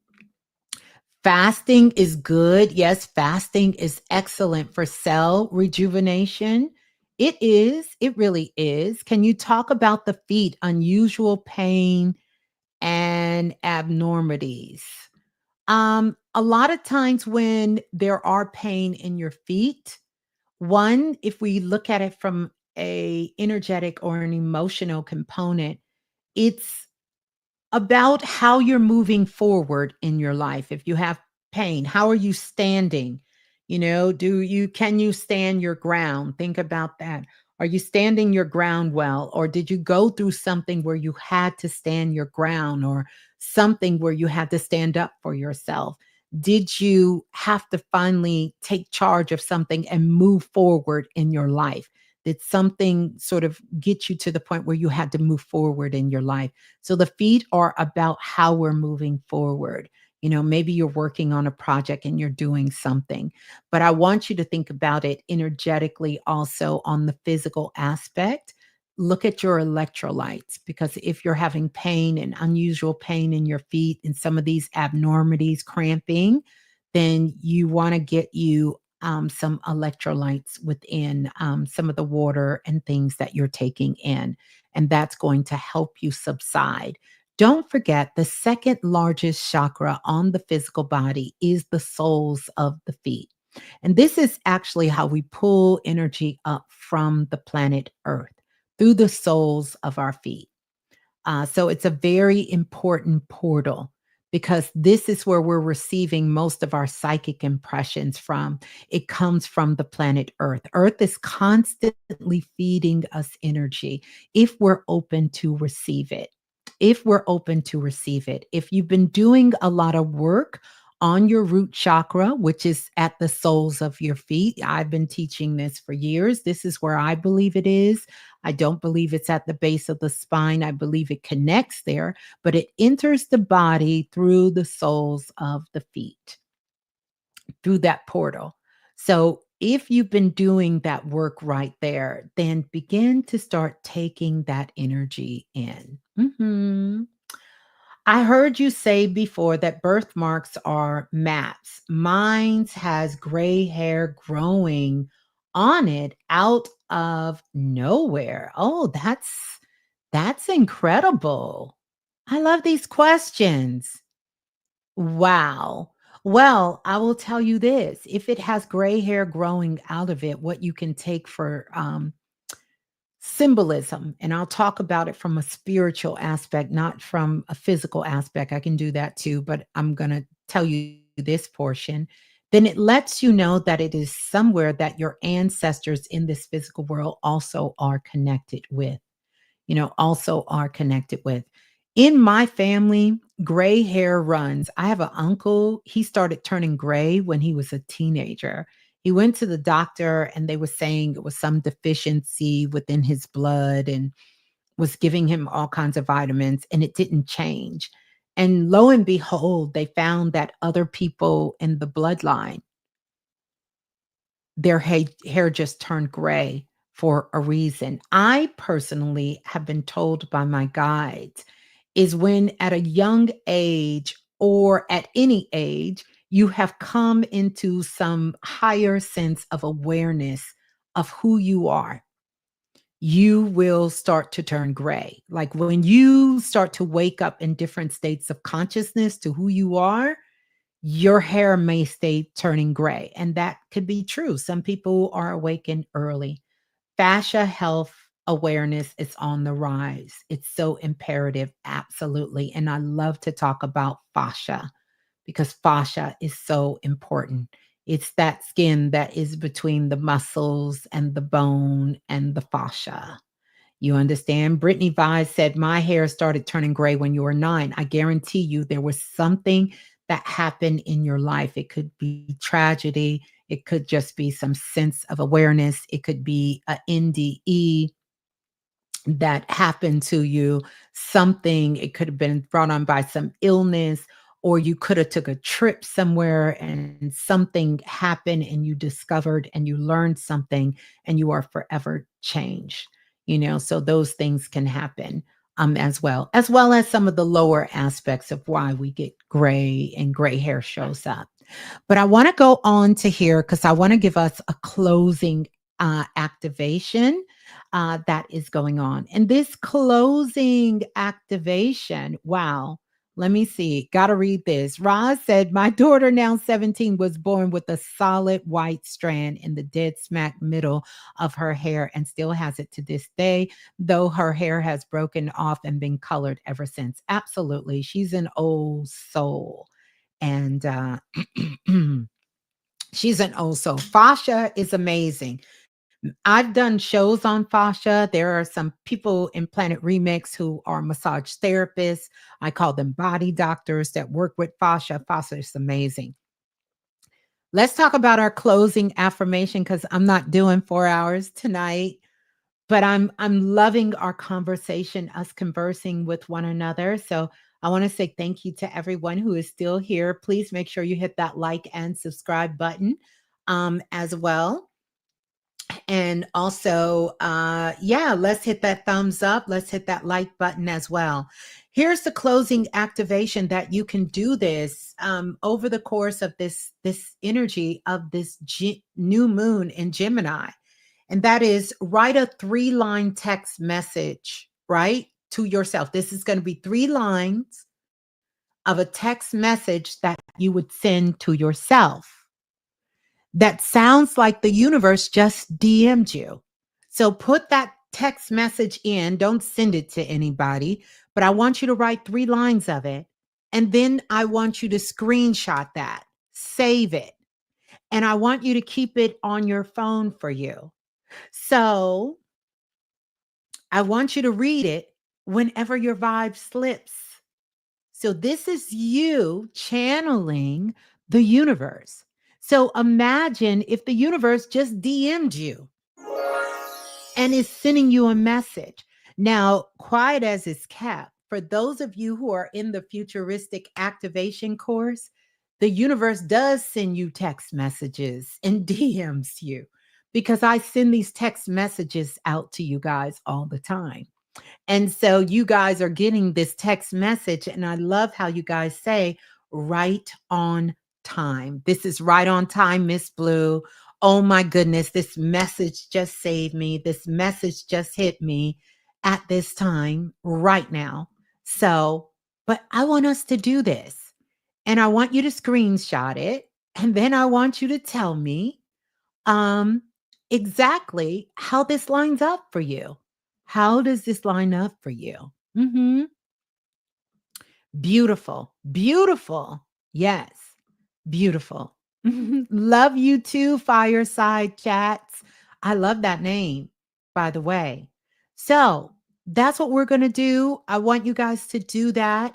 Fasting is good. Yes, fasting is excellent for cell rejuvenation. It is. It really is. Can you talk about the feet, unusual pain and abnormities? A lot of times when there are pain in your feet, one, if we look at it from a energetic or an emotional component, it's about how you're moving forward in your life. If you have pain, how are you standing? Do you can you stand your ground? Think about that. Are you standing your ground well? Or did you go through something where you had to stand your ground or something where you had to stand up for yourself? Did you have to finally take charge of something and move forward in your life? Did something sort of get you to the point where you had to move forward in your life? So the feet are about how we're moving forward. Maybe you're working on a project and you're doing something, but I want you to think about it energetically also on the physical aspect. Look at your electrolytes because if you're having pain and unusual pain in your feet and some of these abnormities, cramping, then you want to get you some electrolytes within some of the water and things that you're taking in. And that's going to help you subside. Don't forget the second largest chakra on the physical body is the soles of the feet. And this is actually how we pull energy up from the planet Earth through the soles of our feet. So it's a very important portal because this is where we're receiving most of our psychic impressions from. It comes from the planet Earth. Earth is constantly feeding us energy if we're open to receive it. If we're open to receive it. If you've been doing a lot of work on your root chakra, which is at the soles of your feet, I've been teaching this for years. This is where I believe it is. I don't believe it's at the base of the spine. I believe it connects there, but it enters the body through the soles of the feet, through that portal. So if you've been doing that work right there, then begin to start taking that energy in. I heard you say before that birthmarks are maps. Mine's has gray hair growing on it out of nowhere. Oh, that's incredible. I love these questions. Wow. Well, I will tell you this. If it has gray hair growing out of it, what you can take for symbolism, and I'll talk about it from a spiritual aspect, not from a physical aspect. I can do that too, but I'm going to tell you this portion. Then it lets you know that it is somewhere that your ancestors in this physical world also are connected with, also are connected with. In my family, gray hair runs. I have an uncle, he started turning gray when he was a teenager. He went to the doctor and they were saying it was some deficiency within his blood and was giving him all kinds of vitamins and it didn't change. And lo and behold, they found that other people in the bloodline, their hair just turned gray for a reason. I personally have been told by my guides is when at a young age or at any age, you have come into some higher sense of awareness of who you are, you will start to turn gray. Like when you start to wake up in different states of consciousness to who you are, your hair may stay turning gray. And that could be true. Some people are awakened early. Fascia health awareness is on the rise. It's so imperative. Absolutely. And I love to talk about fascia because fascia is so important. It's that skin that is between the muscles and the bone and the fascia. You understand? Brittany Vise said, my hair started turning gray when you were 9. I guarantee you there was something that happened in your life. It could be tragedy. It could just be some sense of awareness. It could be a NDE that happened to you, something. It could have been brought on by some illness, or you could have took a trip somewhere and something happened and you discovered and you learned something and you are forever changed. So those things can happen, as well as some of the lower aspects of why we get gray and gray hair shows up. But I want to go on to here because I want to give us a closing activation that is going on. And this closing activation, wow, let me see. Got to read this. Roz said, my daughter, now 17, was born with a solid white strand in the dead smack middle of her hair and still has it to this day, though her hair has broken off and been colored ever since. Absolutely. She's an old soul. And she's an old soul. Fascia is amazing. I've done shows on fascia. There are some people in Planet Remix who are massage therapists. I call them body doctors that work with fascia. Fascia is amazing. Let's talk about our closing affirmation because I'm not doing 4 hours tonight, but I'm loving our conversation, us conversing with one another. So I want to say thank you to everyone who is still here. Please make sure you hit that like and subscribe button as well. And also, yeah, let's hit that thumbs up. Let's hit that like button as well. Here's the closing activation that you can do this over the course of this energy of this new moon in Gemini. And that is, write a 3-line text message, right, to yourself. This is going to be 3 lines of a text message that you would send to yourself that sounds like the universe just DM'd you. So put that text message in. Don't send it to anybody, but I want you to write 3 lines of it. And then I want you to screenshot that, save it. And I want you to keep it on your phone for you. So I want you to read it whenever your vibe slips. So this is you channeling the universe. So imagine if the universe just DM'd you and is sending you a message. Now, quiet as it's kept, for those of you who are in the futuristic activation course, the universe does send you text messages and DMs you because I send these text messages out to you guys all the time. And so you guys are getting this text message, and I love how you guys say right on time. This is right on time, Ms.Blue. Oh my goodness, this message just saved me. This message just hit me at this time right now. So, but I want us to do this, and I want you to screenshot it, and then I want you to tell me um, exactly how this lines up for you. How does this line up for you? Mhm. Beautiful. Beautiful. Yes. Beautiful. Love you too, Fireside Chats. I love that name, by the way. So that's what we're going to do. I want you guys to do that.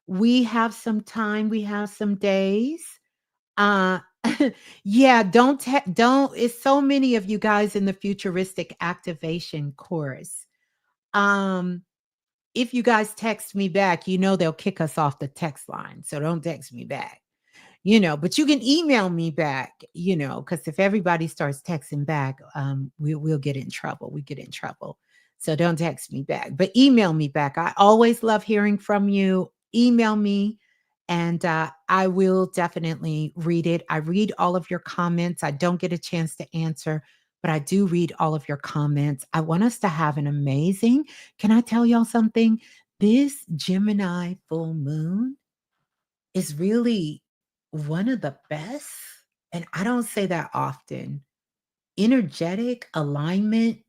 We have some time, we have some days. Uh yeah, don't it's so many of you guys in the futuristic activation course. Um if you guys text me back, they'll kick us off the text line. So don't text me back. But you can email me back, because if everybody starts texting back, we'll get in trouble. We get in trouble. So don't text me back, but email me back. I always love hearing from you. Email me, and I will definitely read it. I read all of your comments. I don't get a chance to answer, but I do read all of your comments. I want us to have an amazing, can I tell y'all something? This Gemini full moon is really one of the best, and I don't say that often, energetic alignment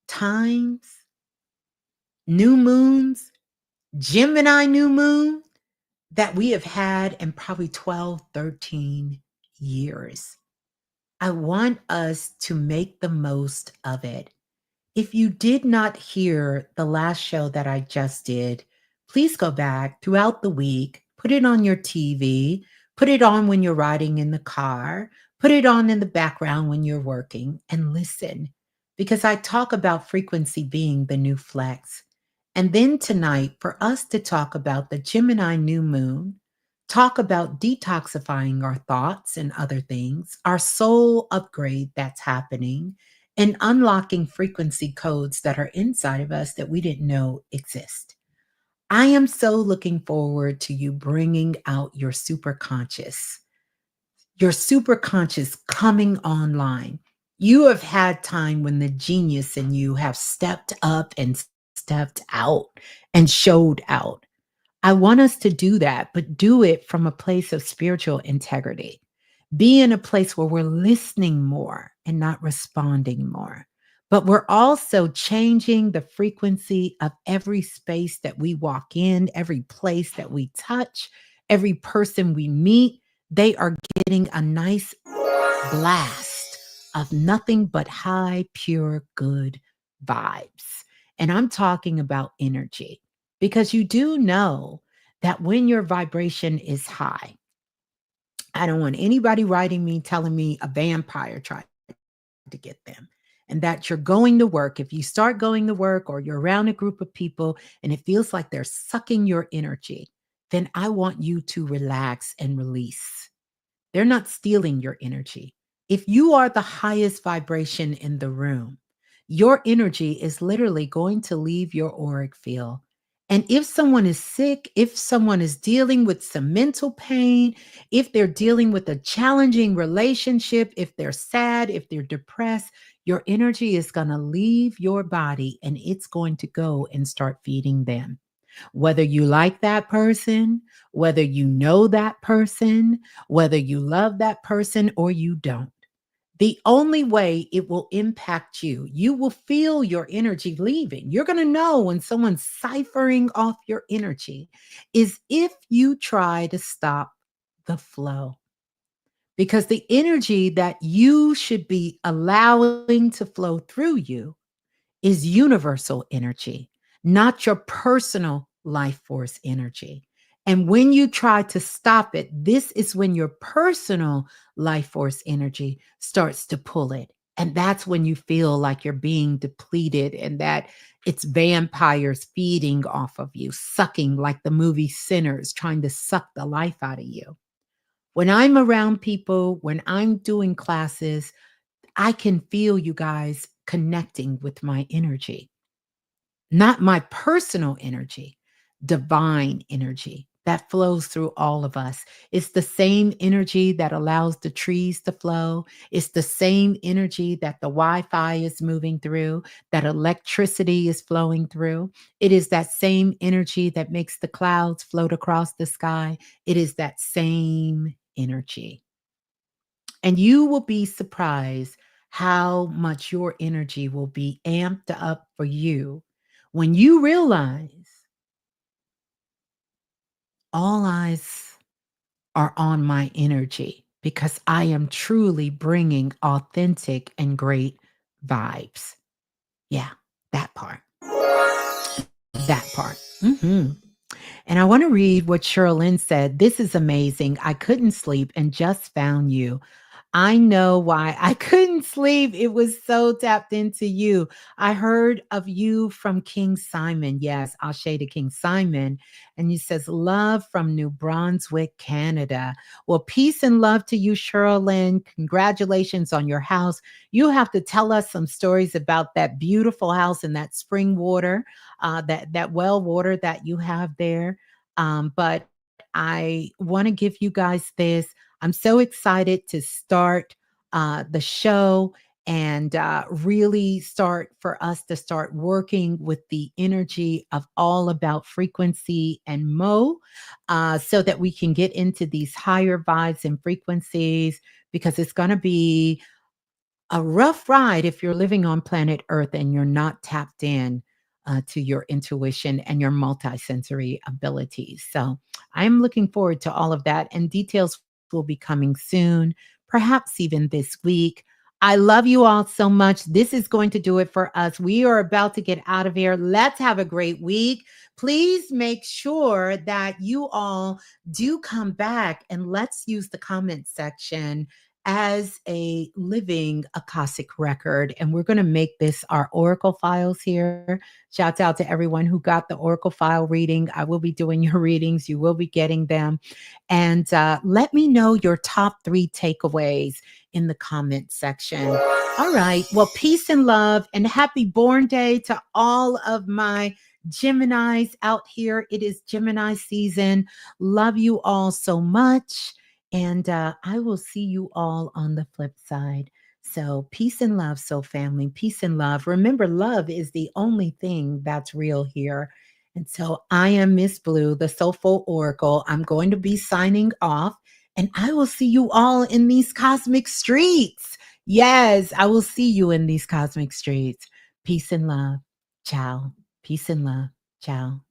times, new moons, Gemini new moon that we have had in probably 12, 13 years. I want us to make the most of it If you did not hear the last show that I just did, please go back throughout the week, put it on your TV, put it on when you're riding in the car, put it on in the background when you're working, and listen. Because I talk about frequency being the new flex. And then tonight, for us to talk about the Gemini New Moon, talk about detoxifying our thoughts and other things, our soul upgrade that's happening, and unlocking frequency codes that are inside of us that we didn't know exist. I am so looking forward to you bringing out your super conscious coming online. You have had time when the genius in you have stepped up and stepped out and showed out. I want us to do that, but do it from a place of spiritual integrity. Be in a place where we're listening more and not responding more. But we're also changing the frequency of every space that we walk in, every place that we touch, every person we meet. They are getting a nice blast of nothing but high, pure, good vibes. And I'm talking about energy because you do know that when your vibration is high, I don't want anybody writing me telling me a vampire tried to get them and that you're going to work. If you start going to work or you're around a group of people and it feels like they're sucking your energy, then I want you to relax and release. They're not stealing your energy. If you are the highest vibration in the room, your energy is literally going to leave your auric field. And if someone is sick, if someone is dealing with some mental pain, if they're dealing with a challenging relationship, if they're sad, if they're depressed, your energy is going to leave your body and it's going to go and start feeding them. Whether you like that person, whether you know that person, whether you love that person or you don't. The only way it will impact you, you will feel your energy leaving. You're going to know when someone's ciphering off your energy is if you try to stop the flow. Because the energy that you should be allowing to flow through you is universal energy, not your personal life force energy. And when you try to stop it, this is when your personal life force energy starts to pull it. And that's when you feel like you're being depleted and that it's vampires feeding off of you, sucking like the movie Sinners, trying to suck the life out of you. When I'm around people, when I'm doing classes, I can feel you guys connecting with my energy, not my personal energy, divine energy that flows through all of us. It's the same energy that allows the trees to flow. It's the same energy that the Wi Fi is moving through, that electricity is flowing through. It is that same energy that makes the clouds float across the sky. It is that same energy. And you will be surprised how much your energy will be amped up for you when you realize all eyes are on my energy because I am truly bringing authentic and great vibes. Yeah, that part. That part. And I want to read what Sherilyn said. This is amazing. I couldn't sleep and just found you. I know why I couldn't sleep. It was so tapped into you. I heard of you from King Simon. Yes, I'll shade to King Simon. And he says, love from New Brunswick, Canada. Well, peace and love to you, Sherilyn. Congratulations on your house. You have to tell us some stories about that beautiful house and that spring water, that well water that you have there. But I want to give you guys this. I'm so excited to start the show and really start for us to start working with the energy of all about frequency and Mo so that we can get into these higher vibes and frequencies because it's going to be a rough ride if you're living on planet Earth and you're not tapped in to your intuition and your multisensory abilities. So I'm looking forward to all of that, and details will be coming soon, perhaps even this week. I love you all so much. This is going to do it for us. We are about to get out of here. Let's have a great week. Please make sure that you all do come back and let's use the comment section as a living Akashic record. And we're going to make this our Oracle files here. Shouts out to everyone who got the Oracle file reading. I will be doing your readings. You will be getting them. And let me know your top 3 takeaways in the comment section. All right. Well, peace and love and happy born day to all of my Geminis out here. It is Gemini season. Love you all so much. And I will see you all on the flip side. So, peace and love, soul family. Peace and love. Remember, love is the only thing that's real here. And so, I am Miss Blue, the Soulful Oracle. I'm going to be signing off, and I will see you all in these cosmic streets. Yes, I will see you in these cosmic streets. Peace and love. Ciao. Peace and love. Ciao.